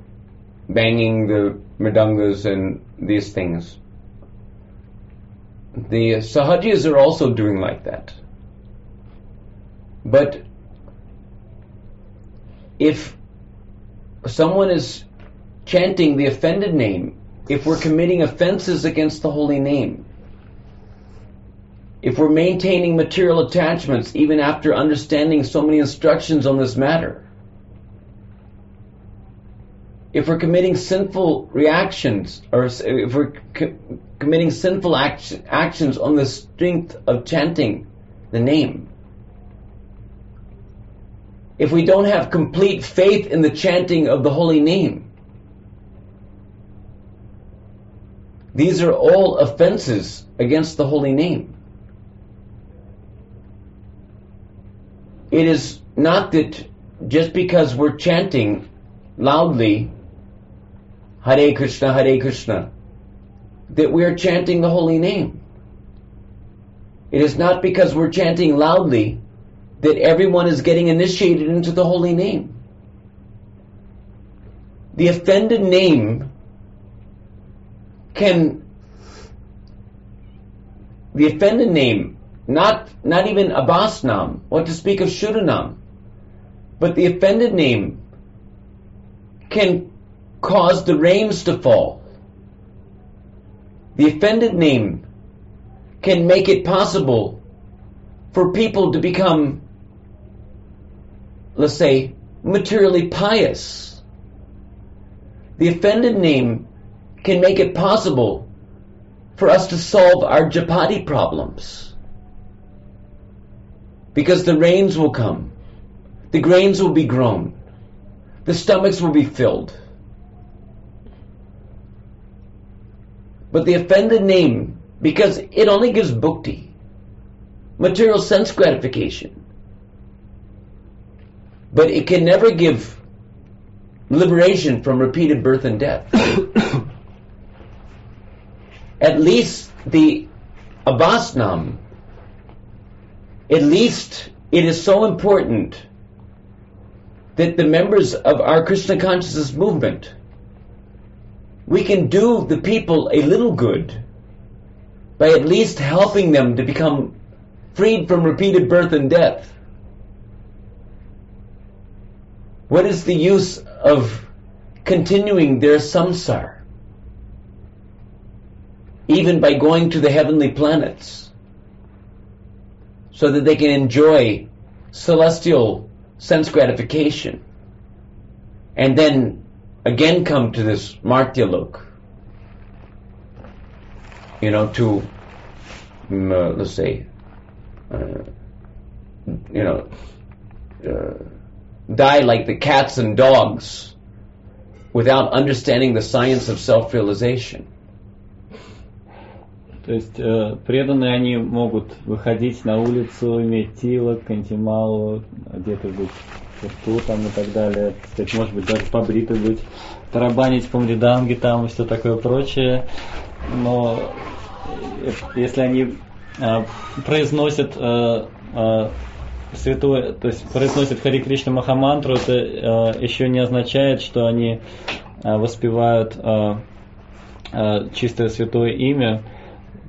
banging the mridangas and these things, the sahajis are also doing like that. But if someone is chanting the offended name, if we're committing offenses against the holy name, if we're maintaining material attachments even after understanding so many instructions on this matter, if we're committing sinful reactions, or if we're committing sinful actions on the strength of chanting the name, if we don't have complete faith in the chanting of the holy name, these are all offenses against the holy name. It is not that just because we're chanting loudly Hare Krishna, that we are chanting the holy name. It is not because we're chanting loudly that everyone is getting initiated into the holy name. The offended name not even Abhasnam, or to speak of Shuddhanam, but the offended name can cause the rains to fall. The offended name can make it possible for people to become, let's say, materially pious. The offended name can make it possible for us to solve our japati problems. Because the rains will come, the grains will be grown, the stomachs will be filled. But the offended name, because it only gives bhukti, material sense gratification, but it can never give liberation from repeated birth and death. At least the Abhasnam, at least it is so important that the members of our Krishna consciousness movement, we can do the people a little good by at least helping them to become freed from repeated birth and death. What is the use of continuing their samsara, even by going to the heavenly planets, so that they can enjoy celestial sense gratification, and then again come to this Martyalok, to, let's say, die like the cats and dogs without understanding the science of self-realization. То есть преданные, они могут выходить на улицу, иметь тилок, кантималу, одеты быть в куртку там и так далее, так сказать, может быть даже побриты быть, тарабанить по мриданге там и все такое прочее, но если они произносят святое, то есть произносят Хари Кришна Махамантру, это еще не означает, что они воспевают чистое святое имя.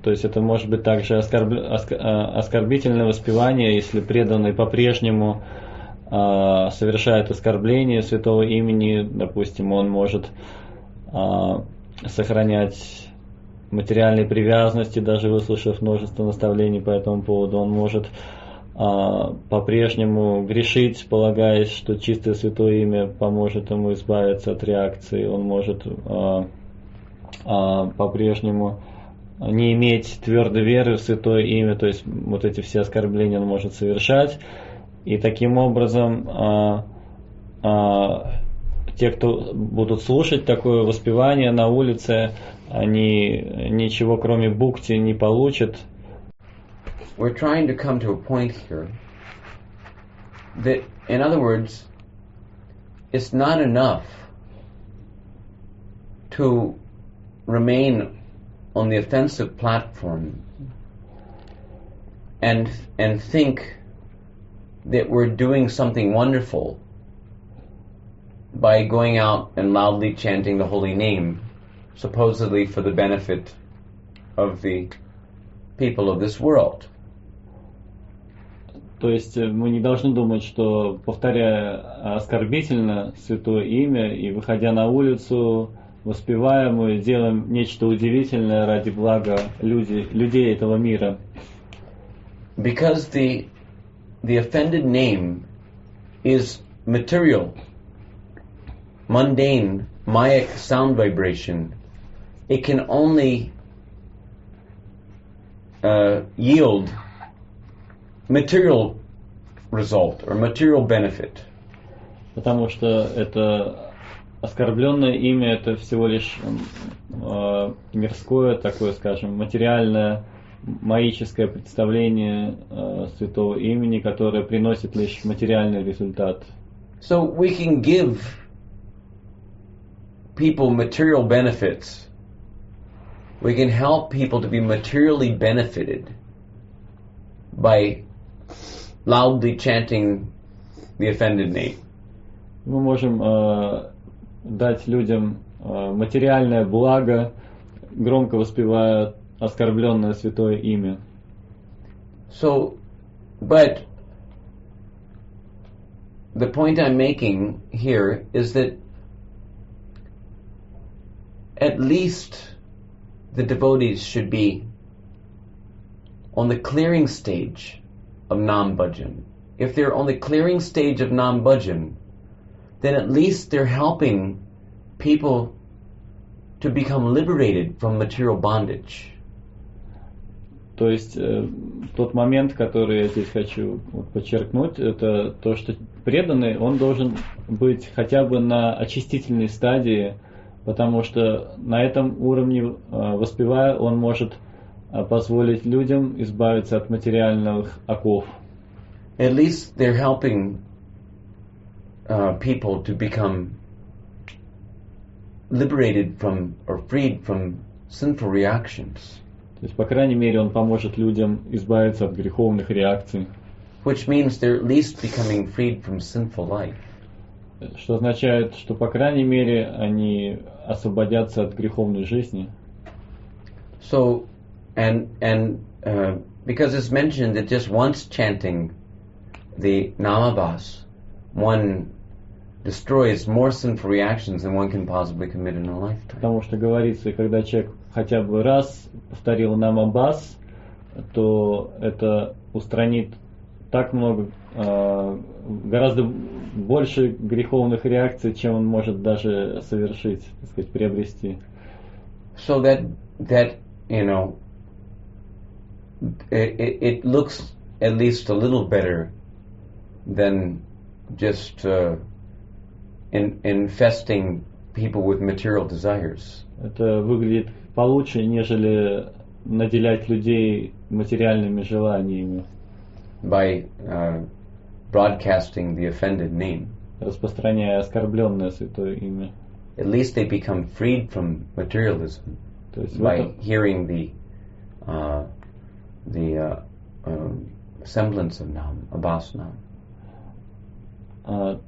То есть это может быть также оскорбительное воспевание, если преданный по-прежнему совершает оскорбление святого имени, допустим, он может сохранять материальные привязанности, даже выслушав множество наставлений по этому поводу, он может по-прежнему грешить, полагаясь, что чистое святое имя поможет ему избавиться от реакции, он может по-прежнему не иметь твердой веры в святое имя, то есть вот эти все оскорбления он может совершать, и таким образом те, кто будут слушать такое воспевание на улице, они ничего кроме бхукти не получат. We're trying to come to a point here that, in other words, it's not enough to remain on the offensive platform and think that we're doing something wonderful by going out and loudly chanting the holy name, supposedly for the benefit of the people of this world. То есть мы не должны думать, что, повторяя оскорбительно святое имя и выходя на улицу, воспевая, мы делаем нечто удивительное ради блага людей этого мира. Because the offended name is material, mundane, mayic sound vibration, it can only yield material result or material benefit. Потому что это оскорбленное имя, это всего лишь мирское, такое, скажем, материальное, маическое представление святого имени, которое приносит лишь материальный результат. So we can give people material benefits. We can help people to be materially benefited by loudly chanting the offended name. Мы можем дать людям материальное благо, громко воспевая оскорбленное святое имя. So, but the point I'm making here is that at least the devotees should be on the clearing stage of Nam Bhajan. If they're on the clearing stage of Nam Bhajan, then at least they're helping people to become liberated from material bondage. То есть тот момент, который я здесь хочу подчеркнуть, это то, что преданный, он должен быть хотя бы на очистительной стадии, потому что на этом уровне, воспевая, он может позволить людям избавиться от материальных оков. At least they're helping people to become liberated from or freed from sinful reactions. То есть, по крайней мере, он поможет людям избавиться от греховных реакций. Which means they're at least becoming freed from sinful life. Что означает, что, по крайней мере, они освободятся от греховной жизни. So, and because it's mentioned that just once chanting the Namabhas, one destroys more sinful reactions than one can possibly commit in a lifetime. Потому что говорится, когда человек хотя бы раз повторил Намабас, то это устранит так много, гораздо больше греховных реакций, чем он может даже совершить, так сказать, приобрести. So that you know, it looks at least a little better than just infesting people with material desires. Это выглядит получше, нежели наделять людей материальными желаниями, By broadcasting the offended name. распространяя оскорбленное святое имя. At least they become freed from materialism То есть by hearing the semblance of Nam, Abbas Nam.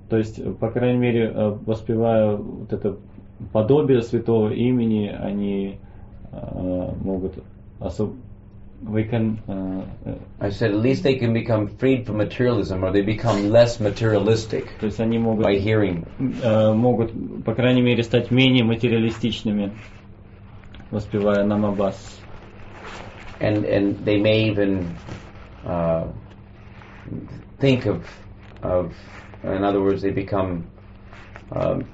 То есть, по крайней мере, воспевая вот это подобие святого имени, они могут I said at least they can become freed from materialism, or they become less materialistic то есть они могут, by hearing. могут, по крайней мере, стать менее материалистичными, воспевая Намабас. And they may even think of in other words, they become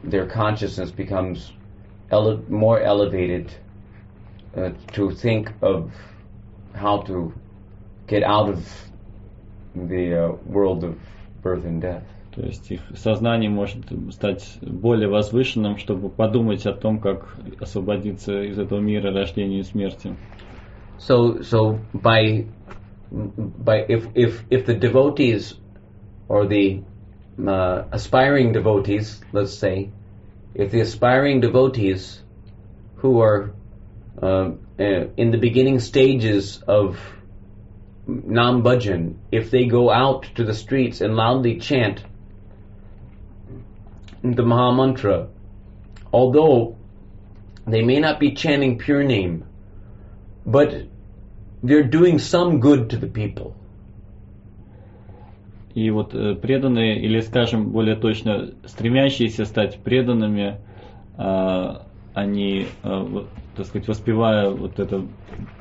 their consciousness becomes more elevated to think of how to get out of the world of birth and death. То есть их сознание может стать более возвышенным, чтобы подумать о том, как освободиться из этого мира рождения и смерти. So by if the devotees or the aspiring devotees, let's say, if the aspiring devotees who are in the beginning stages of Nam Bhajan, if they go out to the streets and loudly chant the Maha Mantra, although they may not be chanting pure name, but they're doing some good to the people. И вот преданные, или скажем более точно, стремящиеся стать преданными, они, так сказать, воспевая вот это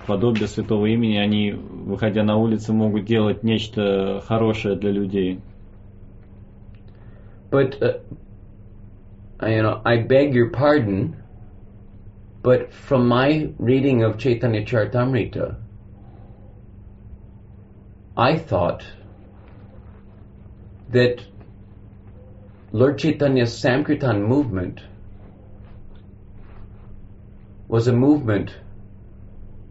подобие святого имени, они, выходя на улицу, могут делать нечто хорошее для людей. But I beg your pardon, but from my reading of Chaitanya Charitamrita, I thought that Lord Chaitanya's Sankirtan movement was a movement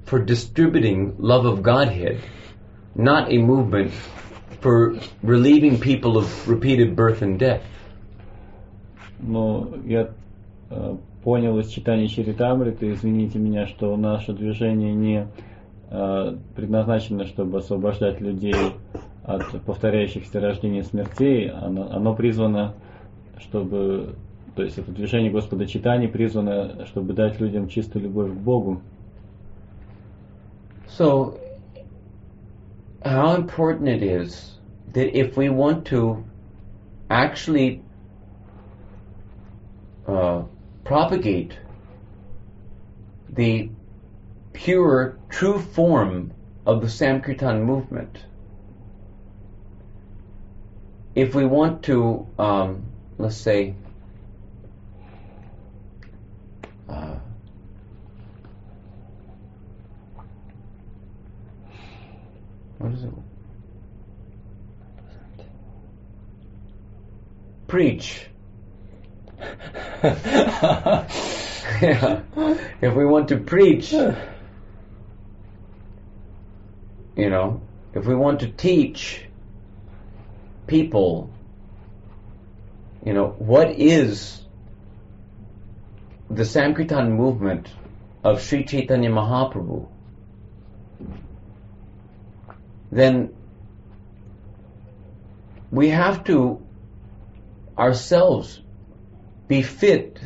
for distributing love of Godhead, not a movement for relieving people of repeated birth and death. Но я понял из читания Чаритамриты, извините меня, что наше движение не предназначено, чтобы освобождать людей от повторяющихся рождений и смертей. Оно призвано, чтобы, то есть это движение Господа Чайтаньи призвано, чтобы дать людям чистую любовь к Богу. So, how important it is that if we want to actually propagate the pure, true form of the Sankirtan movement, if we want to, let's say, what is it? Preach. Yeah. If we want to preach, if we want to teach people, what is the Sankirtan movement of Sri Chaitanya Mahaprabhu, then we have to ourselves be fit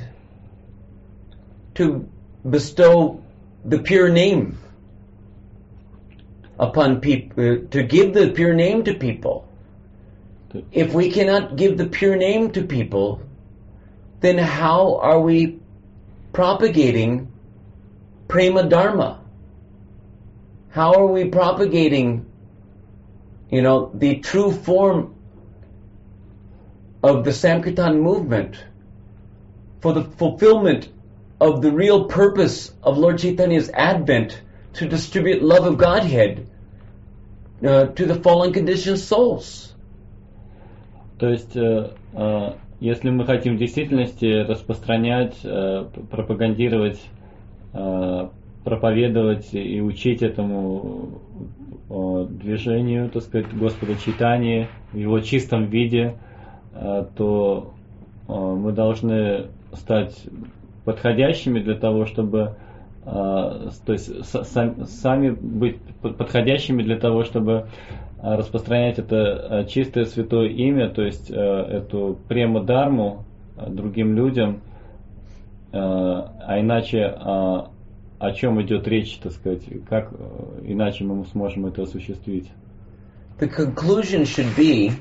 to bestow the pure name upon people, to give the pure name to people. If we cannot give the pure name to people, then how are we propagating prema dharma? How are we propagating, the true form of the Sankirtan movement for the fulfillment of the real purpose of Lord Chaitanya's advent to distribute love of Godhead to the fallen conditioned souls? То есть, если мы хотим в действительности распространять, пропагандировать, проповедовать и учить этому движению, так сказать, Господа Чайтаньи в его чистом виде, то мы должны стать подходящими для того, чтобы, то есть сами быть подходящими для того, чтобы распространять это чистое святое имя, то есть эту према-дарму другим людям, а иначе о чем идет речь, так сказать, как иначе мы сможем это осуществить? The conclusion should be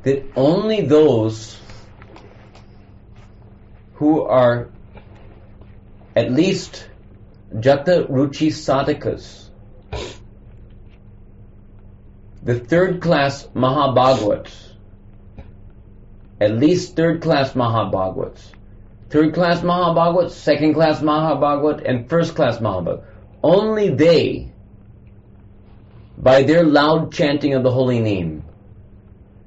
that only those who are at least Jata Ruchi Sadhakas, the third class Mahabhagavats, at least third class Mahabhagavats, third class Mahabhagavat, second class Mahabhagavat, and first class Mahabhagavat, only they, by their loud chanting of the holy name,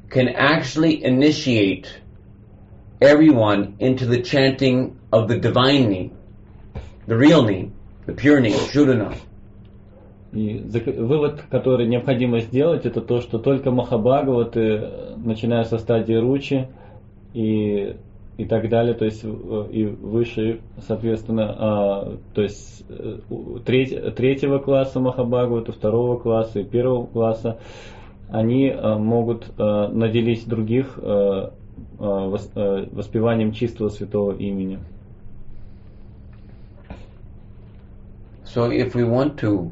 can actually initiate everyone into the chanting of the divine name, the real name, the pure name, Shuddha. И вывод, который необходимо сделать, это то, что только Махабхагаваты, начиная со стадии Ручи и так далее, то есть и выше, соответственно, то есть третьего класса Махабхагавата, второго класса и первого класса, они могут наделить других воспеванием чистого святого имени. So if we want to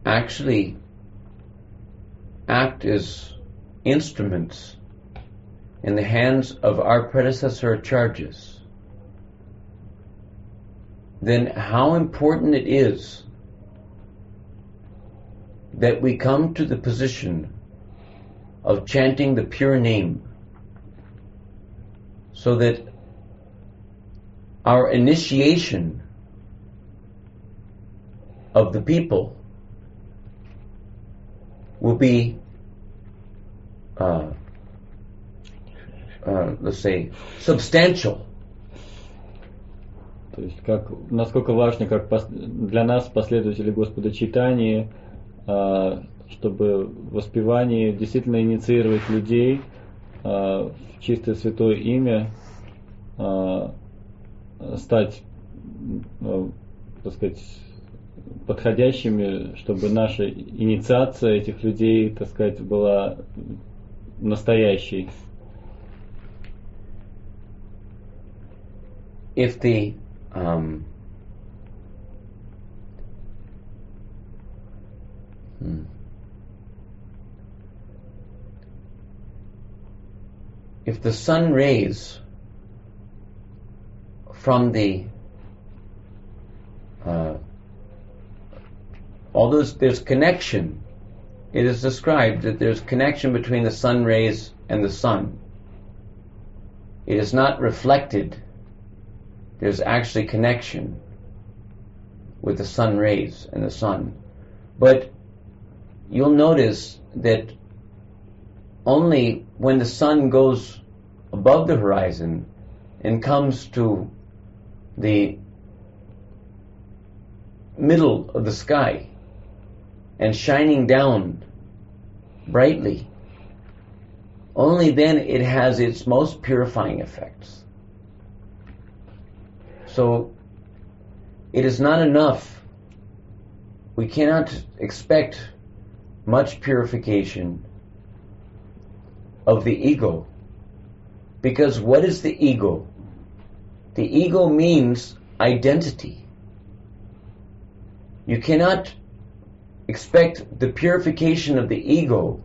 actually act as instruments in the hands of our predecessor acharyas, then how important it is that we come to the position of chanting the pure name, so that our initiation of the people will be, let's say, substantial. То есть, насколько важно, как для нас, последователей Господа Чайтаньи, чтобы в воспевании действительно инициировать людей в чистое святое имя, стать, так сказать, подходящими, чтобы наша инициация этих людей, так сказать, была настоящей. If the if the sun rays from the although there's connection, it is described that there's connection between the sun rays and the sun. It is not reflected. There's actually connection with the sun rays and the sun. But you'll notice that only when the sun goes above the horizon and comes to the middle of the sky and shining down brightly, only then it has its most purifying effects. So it is not enough. We cannot expect much purification of the ego, because what is the ego? The ego means identity. You cannot expect the purification of the ego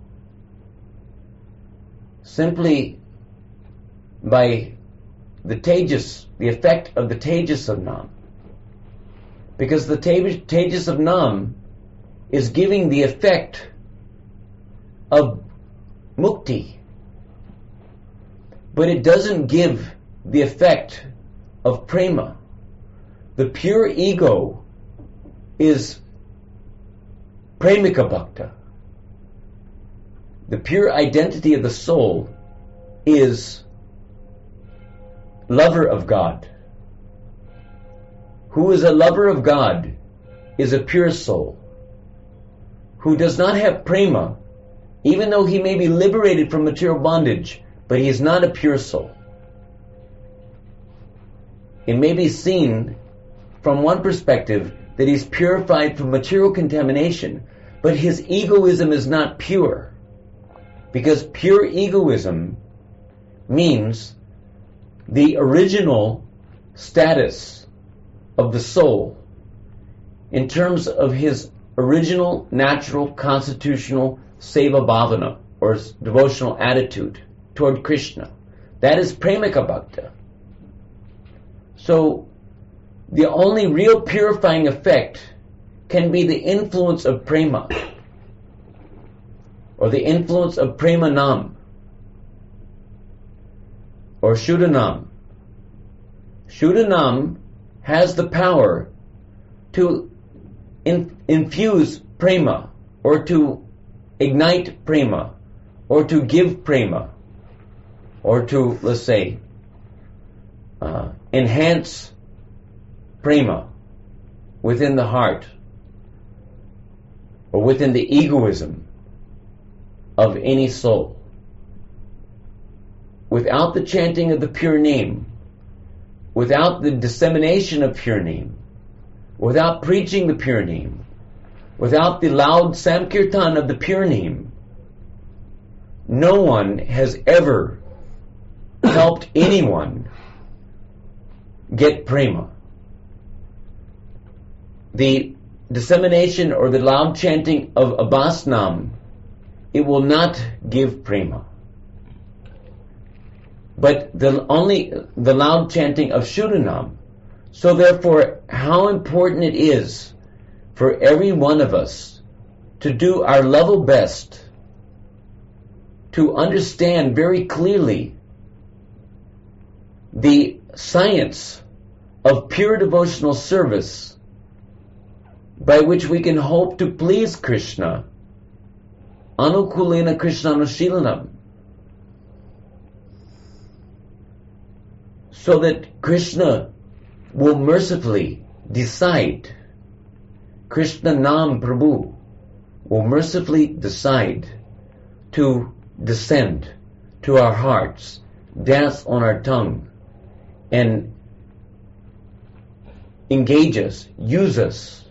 simply by the tejas, the effect of the tejas of Nam. Because the tejas of Nam is giving the effect of mukti, but it doesn't give the effect of prema. The pure ego is premika bhakta. The pure identity of the soul is lover of God. Who is a lover of God is a pure soul. Who does not have prema, even though he may be liberated from material bondage, but he is not a pure soul. It may be seen from one perspective that he's purified from material contamination, but his egoism is not pure. Because pure egoism means the original status of the soul in terms of his original, natural, constitutional seva bhavana, or devotional attitude toward Krishna. That is premika bhakta. So, the only real purifying effect can be the influence of prema, or the influence of prema nam, or shuddhanam. Shuddhanam has the power to infuse prema, or to ignite prema, or to give prema, or to, let's say, enhance prema within the heart, or within the egoism of any soul. Without the chanting of the pure name, without the dissemination of pure name, without preaching the pure name, without the loud sankirtan of the pure name, no one has ever helped anyone get prema. The dissemination or the loud chanting of abhasnam, it will not give prema. But only the loud chanting of shuddhanam. So therefore, how important it is for every one of us to do our level best to understand very clearly the science of pure devotional service by which we can hope to please Krishna, anukulena Krishnanushilanam, so that Krishna will mercifully decide, Krishna Nam Prabhu will mercifully decide to descend to our hearts, dance on our tongue, and engage us, use us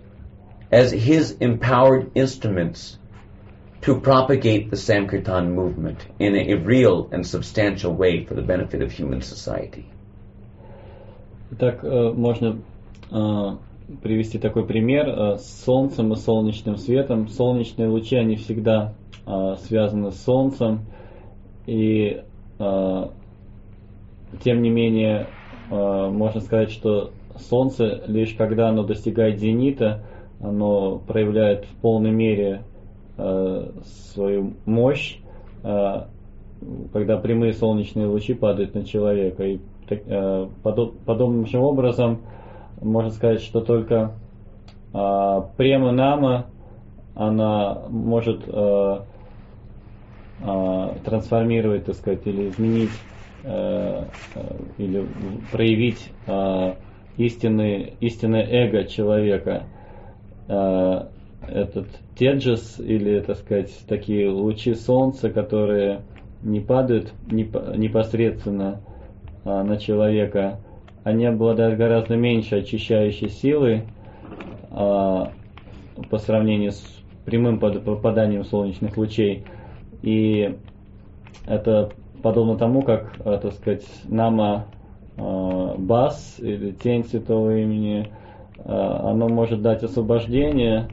as his empowered instruments to propagate the Sankirtan movement in a real and substantial way for the benefit of human society. Так можно привести такой пример с Солнцем и солнечным светом. Солнечные лучи, они всегда связаны с Солнцем, и тем не менее можно сказать, что Солнце, лишь когда оно достигает зенита, оно проявляет в полной мере свою мощь, когда прямые солнечные лучи падают на человека. И подобным же образом можно сказать, что только према Нама, она может трансформировать, так сказать, или изменить, или проявить истинное эго человека. Этот теджас, или, так сказать, такие лучи солнца, которые не падают непосредственно на человека, они обладают гораздо меньше очищающей силой по сравнению с прямым попаданием солнечных лучей. И это подобно тому, как, так сказать, Нама Бас, или тень святого имени, оно может дать освобождение,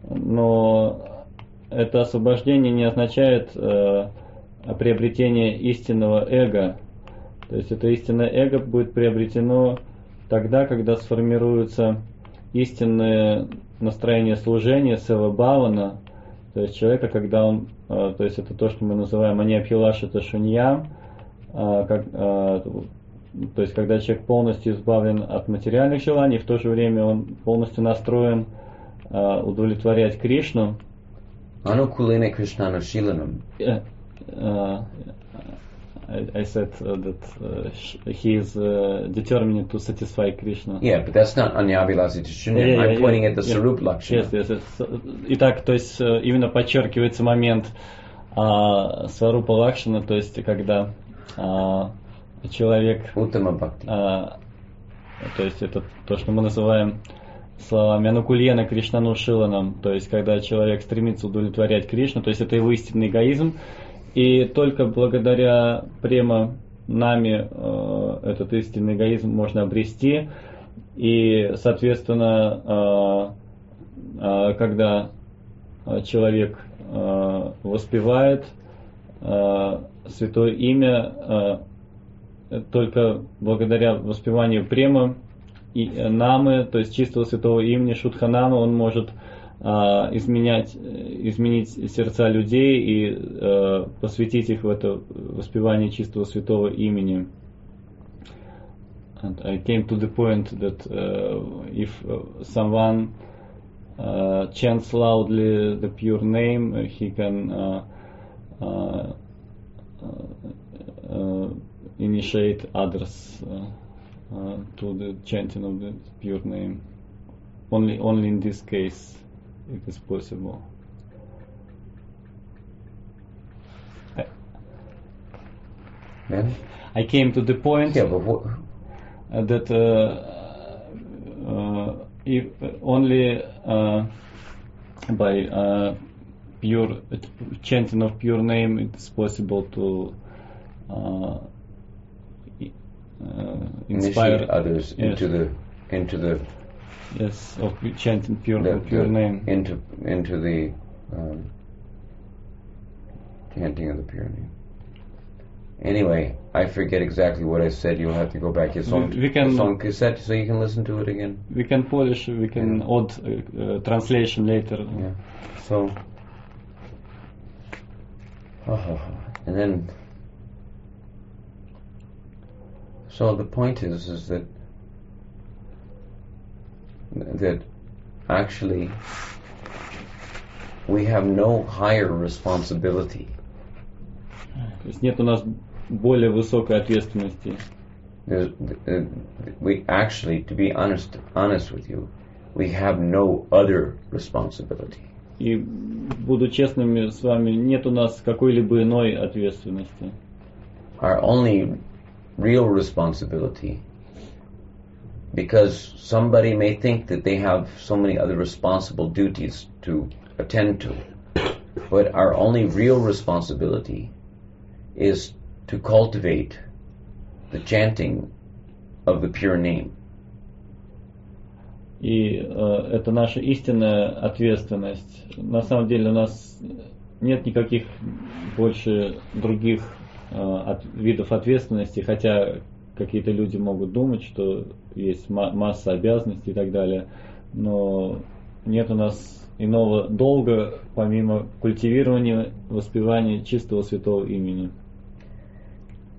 но это освобождение не означает приобретение истинного эго. То есть это истинное эго будет приобретено тогда, когда сформируется истинное настроение служения, сева бхавана, то есть человека, когда он, то есть это то, что мы называем аньябхилашита шуньям, то есть когда человек полностью избавлен от материальных желаний, в то же время он полностью настроен удовлетворять Кришну. I said that he is determined to satisfy Krishna. Yeah, but that's not Anyabhilasita Shunyam. I'm pointing at the Sarup Lakshana. Yes. Итак, то есть именно подчеркивается момент Сварупа Лакшана, то есть когда человек, Uttama Bhakti. то есть это то, что мы называем словами Анукульена Кришнану Шиланам, то есть когда человек стремится удовлетворять Кришну, то есть это его истинный эгоизм, и только благодаря према нами этот истинный эгоизм можно обрести, и соответственно когда человек воспевает святое имя, только благодаря воспеванию према и намы, то есть чистого святого имени, шудханама, он может изменить сердца людей и посвятить их в это воспевание чистого святого имени. And I came to the point that if someone chants loudly the pure name, he can initiate others to the chanting of the pure name. Only in this case it is possible. Then? I came to the point that if only by pure chanting of pure name it is possible to inspire others into the yes, of chanting pure name into the chanting of the pure name. Anyway, I forget exactly what I said. You'll have to go back. It's on cassette, so you can listen to it again. We can polish. We can add translation later. Yeah. So, and then, so the point is that actually we have no higher responsibility. То есть нет у нас более высокой ответственности. We actually, to be honest with you, we have no other responsibility. И буду честными с вами, нет у нас какой-либо иной ответственности. Our only real responsibility, because somebody may think that they have so many other responsible duties to attend to, but our only real responsibility is to cultivate the chanting of the pure name. И это наша истинная ответственность. На самом деле у нас нет никаких больше других видов ответственности, хотя какие-то люди могут думать, что есть масса обязанностей и так далее, но нет у нас иного долга, помимо культивирования, воспевания чистого святого имени.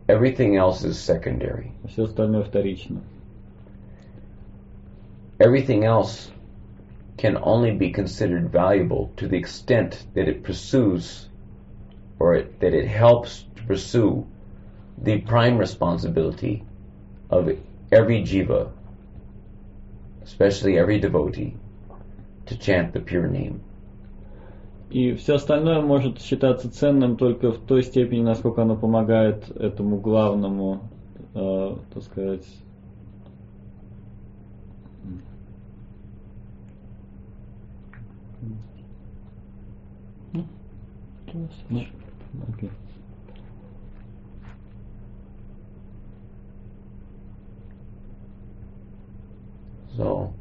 Everything else is secondary. Все остальное вторично. Everything else can only be considered valuable to the extent that it pursues, or that it helps to pursue, the prime responsibility of every jiva, especially every devotee, to chant the pure name. И все остальное может считаться ценным только в той степени, насколько оно помогает этому главному, так сказать, okay. So,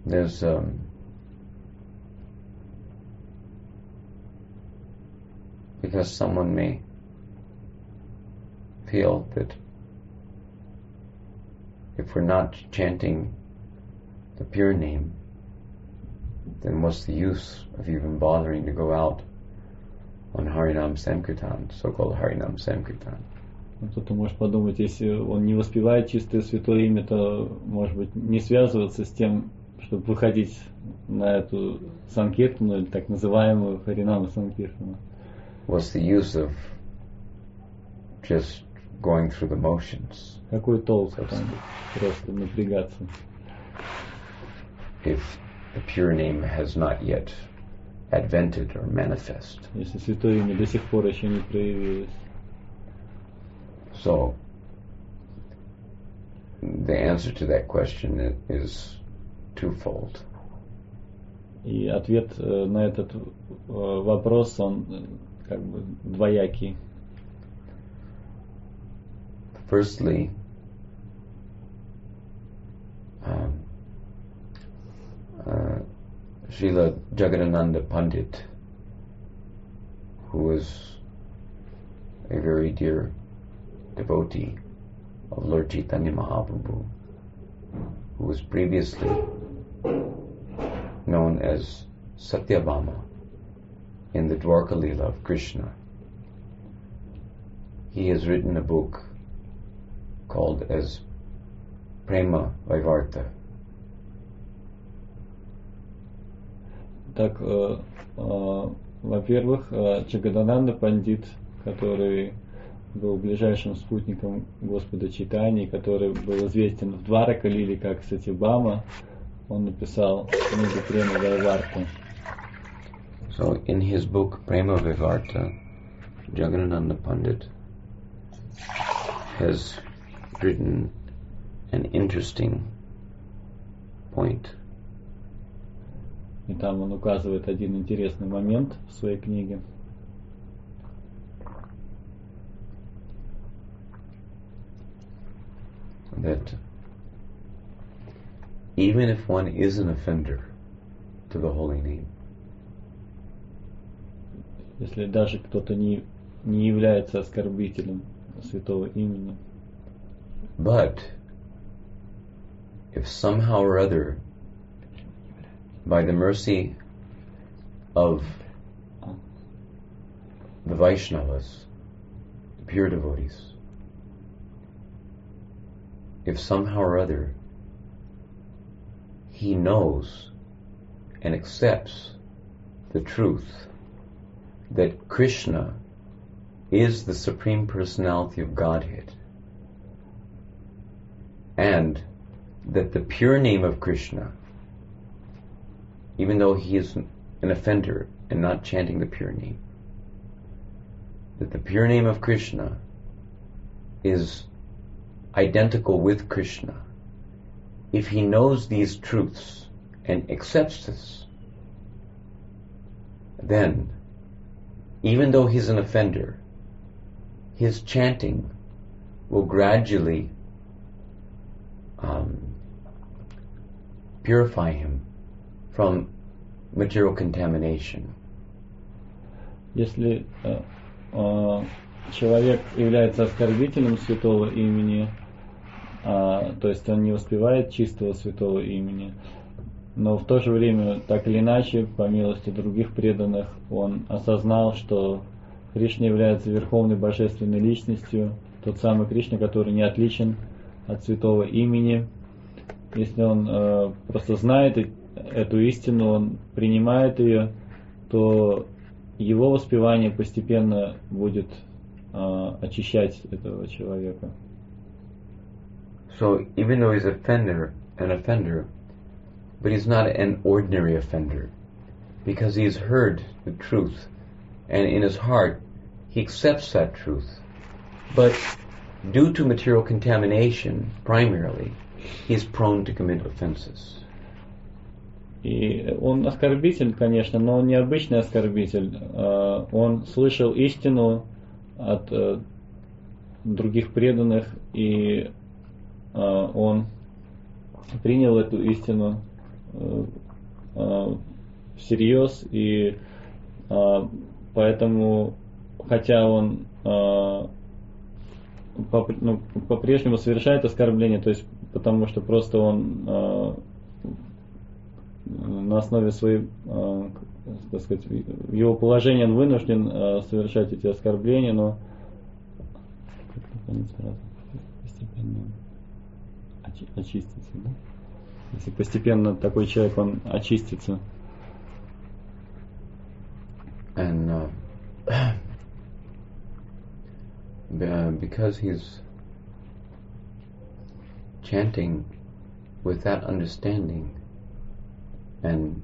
there's because someone may feel that if we're not chanting the pure name, then what's the use of even bothering to go out on Harinam Sankirtan, so-called Harinam Sankirtan? Кто-то может подумать, если он не воспевает чистое святое имя, то, может быть, не связываться с тем чтобы выходить на эту санкиртану, или так называемую Харинама санкиртану? What's the use of just going through the motions Какой толк там просто напрягаться, if the pure name has not yet advented or manifest? если святое имя до сих пор еще не проявилось? So, the answer to that question is twofold. И ответ на этот вопрос, он как бы двоякий. Firstly, Srila Jagadananda Pandit, who was a very dear devotee of Lord Chaitanya Mahaprabhu, who was previously known as Satyabhama in the Dwarka Leela of Krishna. He has written a book called as Prema Vaivarta. Так, во-первых, Джагадананда Пандит, который был ближайшим спутником Господа Чайтаньи, который был известен в Дварака Лиле как Сатьябама, он написал книгу Према Вайварта. So in his book Prema Vaivarta, Jagadananda Pandit has written an interesting point. И там он указывает один интересный момент в своей книге. That even if one is an offender to the holy name, если даже кто-то не является оскорбителем святого имени, but if somehow or other, by the mercy of the Vaishnavas, the pure devotees, if somehow or other he knows and accepts the truth that Krishna is the Supreme Personality of Godhead, and that the pure name of Krishna, even though he is an offender and not chanting the pure name, that the pure name of Krishna is identical with Krishna. If he knows these truths and accepts this, then, even though he's an offender, his chanting will gradually purify him from material contamination. Если человек является оскорбителем святого имени, то есть он не воспевает чистого святого имени, но в то же время, так или иначе, по милости других преданных, он осознал, что Кришна является верховной божественной личностью, тот самый Кришна, который не отличен от святого имени. Если он просто знает эту истину, он принимает ее, то его воспевание постепенно будет очищать этого человека. So even though he's an offender, but he's not an ordinary offender, because he's heard the truth, and in his heart he accepts that truth. But due to material contamination, primarily, he's prone to commit offenses. И он оскорбитель, конечно, но он не обычный оскорбитель. Он слышал истину от других преданных, и он принял эту истину всерьез, и поэтому, хотя он по-прежнему совершает оскорбление, то есть потому что просто он на основе своей, так сказать, в его положении он вынужден совершать эти оскорбления, но постепенно очиститься, да? Если постепенно такой человек, он очистится. And because he's chanting with that understanding, and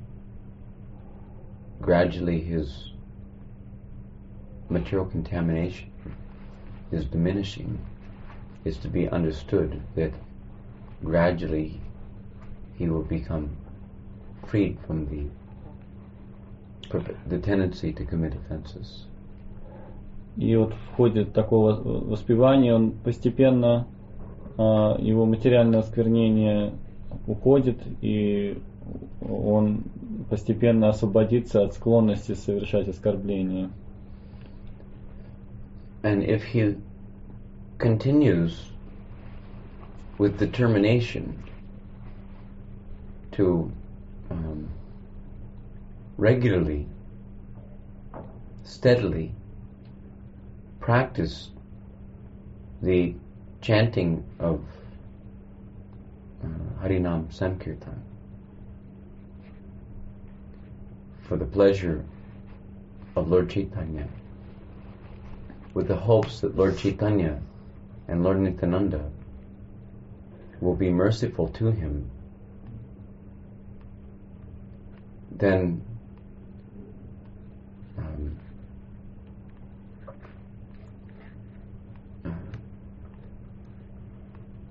gradually his material contamination is diminishing, is to be understood that gradually he will become freed from the tendency to commit offenses. И вот в ходе такого воспевания он постепенно, его материальное осквернение уходит, и он постепенно освободится от склонности совершать оскорбления. And if he continues with determination to regularly, steadily practice the chanting of Harinam Sankirtan for the pleasure of Lord Chaitanya, with the hopes that Lord Chaitanya and Lord Nityananda will be merciful to him, then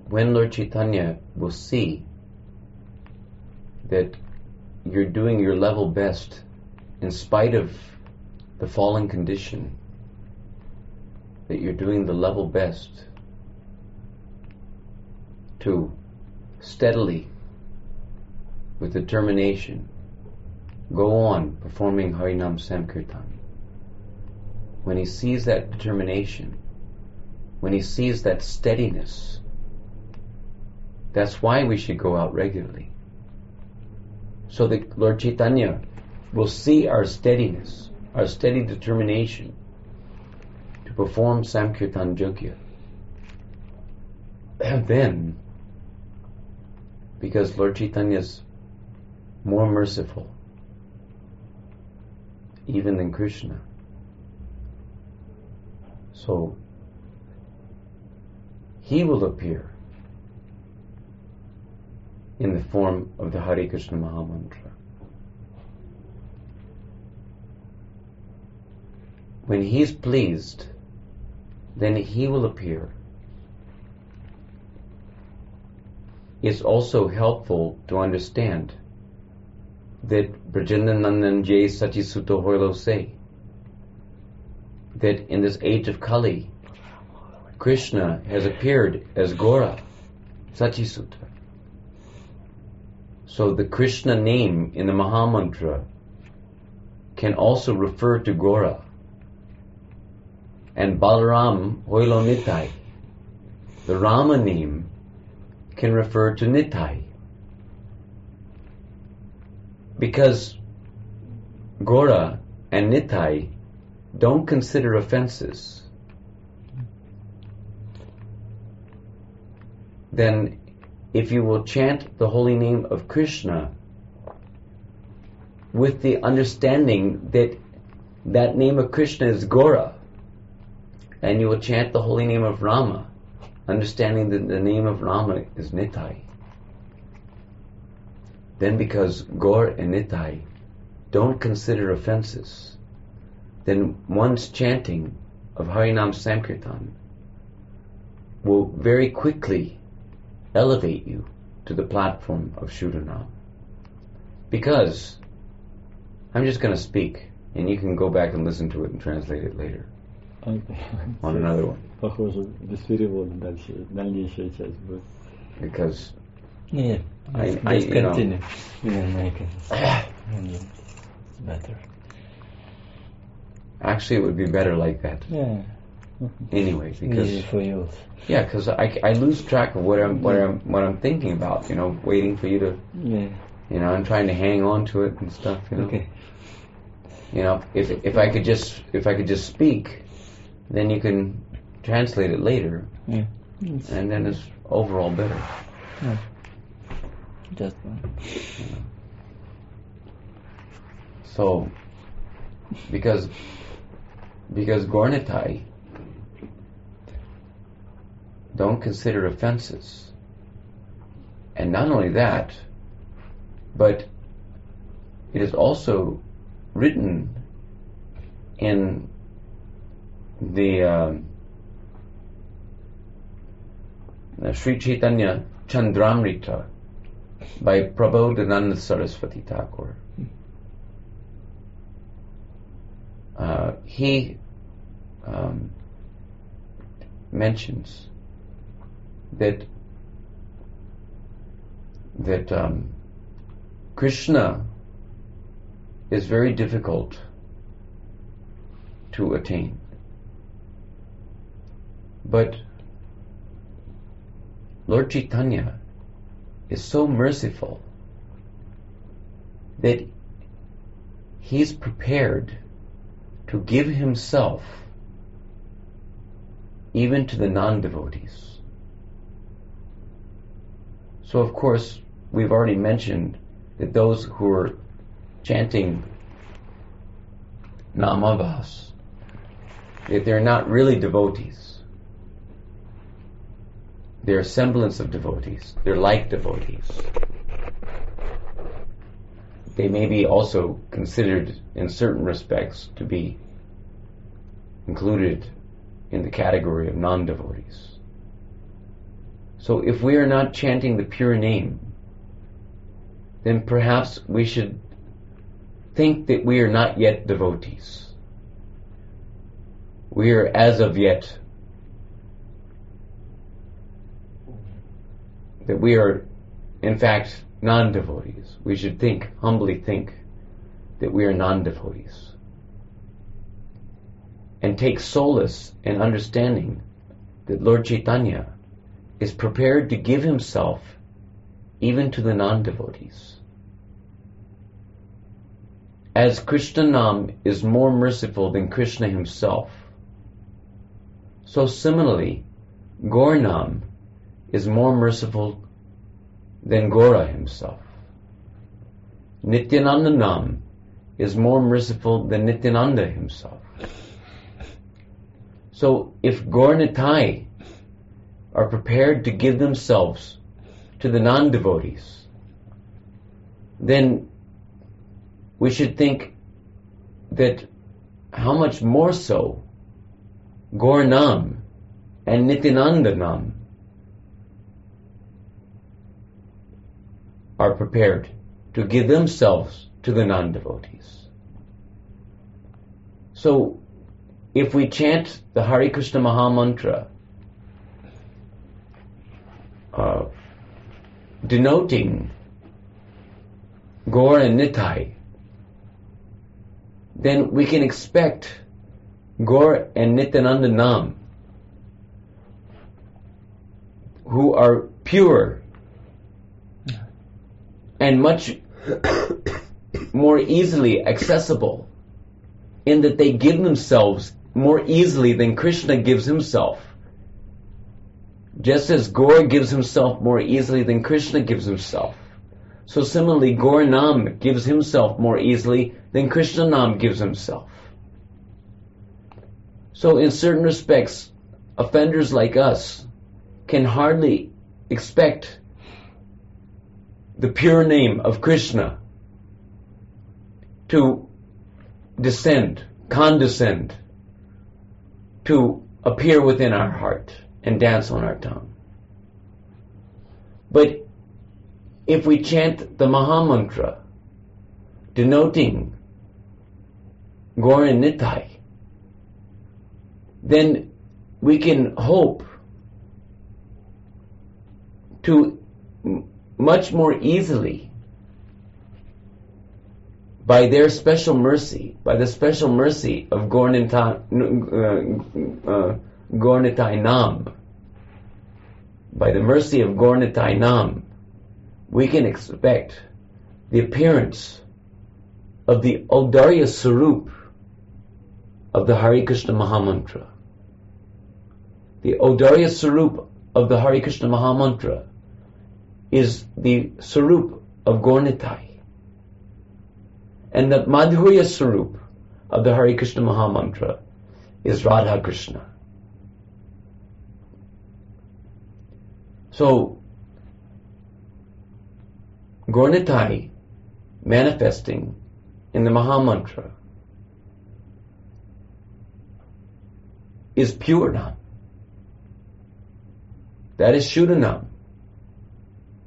when Lord Chaitanya will see that you're doing your level best in spite of the fallen condition, that you're doing the level best to steadily, with determination, go on performing Harinam Sankirtan. When he sees that determination, when he sees that steadiness, that's why we should go out regularly. So that Lord Chaitanya will see our steadiness, our steady determination to perform Sankirtan Yogya. And then, because Lord Chaitanya is more merciful even than Krishna, so he will appear in the form of the Hare Krishna Mahamantra. When he's pleased, then he will appear. It's also helpful to understand that Brajananandan Jay Sachisuto Hoilo say that in this age of Kali, Krishna has appeared as Gora, Sachisuta. So the Krishna name in the Mahamantra can also refer to Gora. And Balaram Hoilo Nitai, the Rama name, can refer to Nitai. Because Gora and Nitai don't consider offenses, then if you will chant the holy name of Krishna with the understanding that that name of Krishna is Gora, and you will chant the holy name of Rama, understanding that the name of Rama is Nitai, then because Gaur and Nitai don't consider offenses, then one's chanting of Harinam Sankirtan will very quickly elevate you to the platform of Shuddhanam. Because, I'm just going to speak, and you can go back and listen to it and translate it later. On another one. Похоже, без перевода дальнейшая часть будет. Because Yeah, just continue. Yeah, make it. It's better. Actually, it would be better like that. Yeah. Anyway, because Easy for you. yeah, because I lose track of what I'm thinking about. You know, waiting for you to. Yeah. You know, I'm trying to hang on to it and stuff. You know. Okay. You know, if I could just speak, then you can translate it later, Yeah. and then it's overall better. Yeah. Just one. So, because Gornitai don't consider offenses, and not only that, but it is also written in the Sri Chaitanya Chandramrita by Prabodhananda Saraswati Thakur. He mentions that Krishna is very difficult to attain, but Lord Chaitanya is so merciful that he's prepared to give himself even to the non-devotees. So of course, we've already mentioned that those who are chanting Namavas, that they're not really devotees. They're a semblance of devotees. They're like devotees. They may be also considered in certain respects to be included in the category of non-devotees. So if we are not chanting the pure name, then perhaps we should think that we are not yet devotees. We are as of yet, that we are in fact non-devotees. We should humbly think that we are non-devotees, and take solace in understanding that Lord Chaitanya is prepared to give himself even to the non-devotees. As Krishna Nam is more merciful than Krishna himself, so similarly, Gaur Nam is more merciful than Gora himself. Nityananda Nam is more merciful than Nityananda himself. So if Gaur Nitai are prepared to give themselves to the non-devotees, then we should think that how much more so Gaur Nam and Nityananda Nam are prepared to give themselves to the non-devotees. So if we chant the Hare Krishna Maha Mantra, denoting Gaur and Nitai, then we can expect Gaur and Nityananda Nam, who are pure and much more easily accessible, in that they give themselves more easily than Krishna gives himself. Just as Gaur gives himself more easily than Krishna gives himself, so similarly Gaur Nam gives himself more easily than Krishna Nam gives himself. So in certain respects, offenders like us can hardly expect the pure name of Krishna to condescend, to appear within our heart and dance on our tongue. But if we chant the Maha Mantra, denoting Gaur and Nitai, then we can hope to much more easily, by their special mercy, by the special mercy of Gaur Nitai Nam, by the mercy of Gaur Nitai Nam, we can expect the appearance of the Audarya Sarup of the Hare Krishna Maha Mantra. The Audarya Sarup of the Hare Krishna Maha Mantra is the Sarup of Gaurnitai. And the Madhurya Sarup of the Hare Krishna Mahamantra is Radha Krishna. So, Gaurnitai manifesting in the Mahamantra is pure Nam. That is Shuddha Nam.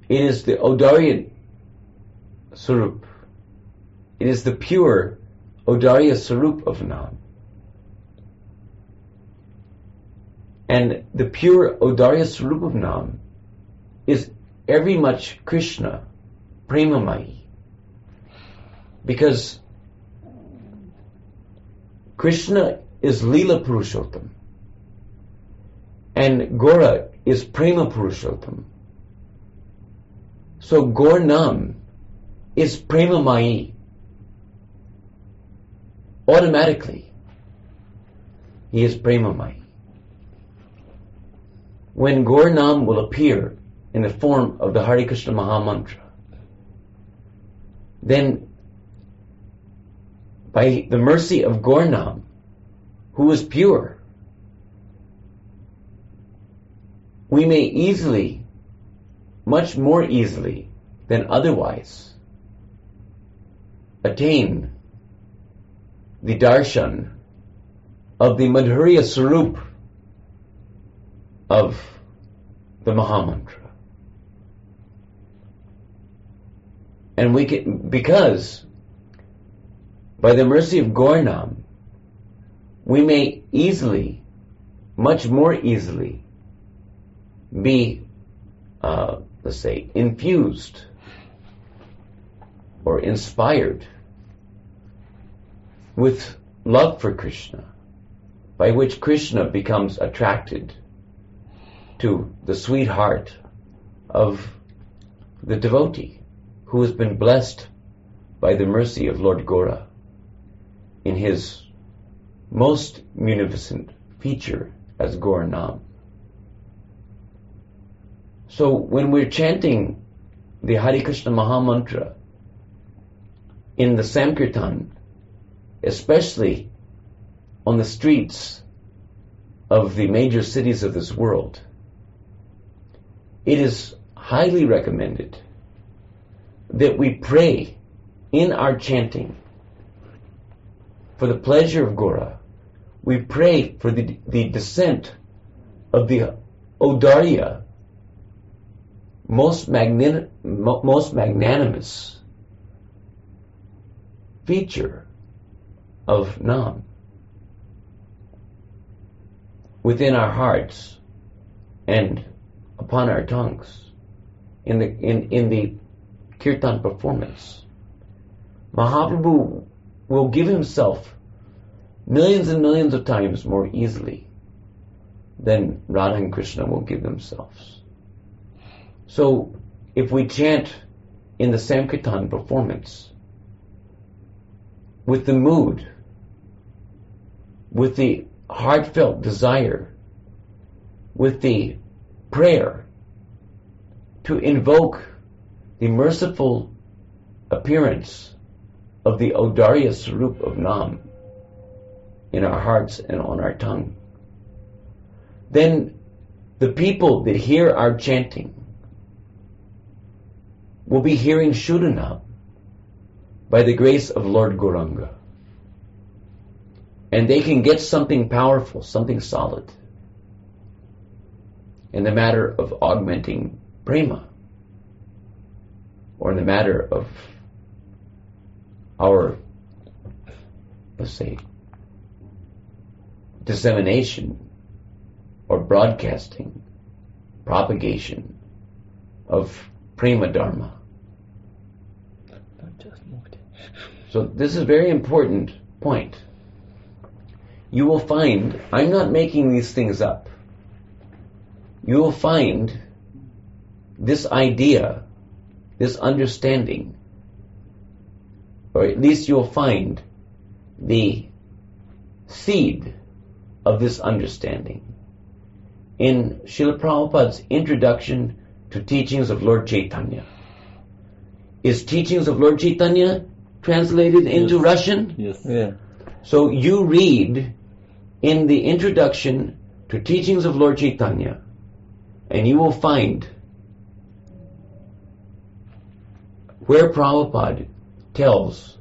It is the Audarya Sarup. It is the pure Audarya Sarup of Nam. And the pure Audarya Sarup of Nam is every much Krishna, Premamai. Because Krishna is Leela Purushottam and Gora is Prema Purushottam. So Gaur Nam is Premamai. Automatically, he is Premamai. When Gaur Nam will appear in the form of the Hare Krishna Mahamantra, then by the mercy of Gaur Nam, who is pure, we may easily, much more easily than otherwise, attain the darshan of the Madhurya Sarup of the Mahamantra. And we can, because by the mercy of Gaur Nam, we may easily, much more easily, be, let's say, infused or inspired with love for Krishna, by which Krishna becomes attracted to the sweetheart of the devotee who has been blessed by the mercy of Lord Gora in his most munificent feature as Gaur Nam. So when we're chanting the Hare Krishna Mahamantra in the Sankirtan, especially on the streets of the major cities of this world, it is highly recommended that we pray in our chanting for the pleasure of Gora. We pray for the descent of the Audarya, most magnanimous feature of Nam within our hearts and upon our tongues in the kirtan performance. Mahaprabhu will give himself millions and millions of times more easily than Radha and Krishna will give themselves. So if we chant in the Sankirtan performance with the mood, with the heartfelt desire, with the prayer to invoke the merciful appearance of the Audarya Sarup of Nam in our hearts and on our tongue, then the people that hear our chanting will be hearing Shuddha Nam by the grace of Lord Gauranga. And they can get something powerful, something solid in the matter of augmenting prema, or in the matter of our, let's say, dissemination or broadcasting, propagation of prema dharma. So this is a very important point. You will find, I'm not making these things up, you will find this idea, this understanding, or at least you'll find the seed of this understanding in Srila Prabhupada's introduction to teachings of Lord Chaitanya. Is teachings of Lord Chaitanya translated into Russian? Yes. Yeah. So you read in the introduction to teachings of Lord Chaitanya, and you will find where Prabhupada tells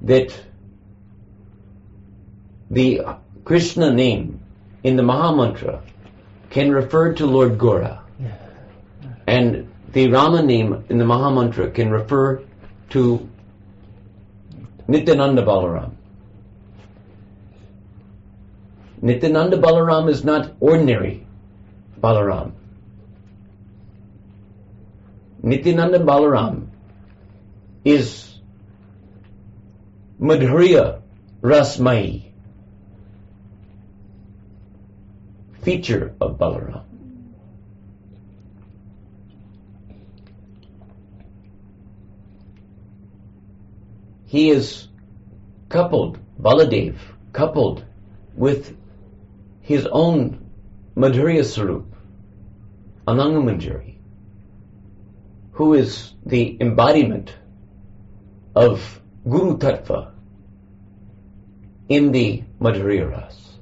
that the Krishna name in the Mahamantra can refer to Lord Gora, and the Rama name in the Mahamantra can refer to Nityananda Balaram. Nityananda Balaram is not ordinary Balaram. Nityananda Balaram is Madhurya Rasmai, feature of Balaram. He is coupled, Baladev, coupled with his own Madhurya Sarup, Anangamanjari, who is the embodiment of Guru Tattva in the Madhurya Ras.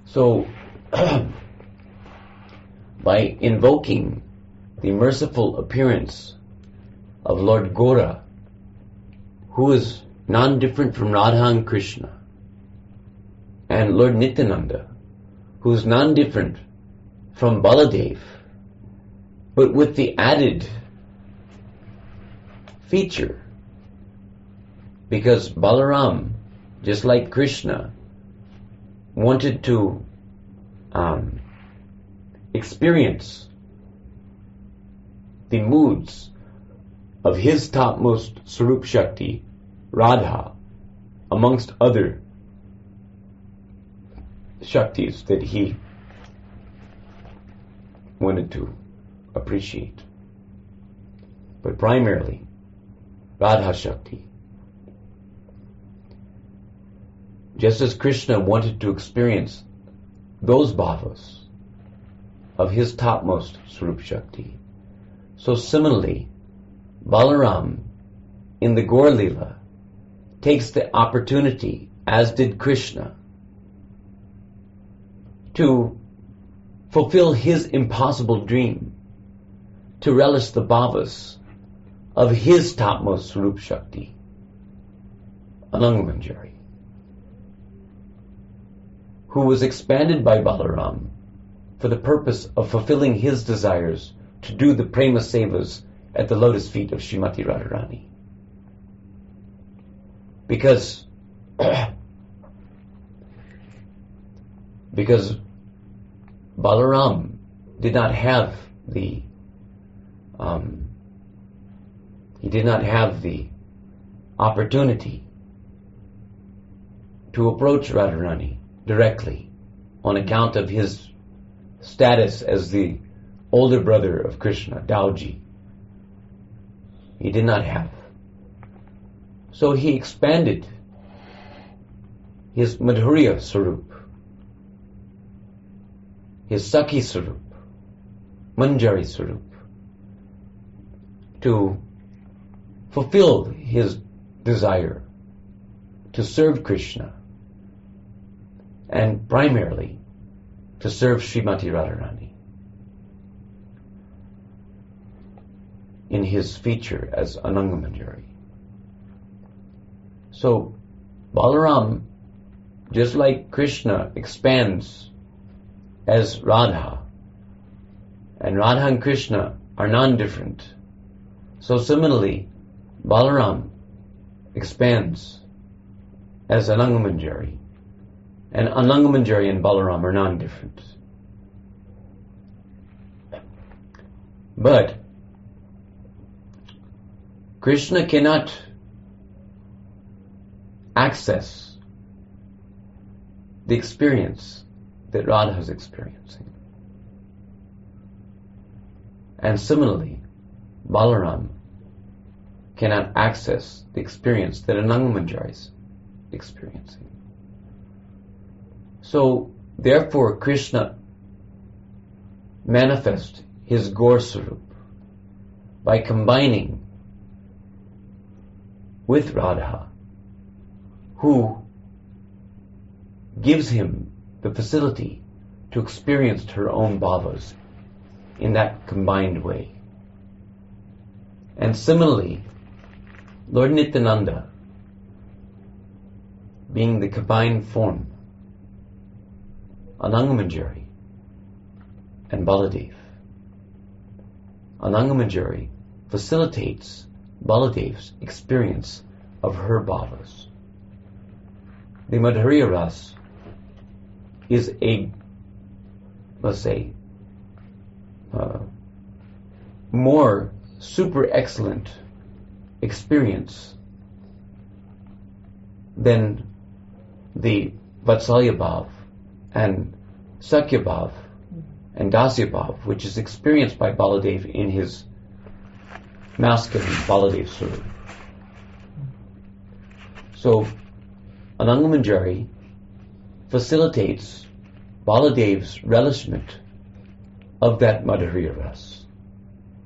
So, by invoking the merciful appearance of Lord Gora, who is non-different from Radha and Krishna, and Lord Nityananda, who is non-different from Baladev, but with the added feature, because Balaram, just like Krishna, wanted to experience the moods of his topmost Sarup Shakti, Radha, amongst other Shaktis that he wanted to appreciate. But primarily, Radha Shakti. Just as Krishna wanted to experience those bhavas of his topmost Sarup Shakti, so similarly, Balaram in the Gaur Leela takes the opportunity, as did Krishna, to fulfill his impossible dream, to relish the bhavas of his topmost Sarup Shakti, Anangamanjari, who was expanded by Balaram for the purpose of fulfilling his desires to do the prema sevas at the lotus feet of Srimati Radharani. Because Balaram did not have the opportunity to approach Radharani directly on account of his status as the older brother of Krishna, Dauji. He did not have. So he expanded his Madhurya Sarup, his Sakhi Sarup, Manjari Sarup, to fulfill his desire to serve Krishna, and primarily to serve Srimati Radharani in his feature as Anangamanjari. So Balaram, just like Krishna, expands as Radha, and Radha and Krishna are non-different. So similarly, Balaram expands as Anangamanjari, and Anangamanjari and Balaram are non-different. But Krishna cannot access the experience that Radha is experiencing. And similarly, Balaram cannot access the experience that Anangamanjari is experiencing. So, therefore, Krishna manifest his Gaur Sarup by combining with Radha, who gives him the facility to experience her own bhavas in that combined way. And similarly, Lord Nityananda, being the combined form, Anangamanjari and Baladev. Anangamanjari facilitates Baladev's experience of her bhavas. The Madhurya Ras is a, let's say, more super excellent experience than the Vatsalya Bhav and Sakya Bhav and Dasya Bhav, which is experienced by Baladev in his masculine Baladev Sarup. So, Anangamanjari facilitates Baladev's relishment of that Madhurya Ras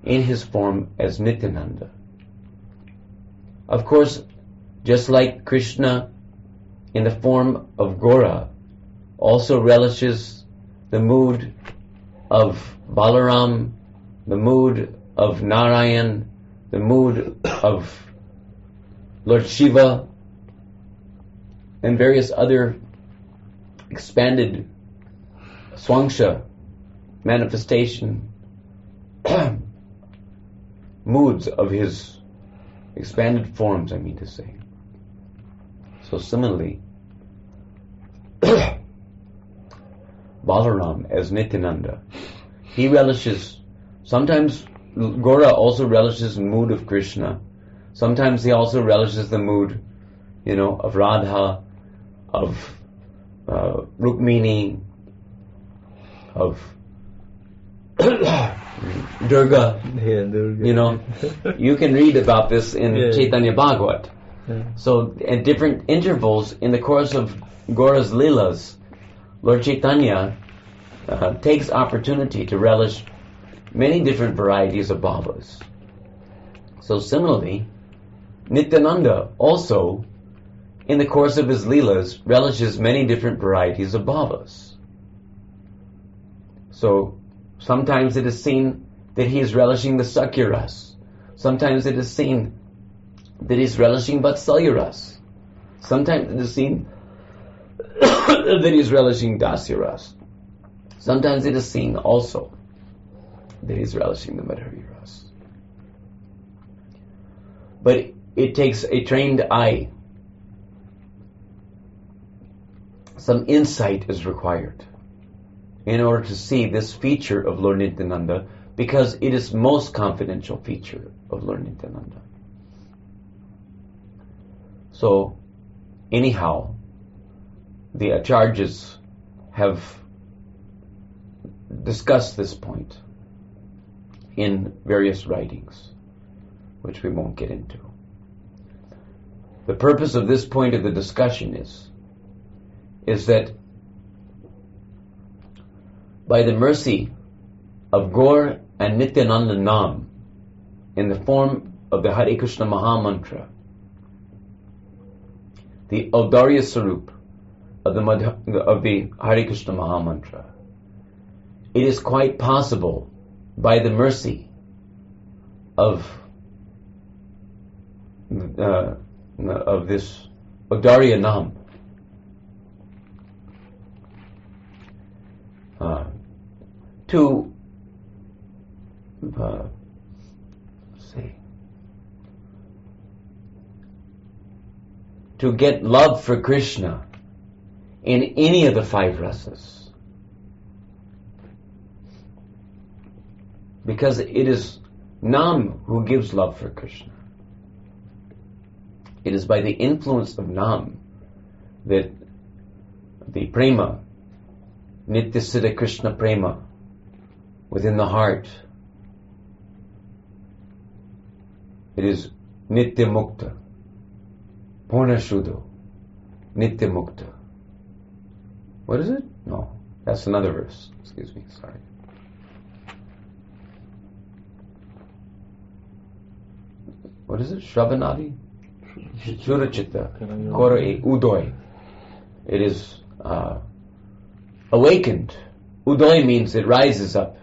in his form as Nityananda. Of course, just like Krishna in the form of Gora also relishes the mood of Balaram, the mood of Narayan, the mood of Lord Shiva, and various other expanded swangsha manifestation moods of his expanded forms, I mean to say. So similarly, Balaram as Nityananda, he relishes, sometimes Gora also relishes the mood of Krishna, sometimes he also relishes the mood, of Radha, of Rukmini, of Durga. Yeah, Durga. You can read about this in Chaitanya Bhagavat. Yeah. So at different intervals in the course of Gaura's Leelas, Lord Chaitanya takes opportunity to relish many different varieties of bhavas. So similarly, Nityananda also, in the course of his Leelas, relishes many different varieties of bhavas. So sometimes it is seen that he is relishing the Sakya Ras. Sometimes it is seen that he is relishing Vatsalya Ras. Sometimes it is seen that he is relishing Dasya Ras. Sometimes it is seen also that he is relishing the Madhurya Ras. But it takes a trained eye. Some insight is required in order to see this feature of Lord Nityananda, because it is most confidential feature of Lord Nityananda. So, anyhow, the acharyas have discussed this point in various writings, which we won't get into. The purpose of this point of the discussion is that by the mercy of Gaur and Nityananda Nam, in the form of the Hare Krishna Maha Mantra, the Audarya Sarup of the Hare Krishna Maha Mantra, it is quite possible, by the mercy of this Audarya Nam, to get love for Krishna in any of the five rasas. Because it is Nam who gives love for Krishna. It is by the influence of Nam that the prema, Nitya Siddha Krishna prema, within the heart, it is Nitya Mukta, Purna Shuddha, Nitya Mukta. What is it? No, that's another verse. Excuse me, sorry. what is it? Shravanadi? Surachita. Kora Udoy. It is awakened. Udoy means it rises up.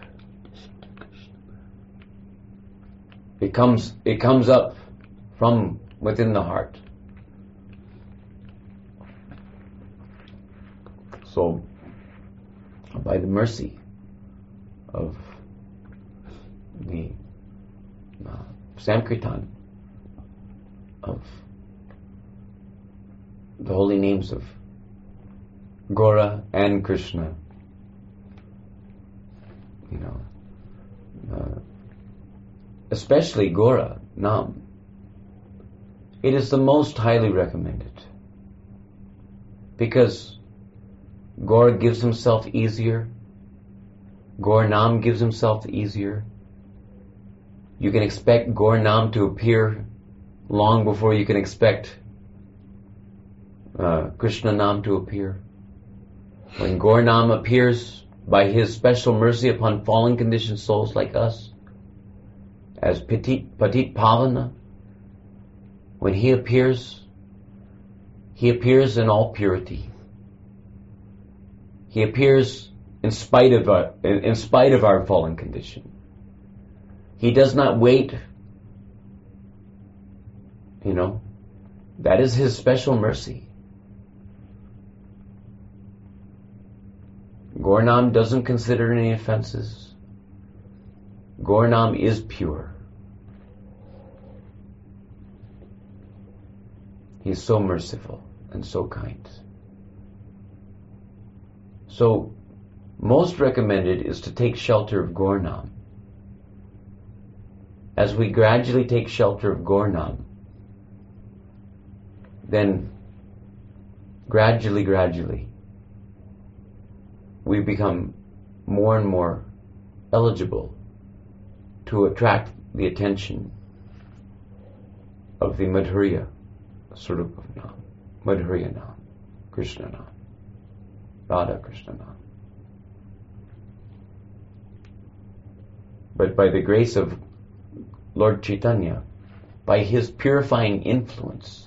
It comes up from within the heart. So, by the mercy of the Sankirtan of the holy names of Gora and Krishna, especially Gora, Nam, it is the most highly recommended, because Gora gives himself easier, Gaur Nam gives himself easier. You can expect Gaur Nam to appear long before you can expect Krishna Nam to appear. When Gaur Nam appears by his special mercy upon fallen conditioned souls like us, as Patit Pavana, when he appears in all purity. He appears in spite of our fallen condition. He does not wait. That is his special mercy. Gaur Nam doesn't consider any offenses. Gaur Nam is pure. He is so merciful and so kind. So, most recommended is to take shelter of Gaur Nam. As we gradually take shelter of Gaur Nam, then gradually, we become more and more eligible to attract the attention of the Madhurya Swarupa Nam, Madhurya Nam, Krishna Nam, Radha Krishna Nam. But by the grace of Lord Chaitanya, by his purifying influence,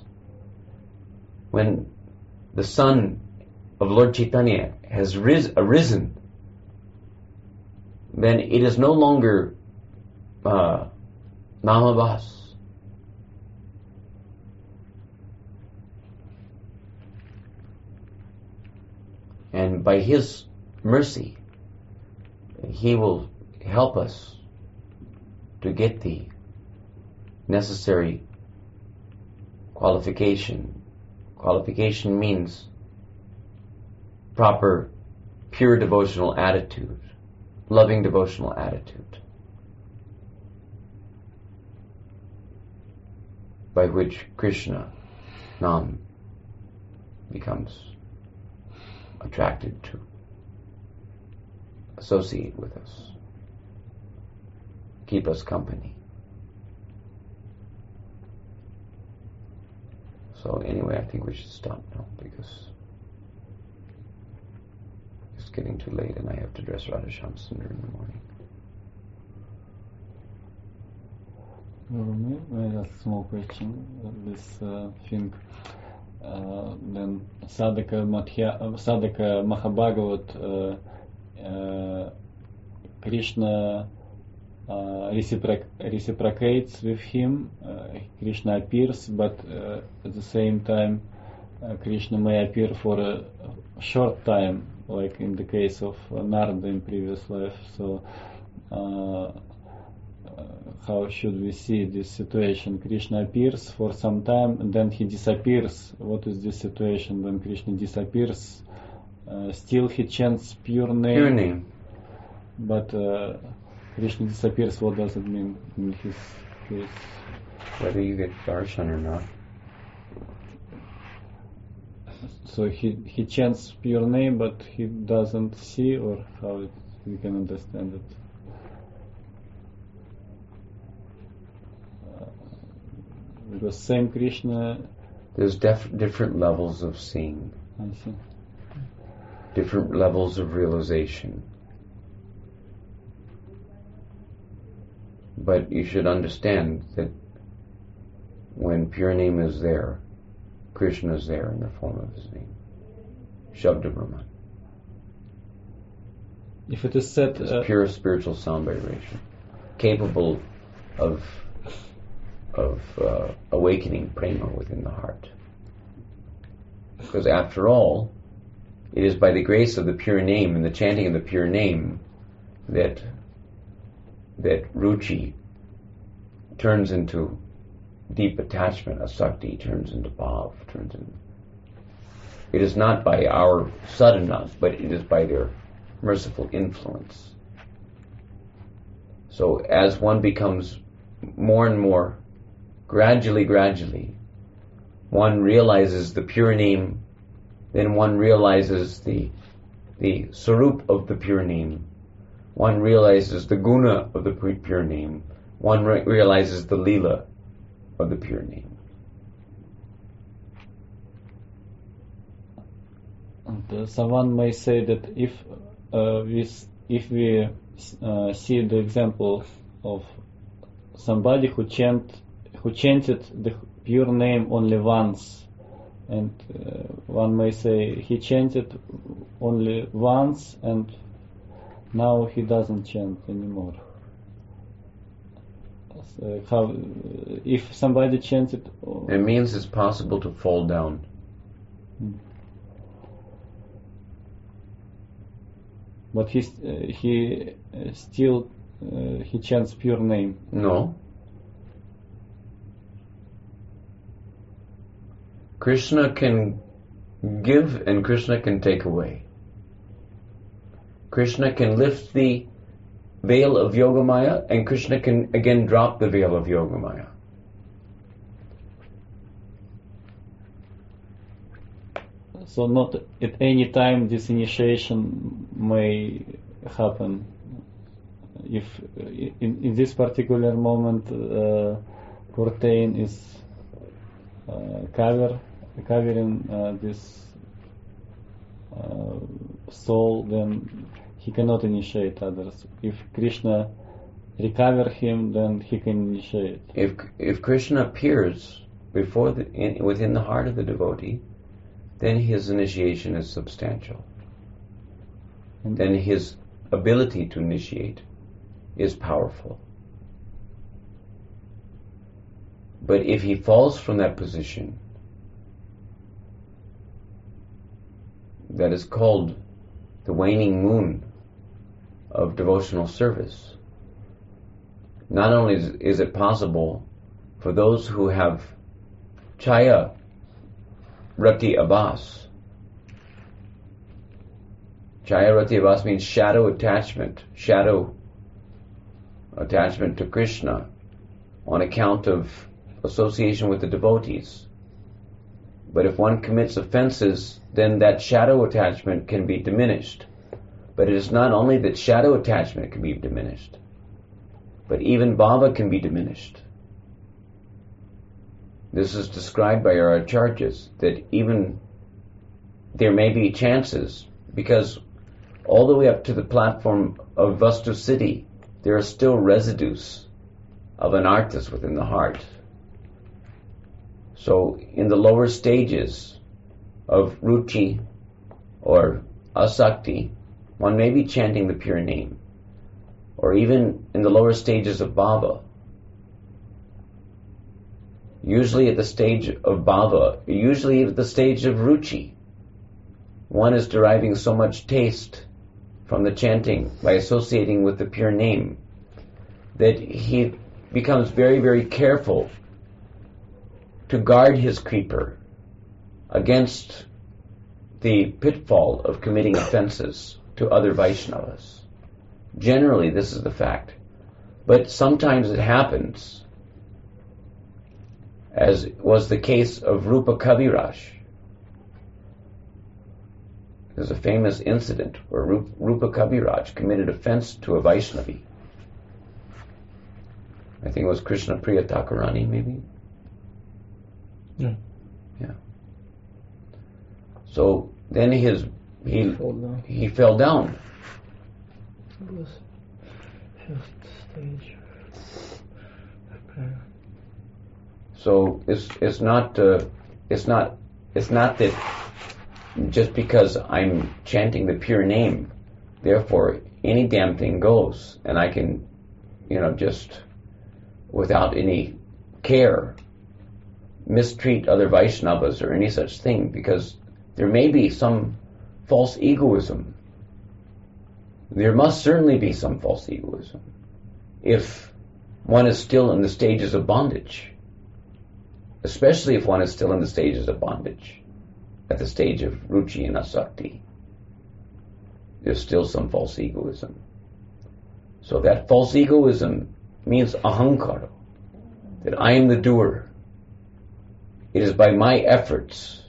when the sun of Lord Chaitanya has arisen, then it is no longer Namabhas. And by his mercy, he will help us to get the necessary qualification. Qualification means proper, pure devotional attitude, loving devotional attitude, by which Krishna, Nam, becomes attracted to associate with us, keep us company. So anyway, I think we should stop now because it's getting too late and I have to dress Radha Shamsundar in the morning. I ask a small question. This thing, then Sadhaka Mahabhagavat, Krishna reciprocates with him. Krishna appears, but at the same time, Krishna may appear for a short time, like in the case of Narada in previous life. So, how should we see this situation? Krishna appears for some time and then he disappears. What is this situation when Krishna disappears? Still he chants pure name. Pure name. But Krishna disappears. What does it mean in his case? Whether you get darshan or not. So he chants pure name, but he doesn't see, or how we can understand it? Because same Krishna. There's different levels of seeing. I see. Different levels of realization. But you should understand that when pure name is there, Krishna is there in the form of his name. Shabda Brahman. If it is said, This pure spiritual sound vibration, capable of awakening prema within the heart. Because after all, it is by the grace of the pure name and the chanting of the pure name that ruchi turns into deep attachment, asakti turns into bhav, It is not by our sadhana, but it is by their merciful influence. So as one becomes more and more, gradually, one realizes the pure name, then one realizes the sarup of the pure name, one realizes the guna of the pure name, one realizes the lila of the pure name. And someone may say that if we see the example of somebody who chanted the pure name only once, and one may say he chanted only once and now he doesn't chant anymore. How, if somebody chanted, it means it's possible to fall down. But he still chants pure name. No. Krishna can give and Krishna can take away. Krishna can lift the veil of Yogamaya and Krishna can again drop the veil of Yogamaya. So not at any time this initiation may happen. If in this particular moment curtain is covering this soul, then he cannot initiate others. If Krishna recover him, then he can initiate. If Krishna appears within the heart of the devotee, then his initiation is substantial. And then his ability to initiate is powerful. But if he falls from that position, that is called the waning moon of devotional service. Not only is it possible for those who have chaya rati abhas. Chaya rati abhas means shadow attachment to Krishna on account of association with the devotees. But if one commits offenses, then that shadow attachment can be diminished. But it is not only that shadow attachment can be diminished, but even bhava can be diminished. This is described by our acharyas, that even there may be chances, because all the way up to the platform of Vastu Siddhi, there are still residues of anarthas within the heart. So in the lower stages of ruchi or asakti, one may be chanting the pure name. Or even in the lower stages of bhava. Usually at the stage of bhava, usually at the stage of ruchi, one is deriving so much taste from the chanting by associating with the pure name that he becomes very, very careful to guard his creeper against the pitfall of committing offenses to other Vaishnavas. Generally, this is the fact. But sometimes it happens, as was the case of Rupa Kaviraj. There's a famous incident where Rupa Kaviraj committed offense to a Vaishnavi. I think it was Krishna Priya Thakurani, maybe? Yeah. So then he fell down. It was first stage of prayer. So it's not that just because I'm chanting the pure name, therefore any damn thing goes, and I can, just without any care mistreat other Vaishnavas or any such thing, because there may be some false egoism. There must certainly be some false egoism if one is still in the stages of bondage, especially if one is still in the stages of bondage, at the stage of ruchi and asakti. There's still some false egoism. So that false egoism means ahankara, that I am the doer. It is by my efforts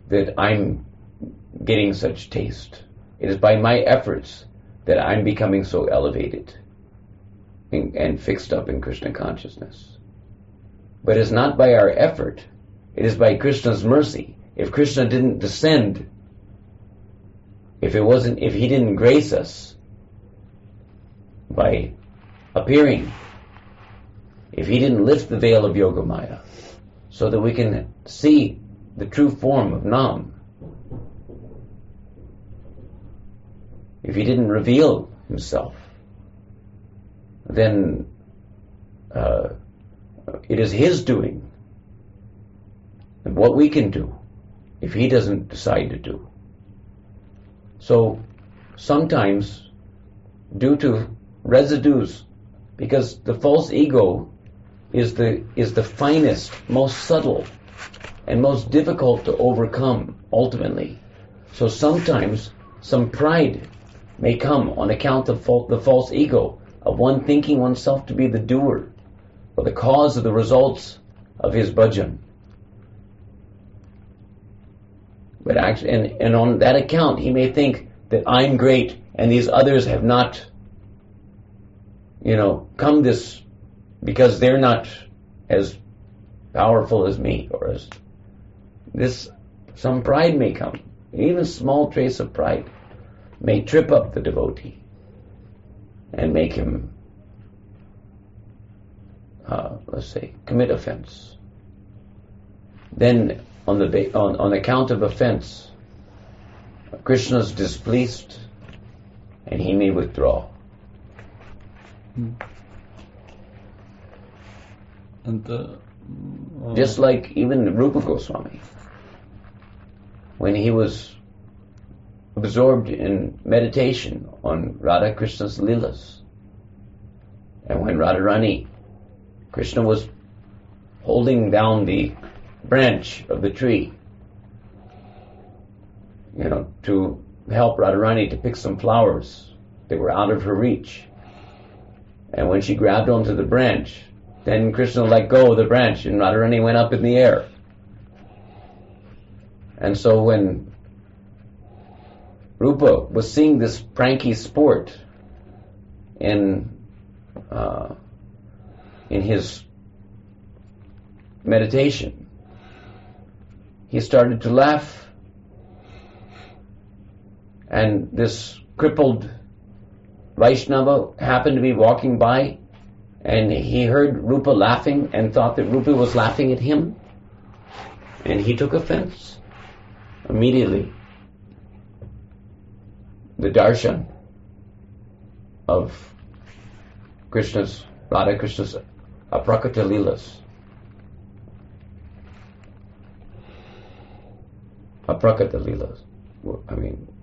that I'm getting such taste. It is by my efforts that I'm becoming so elevated and fixed up in Krishna consciousness. But it's not by our effort. It is by Krishna's mercy. If Krishna didn't descend, if he didn't grace us by appearing, if he didn't lift the veil of Yogamaya so that we can see the true form of Nam, if he didn't reveal himself, then it is his doing and what we can do if he doesn't decide to do. So sometimes, due to residues, because the false ego is the finest, most subtle, and most difficult to overcome ultimately. So sometimes some pride may come on account of the false ego of one thinking oneself to be the doer or the cause of the results of his bhajan. But actually, and on that account, he may think that I'm great and these others have not, come this, because they're not as powerful as me, or as this. Some pride may come. Even small trace of pride may trip up the devotee and make him, commit offense. Then, on account of offense, Krishna is displeased and he may withdraw. And just like even Rupa Goswami, when he was absorbed in meditation on Radha Krishna's Leelas, and when Radharani, Krishna was holding down the branch of the tree, to help Radharani to pick some flowers that were out of her reach. And when she grabbed onto the branch, then Krishna let go of the branch and Radharani went up in the air. And so when Rupa was seeing this pranky sport in his meditation, he started to laugh. And this crippled Vaishnava happened to be walking by, and he heard Rupa laughing and thought that Rupa was laughing at him, and he took offense. Immediately, the darshan of Radha Krishna's aprakata leelas,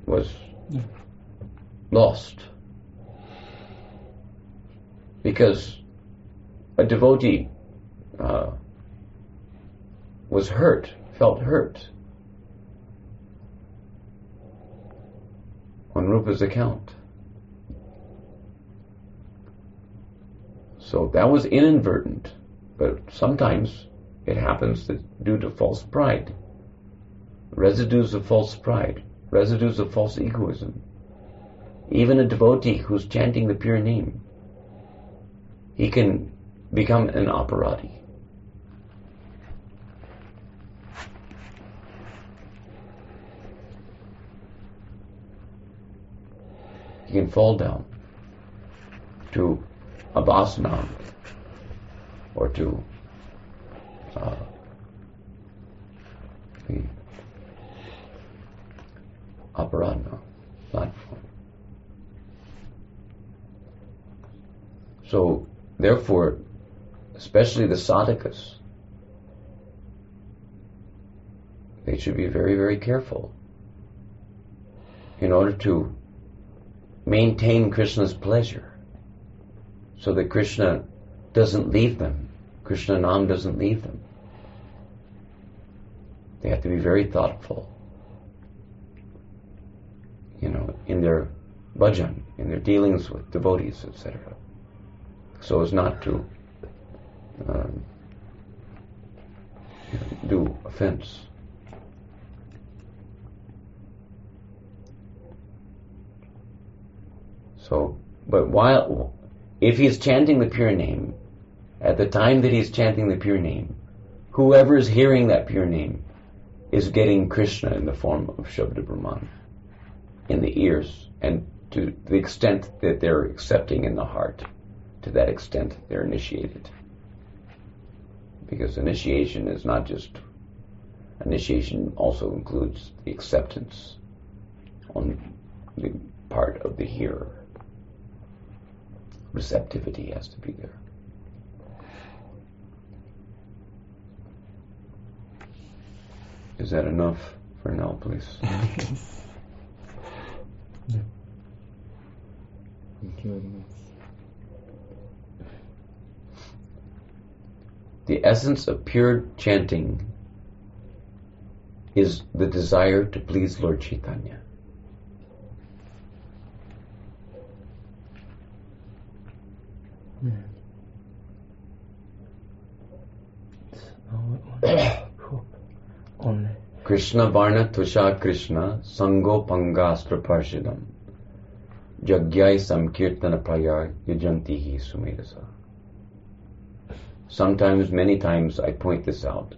was lost. Because a devotee felt hurt on Rupa's account. So that was inadvertent, but sometimes it happens that due to false pride, residues of false pride, residues of false egoism, even a devotee who's chanting the pure name, he can become an aparadi. He can fall down to abhasanam, or to the Aparadna platform. So, therefore, especially the sadhakas, they should be very, very careful in order to maintain Krishna's pleasure, so that Krishna doesn't leave them, Krishna Nam doesn't leave them. They have to be very thoughtful, in their bhajan, in their dealings with devotees, etc., so as not to do offense. So, but if he's chanting the pure name, at the time that he's chanting the pure name, whoever is hearing that pure name is getting Krishna in the form of Shabda Brahman in the ears, and to the extent that they're accepting in the heart, to that extent they're initiated. Because initiation is not just, initiation also includes the acceptance on the part of the hearer. Receptivity has to be there. Is that enough for now, please? Thank you very much. The essence of pure chanting is the desire to please Lord Chaitanya. Only. Krishna Varna Tusha Krishna Sango Pangastra Parshidam Jagyai Samkirtana Prayar Yajantihi Sumedasa. Sometimes, many times, I point this out,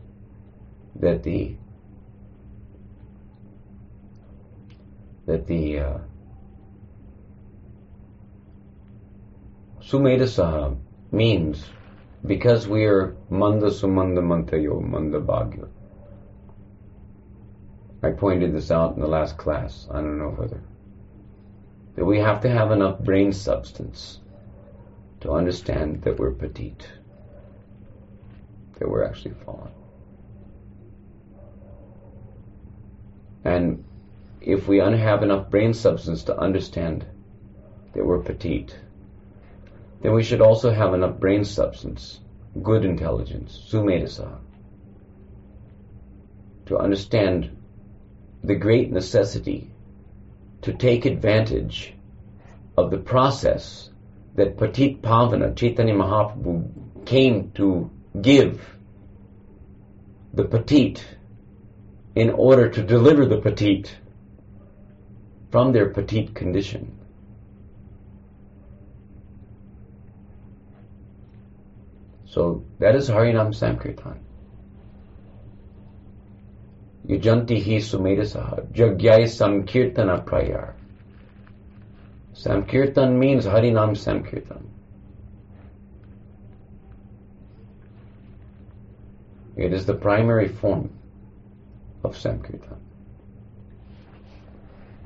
that the Sumedasa means because we are Manda Sumanda Mantayo Manda Bhagya. I pointed this out in the last class. I don't know whether. That we have to have enough brain substance to understand that we're petite, that we're actually fallen. And if we have enough brain substance to understand that we're petite, then we should also have enough brain substance, good intelligence, sumedasa, to understand the great necessity to take advantage of the process that Patit Pavana, Chaitanya Mahaprabhu, came to give the petite in order to deliver the petite from their petite condition. So that is Harinam Sankirtan. Yujanti hi sumedasaha jagyai samkirtana prayar. Samkirtan means Harinam Sankirtan. It is the primary form of Sankirtan.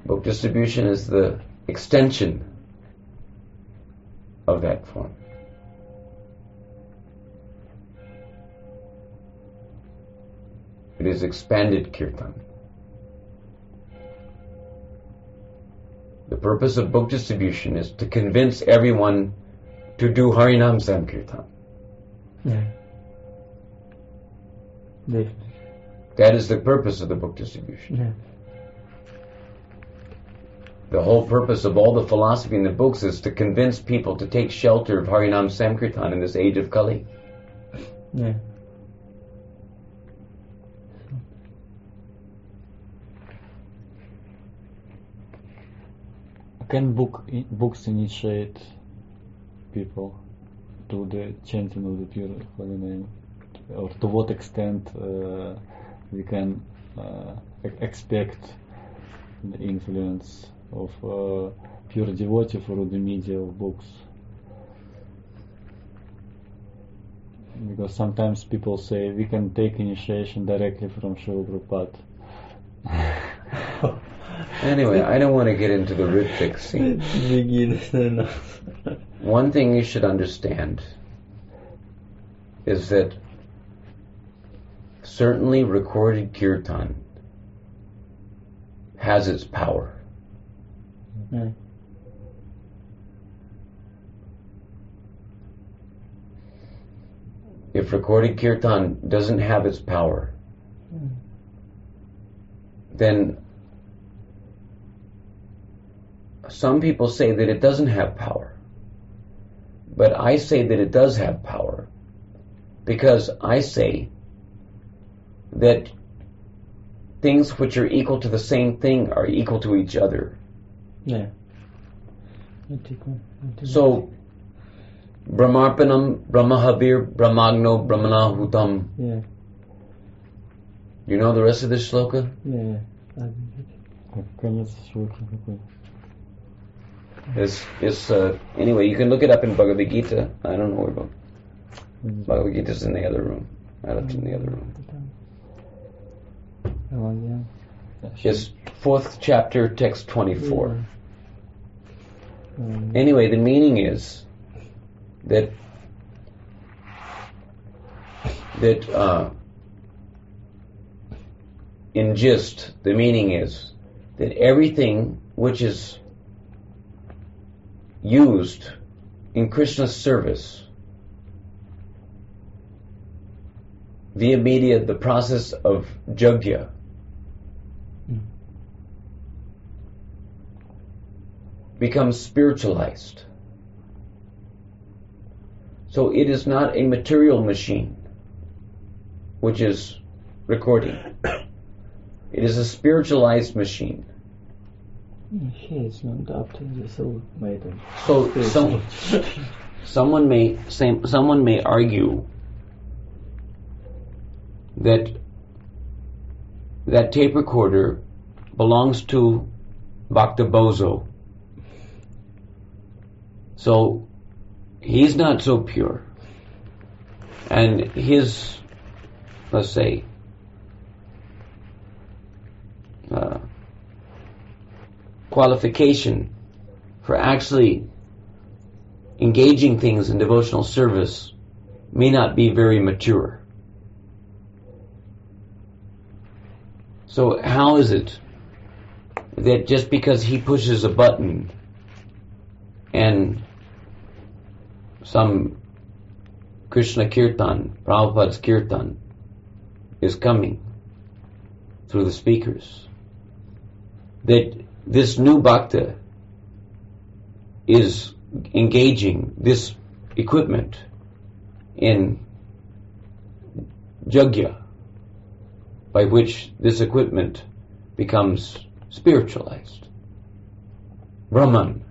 Book distribution is the extension of that form. It is expanded kirtan. The purpose of book distribution is to convince everyone to do Harinam Sankirtan. Yeah. Definitely. That is the purpose of the book distribution. Yeah. The whole purpose of all the philosophy in the books is to convince people to take shelter of Harinam Sankirtan in this age of Kali. Yeah. Can books initiate people to the chanting of the pure holy name, or to what extent we can expect the influence of pure devotee through the media of books? because sometimes people say we can take initiation directly from Srila Prabhupada. Anyway, I don't want to get into the rhythmic scene. One thing you should understand is that certainly recorded kirtan has its power. If recorded kirtan doesn't have its power, then some people say that it doesn't have power. But I say that it does have power, because I say that things which are equal to the same thing are equal to each other. Yeah. So, Brahmarpanam, Brahmahavir, Brahmagno, Brahmanahutam. Yeah. You know the rest of this shloka? Yeah. Конец шлоки какой? Anyway, you can look it up in Bhagavad Gita. I don't know where Bhagavad Gita is in the other room. I left it in the other room. It's 4th chapter, text 24. Anyway, the meaning is that in gist, the meaning is that everything which is used in Krishna's service via media, the process of yajna, becomes spiritualized. So it is not a material machine which is recording. It is a spiritualized machine. So someone may argue that tape recorder belongs to Bhakta Bozo. So he's not so pure, and his, let's say, qualification for actually engaging things in devotional service may not be very mature. So how is it that just because he pushes a button and some Krishna Kirtan, Prabhupada's Kirtan, is coming through the speakers, that this new bhakta is engaging this equipment in yajna, by which this equipment becomes spiritualized, Brahman.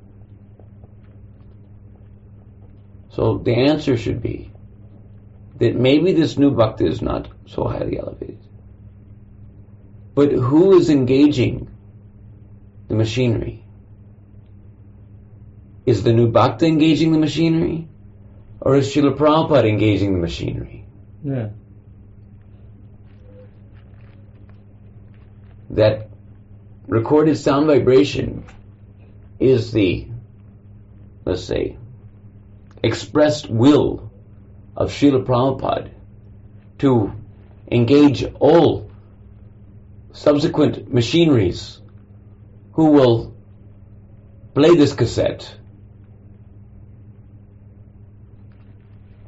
So the answer should be that maybe this new bhakta is not so highly elevated. But who is engaging the machinery? Is the new bhakta engaging the machinery? Or is Srila Prabhupada engaging the machinery? Yeah. That recorded sound vibration is the, let's say, expressed will of Srila Prabhupada to engage all subsequent machineries who will play this cassette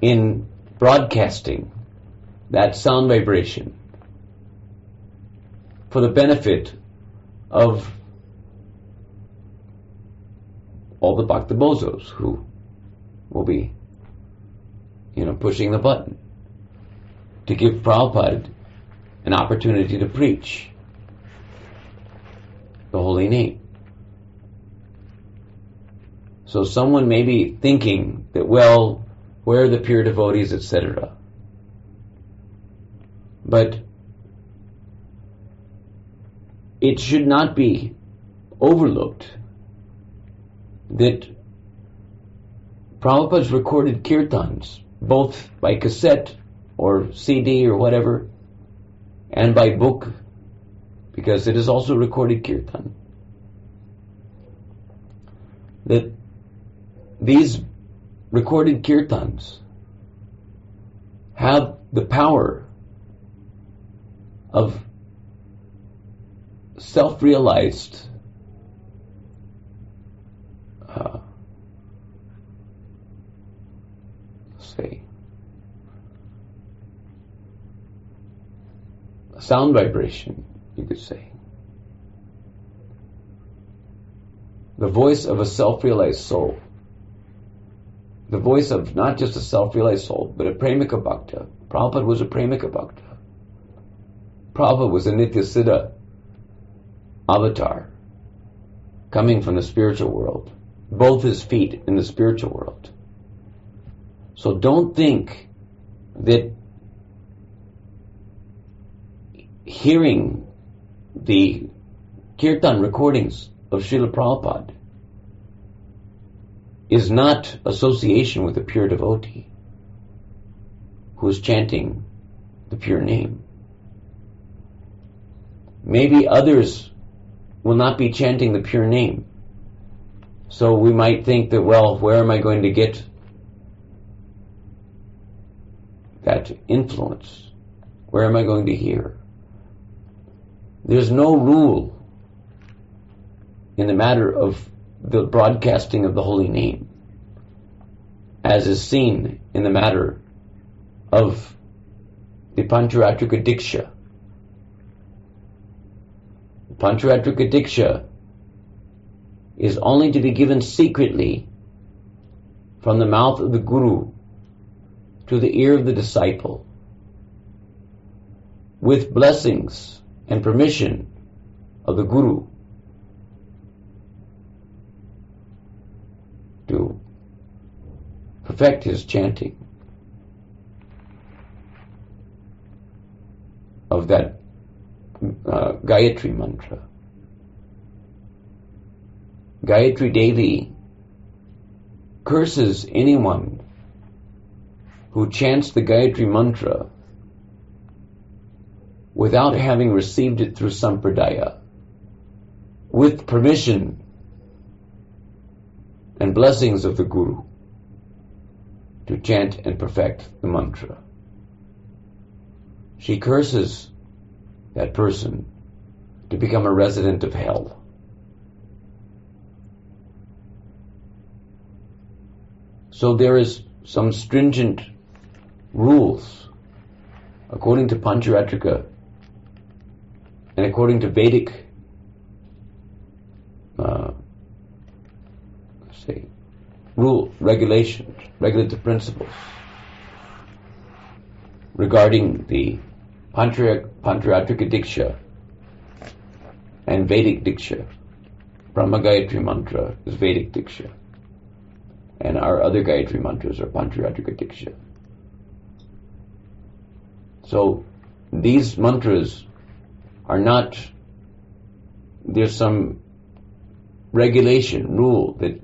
in broadcasting that sound vibration for the benefit of all the Bhakta Bozos who will be, pushing the button to give Prabhupada an opportunity to preach the holy name. So someone may be thinking that, well, where are the pure devotees, etc. But it should not be overlooked that Prabhupada's recorded kirtans both by cassette or CD or whatever, and by book, because it is also recorded kirtan, that these recorded kirtans have the power of self-realized sound vibration, you could say. The voice of a self-realized soul. The voice of not just a self-realized soul, but a Premika Bhakta. Prabhupada was a Premika Bhakta. Prabhupada was a Nitya Siddha avatar, coming from the spiritual world. Both his feet in the spiritual world. So don't think that hearing the kirtan recordings of Srila Prabhupada is not association with a pure devotee who is chanting the pure name. Maybe others will not be chanting the pure name. So we might think that, well, where am I going to get that influence? Where am I going to hear? There's no rule in the matter of the broadcasting of the holy name, as is seen in the matter of the Pancharatrika Diksha. Pancharatrika Diksha is only to be given secretly from the mouth of the Guru to the ear of the disciple, with blessings and permission of the Guru to perfect his chanting of that Gayatri mantra. Gayatri Devi curses anyone who chants the Gayatri mantra without having received it through Sampradaya, with permission and blessings of the Guru to chant and perfect the mantra. She curses that person to become a resident of hell. So there is some stringent rules according to Pancharatrika and according to Vedic regulations, regulative principles regarding the Pancharatrika Diksha and Vedic Diksha. Brahma Gayatri Mantra is Vedic Diksha, and our other Gayatri Mantras are Pancharatrika Diksha. So these mantras are not, there's some regulation, rule that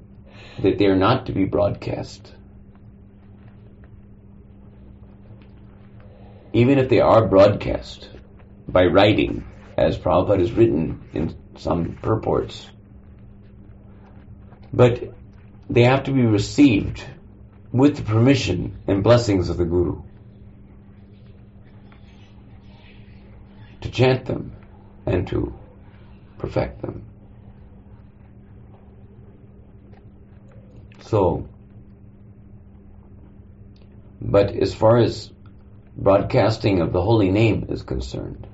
they are not to be broadcast. Even if they are broadcast by writing, as Prabhupada has written in some purports, but they have to be received with the permission and blessings of the Guru to chant them and to perfect them. So, but as far as broadcasting of the holy name is concerned,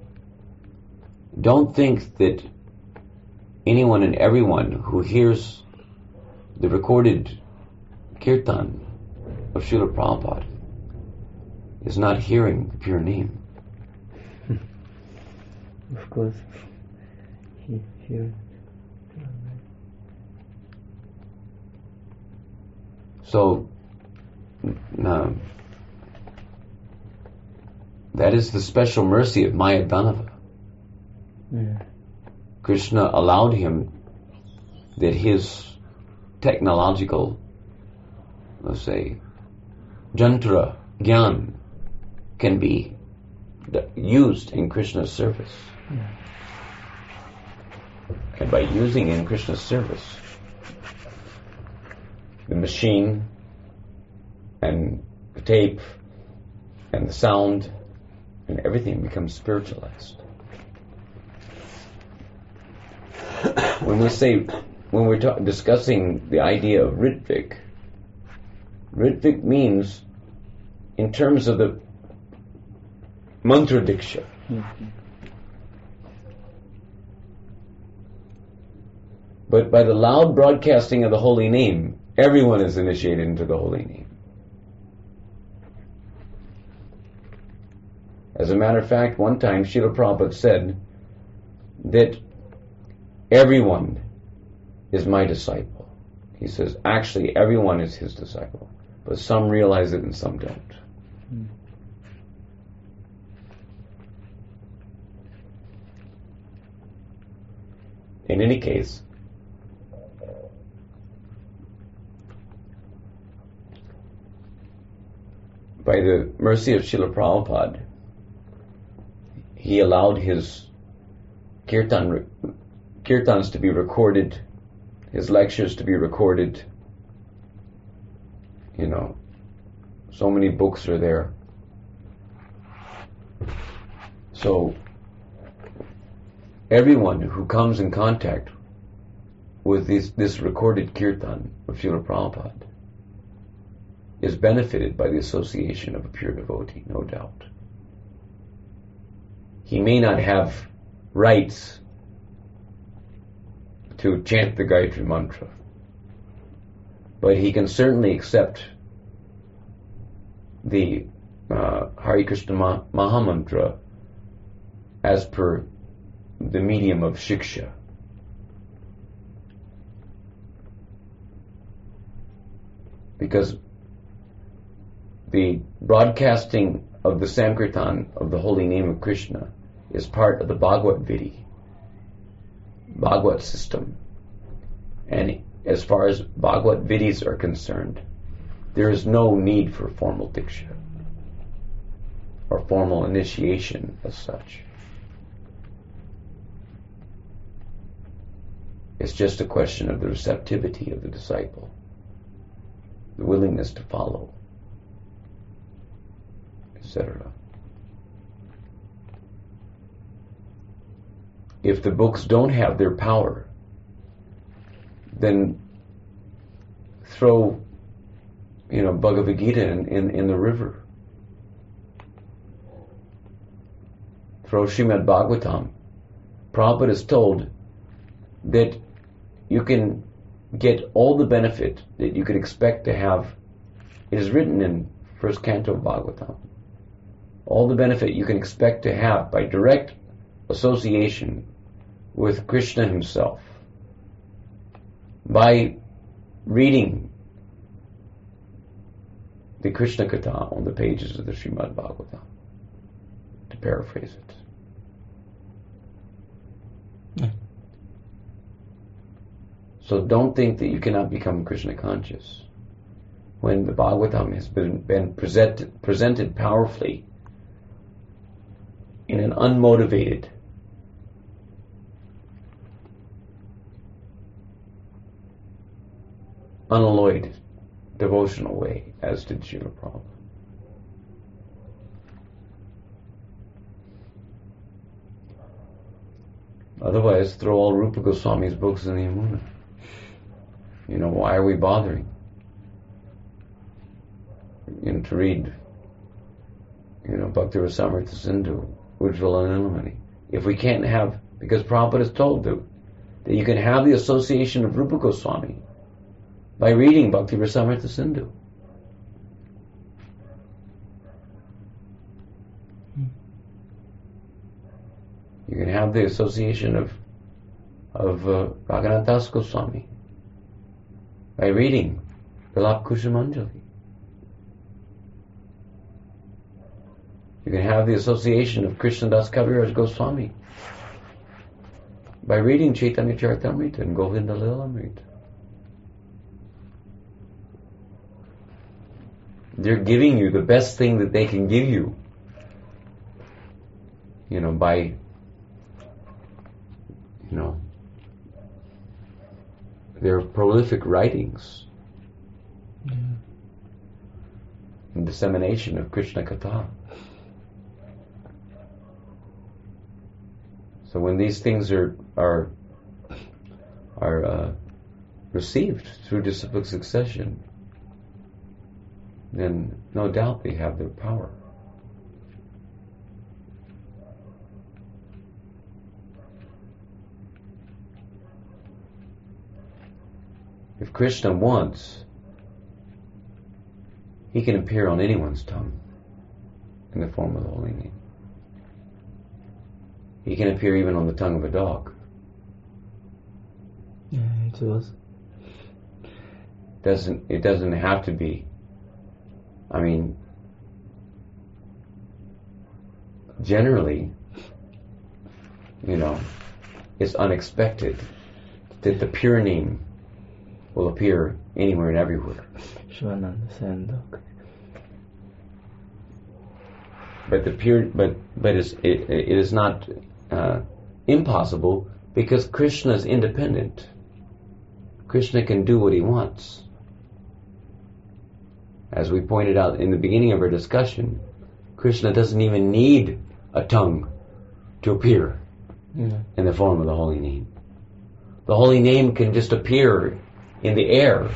don't think that anyone and everyone who hears the recorded kirtan of Srila Prabhupada is not hearing the pure name. Of course, he hears. So, that is the special mercy of Mayadhanava. Yeah. Krishna allowed him that his technological, let's say, jantra, gyan, can be used in Krishna's service. And by using in Krishna's service, the machine and the tape and the sound and everything becomes spiritualized. When we're discussing the idea of Ritvik means in terms of the mantra diksha. But by the loud broadcasting of the holy name, everyone is initiated into the holy name. As a matter of fact, one time Srila Prabhupada said that everyone is my disciple. He says, actually, everyone is his disciple, but some realize it and some don't. In any case, by the mercy of Srila Prabhupada, he allowed his kirtans to be recorded, his lectures to be recorded. You know, so many books are there. So everyone who comes in contact with this recorded kirtan of Srila Prabhupada is benefited by the association of a pure devotee, no doubt. He may not have rights to chant the Gayatri Mantra, but he can certainly accept the Hare Krishna Mahamantra as per the medium of shiksha. Because the broadcasting of the Sankirtan of the holy name of Krishna is part of the Bhagavad Vidi, Bhagavad system. And as far as Bhagavad Vidis are concerned, there is no need for formal diksha or formal initiation as such. It's just a question of the receptivity of the disciple, the willingness to follow, etc. If the books don't have their power, then throw, Bhagavad Gita in the river. Throw Srimad Bhagavatam. Prabhupada is told that you can get all the benefit that you could expect to have. It is written in first canto of Bhagavatam. All the benefit you can expect to have by direct association with Krishna himself, by reading the Krishna Katha on the pages of the Srimad Bhagavatam, to paraphrase it. So don't think that you cannot become Krishna conscious when the Bhagavatam has been presented powerfully in an unmotivated, unalloyed, devotional way, as did Srila Prabhupada. Otherwise, throw all Rupa Goswami's books in the Yamuna. Why are we bothering? To read, Bhakti Rasamrita Sindhu, Ujjvala Nilamani. If we can't have, because Prabhupada is told that you can have the association of Rupa Goswami by reading Bhakti Rasamrita Sindhu. You can have the association of Raghunath Das Goswami by reading Vilap Kushamanjali. You can have the association of Krishnadas Kaviraj Goswami by reading Chaitanya Charitamrita and Govinda Lilamrita. They're giving you the best thing that they can give you. By their prolific writings and dissemination of Krishna Katha. So when these things are received through disciplic succession, then no doubt they have their power. If Krishna wants, he can appear on anyone's tongue in the form of the holy name. He can appear even on the tongue of a dog. Yeah, it was. It doesn't have to be. I mean, generally, it's unexpected that the pure name will appear anywhere and everywhere. Shivananda Sandok. But it is not impossible, because Krishna is independent. Krishna can do what he wants. As we pointed out in the beginning of our discussion, Krishna doesn't even need a tongue to appear in the form of the holy name. The holy name can just appear in the air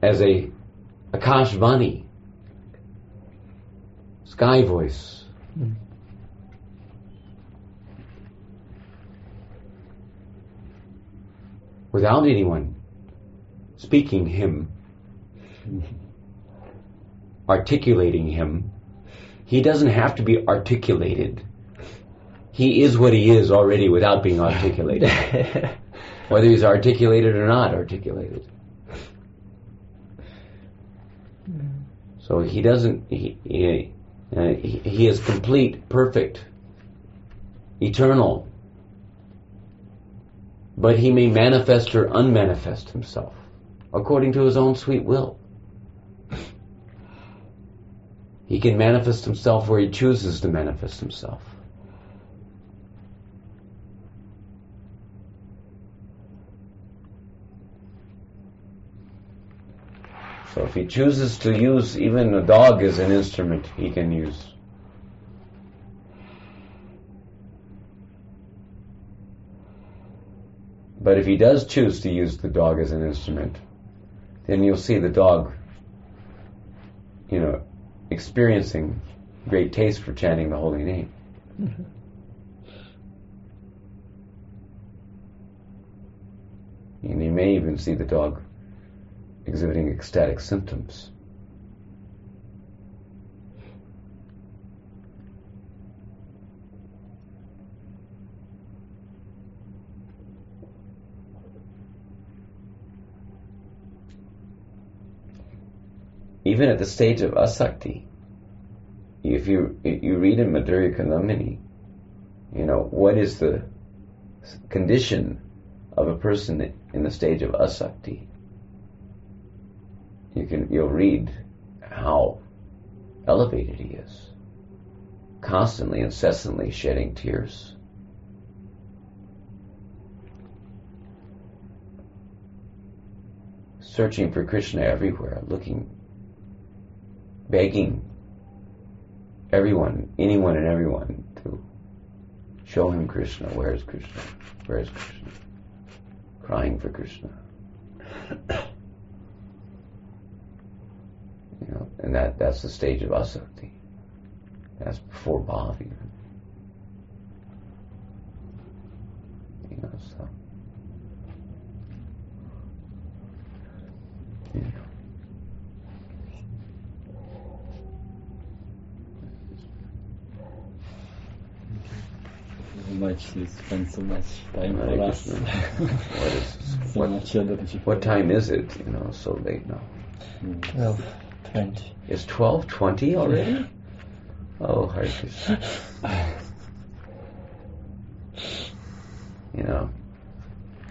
as a Akashvani, sky voice. Without anyone speaking him, articulating him. He doesn't have to be articulated. He is what he is already without being articulated. Whether he's articulated or not articulated. So he doesn't, he is complete, perfect, eternal. But he may manifest or unmanifest himself according to his own sweet will. He can manifest himself where he chooses to manifest himself. So if he chooses to use even a dog as an instrument, he can use. But if he does choose to use the dog as an instrument, then you'll see the dog, experiencing great taste for chanting the holy name. Mm-hmm. And you may even see the dog exhibiting ecstatic symptoms. Even at the stage of asakti, if you read in Madhurya Kandamini, what is the condition of a person in the stage of asakti? You'll read how elevated he is, constantly, incessantly shedding tears. Searching for Krishna everywhere, begging anyone and everyone to show him Krishna. Where is Krishna? Where is Krishna? Crying for Krishna. And that's the stage of asakti. That's before bhav even. So. Much you spend so much time for us. What time is it? So late now. 12:20. It's 12:20 already? Oh, Hare Krishna.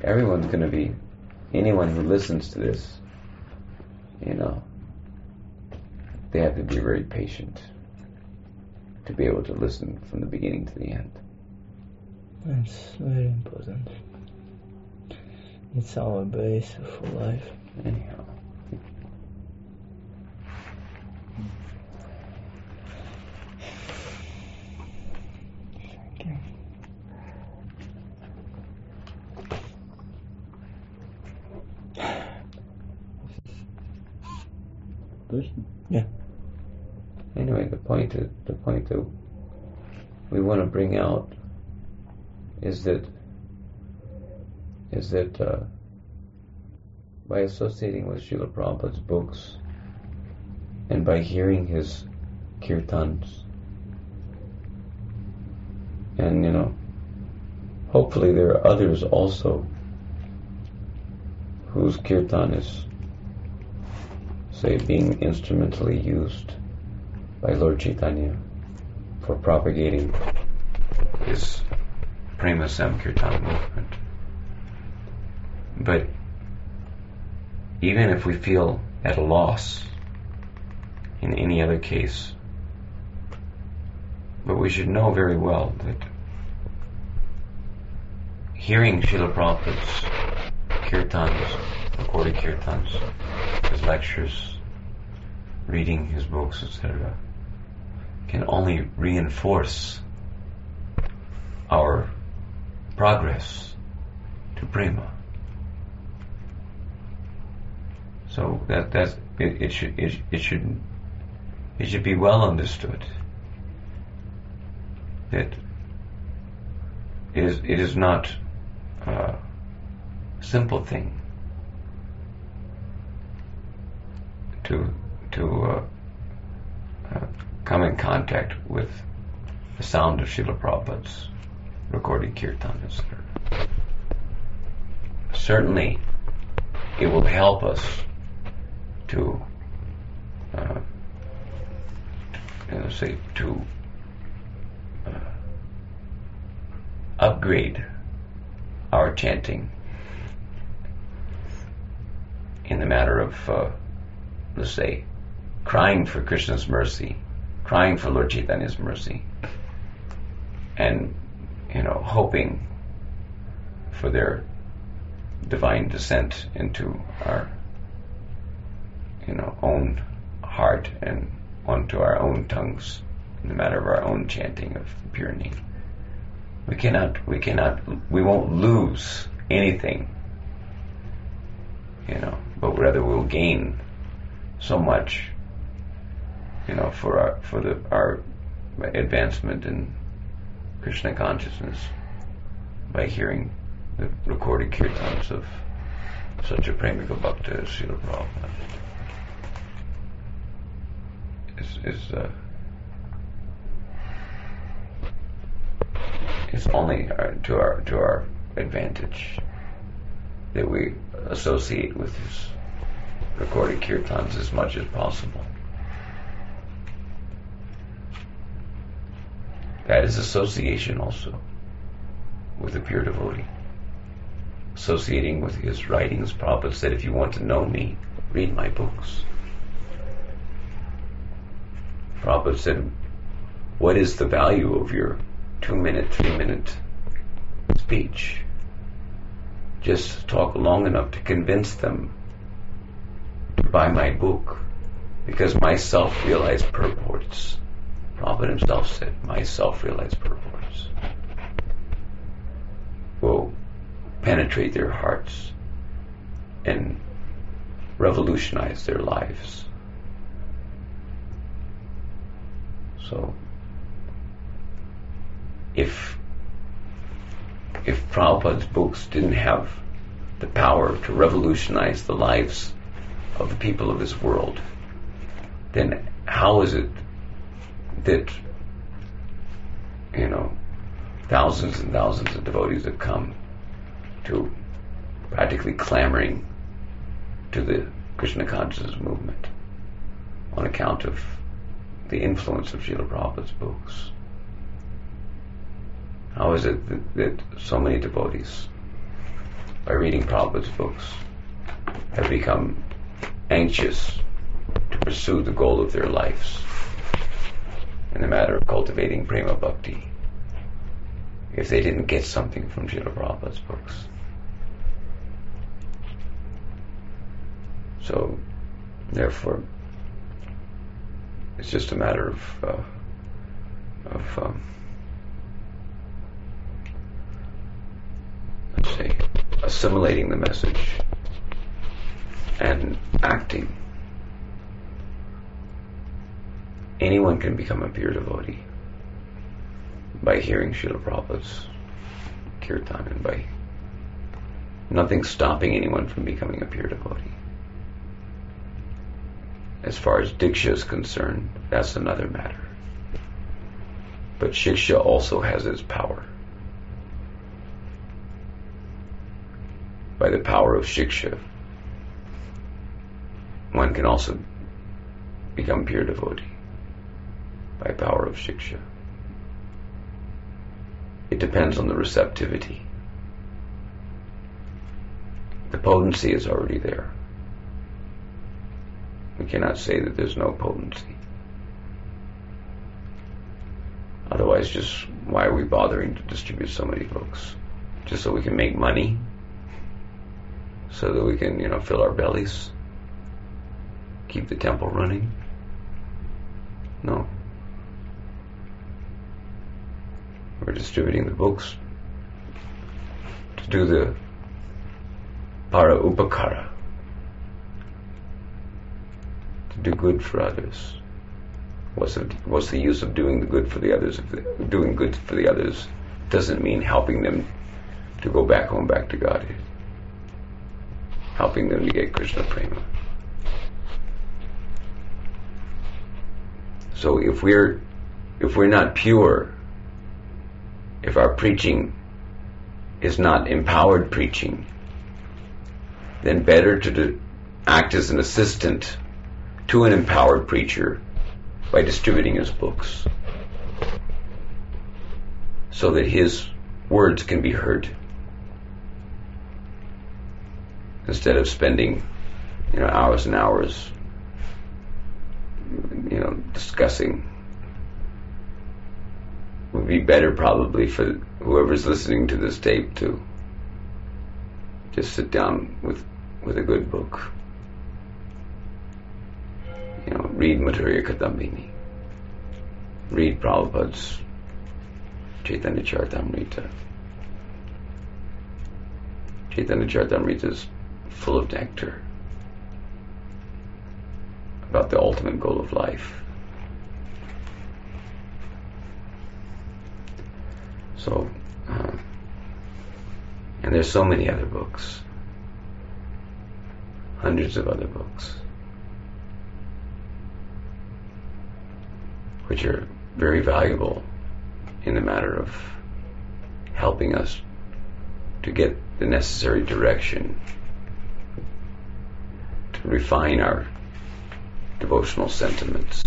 Everyone's going to be, anyone who listens to this, they have to be very patient to be able to listen from the beginning to the end. It's very important. It's our base for life. Anyhow. Thank you. Yeah. Anyway, the point that we want to bring out is that by associating with Srila Prabhupada's books and by hearing his kirtans, and hopefully there are others also whose kirtan is, say, being instrumentally used by Lord Chaitanya for propagating his Prema Samkirtan movement. But even if we feel at a loss in any other case, but we should know very well that hearing Srila Prabhupada's kirtans, recorded kirtans, his lectures, reading his books, etc., can only reinforce our progress to prema. So it should be well understood that it is not a simple thing to come in contact with the sound of Srila Prabhupada's recorded kirtan, etc. Certainly, it will help us to upgrade our chanting in the matter of, let's say, crying for Krishna's mercy, crying for Lord Chaitanya's mercy, and hoping for their divine descent into our own heart and onto our own tongues in the matter of our own chanting of the pure name. We won't lose anything, but rather we'll gain so much, for our advancement in Krishna consciousness by hearing the recorded kirtans of such a Premika Bhakta as Srila Prabhupada. It's only to our advantage that we associate with his recorded kirtans as much as possible. That is association also with a pure devotee. Associating with his writings. Prabhupada said, if you want to know me, read my books. Prabhupada said, what is the value of your 2-minute, 3-minute speech? Just talk long enough to convince them to buy my book, because my self-realized purports, Prabhupada himself said, my self-realized purports will penetrate their hearts and revolutionize their lives. So, if Prabhupada's books didn't have the power to revolutionize the lives of the people of this world, then how is it that thousands and thousands of devotees have come to practically clamoring to the Krishna consciousness movement on account of the influence of Srila Prabhupada's books? How is it that so many devotees, by reading Prabhupada's books, have become anxious to pursue the goal of their lives in the matter of cultivating prema bhakti if they didn't get something from Srila Prabhupada's books. So, therefore, it's just a matter of let's say, assimilating the message and acting. Anyone can become a pure devotee by hearing Srila Prabhupada's kirtan, and by nothing stopping anyone from becoming a pure devotee. As far as Diksha is concerned, that's another matter. But Shiksha also has its power. By the power of Shiksha, one can also become pure devotee. By power of Shiksha. It depends on the receptivity. The potency is already there. We cannot say that there's no potency. Otherwise, just why are we bothering to distribute so many books? Just so we can make money? So that we can, fill our bellies? Keep the temple running? No. We're distributing the books to do the para upakara, to do good for others. What's the use of doing the good for the others? If doing good for the others doesn't mean helping them to go back home, back to Godhead, helping them to get Krishna prema. So if we're not pure, if our preaching is not empowered preaching, then better to act as an assistant to an empowered preacher by distributing his books, so that his words can be heard, instead of spending hours and hours discussing. It would be better probably for whoever's listening to this tape to just sit down with a good book. Read Mathurya Kadambini. Read Prabhupada's Chaitanya Charitamrita. Chaitanya Charitamrita is full of nectar about the ultimate goal of life. So, and there's so many other books, hundreds of other books, which are very valuable in the matter of helping us to get the necessary direction to refine our devotional sentiments,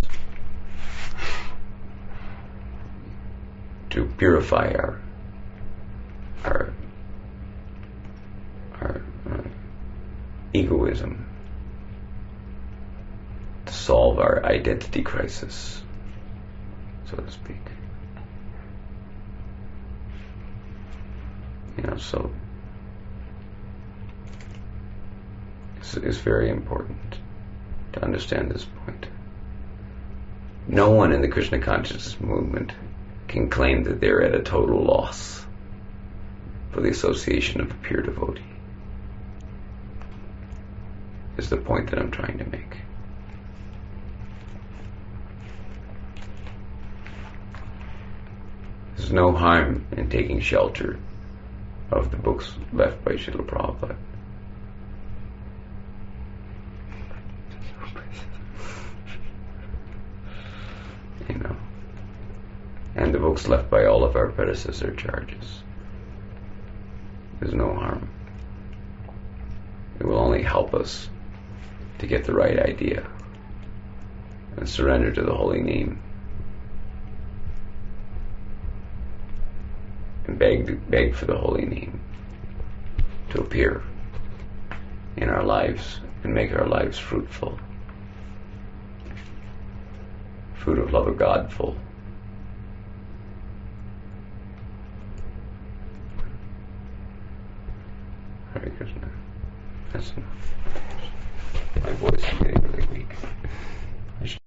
to purify our egoism, to solve our identity crisis, so to speak. So it's very important to understand this point. No one in the Krishna consciousness movement can claim that they're at a total loss for the association of a pure devotee, is the point that I'm trying to make. There's no harm in taking shelter of the books left by Srila Prabhupada. And the books left by all of our predecessor charges. There's no harm. It will only help us to get the right idea and surrender to the holy name and beg for the holy name to appear in our lives and make our lives fruitful. fruit of love of God full. Hare Krishna. That's enough. My voice is getting really weak.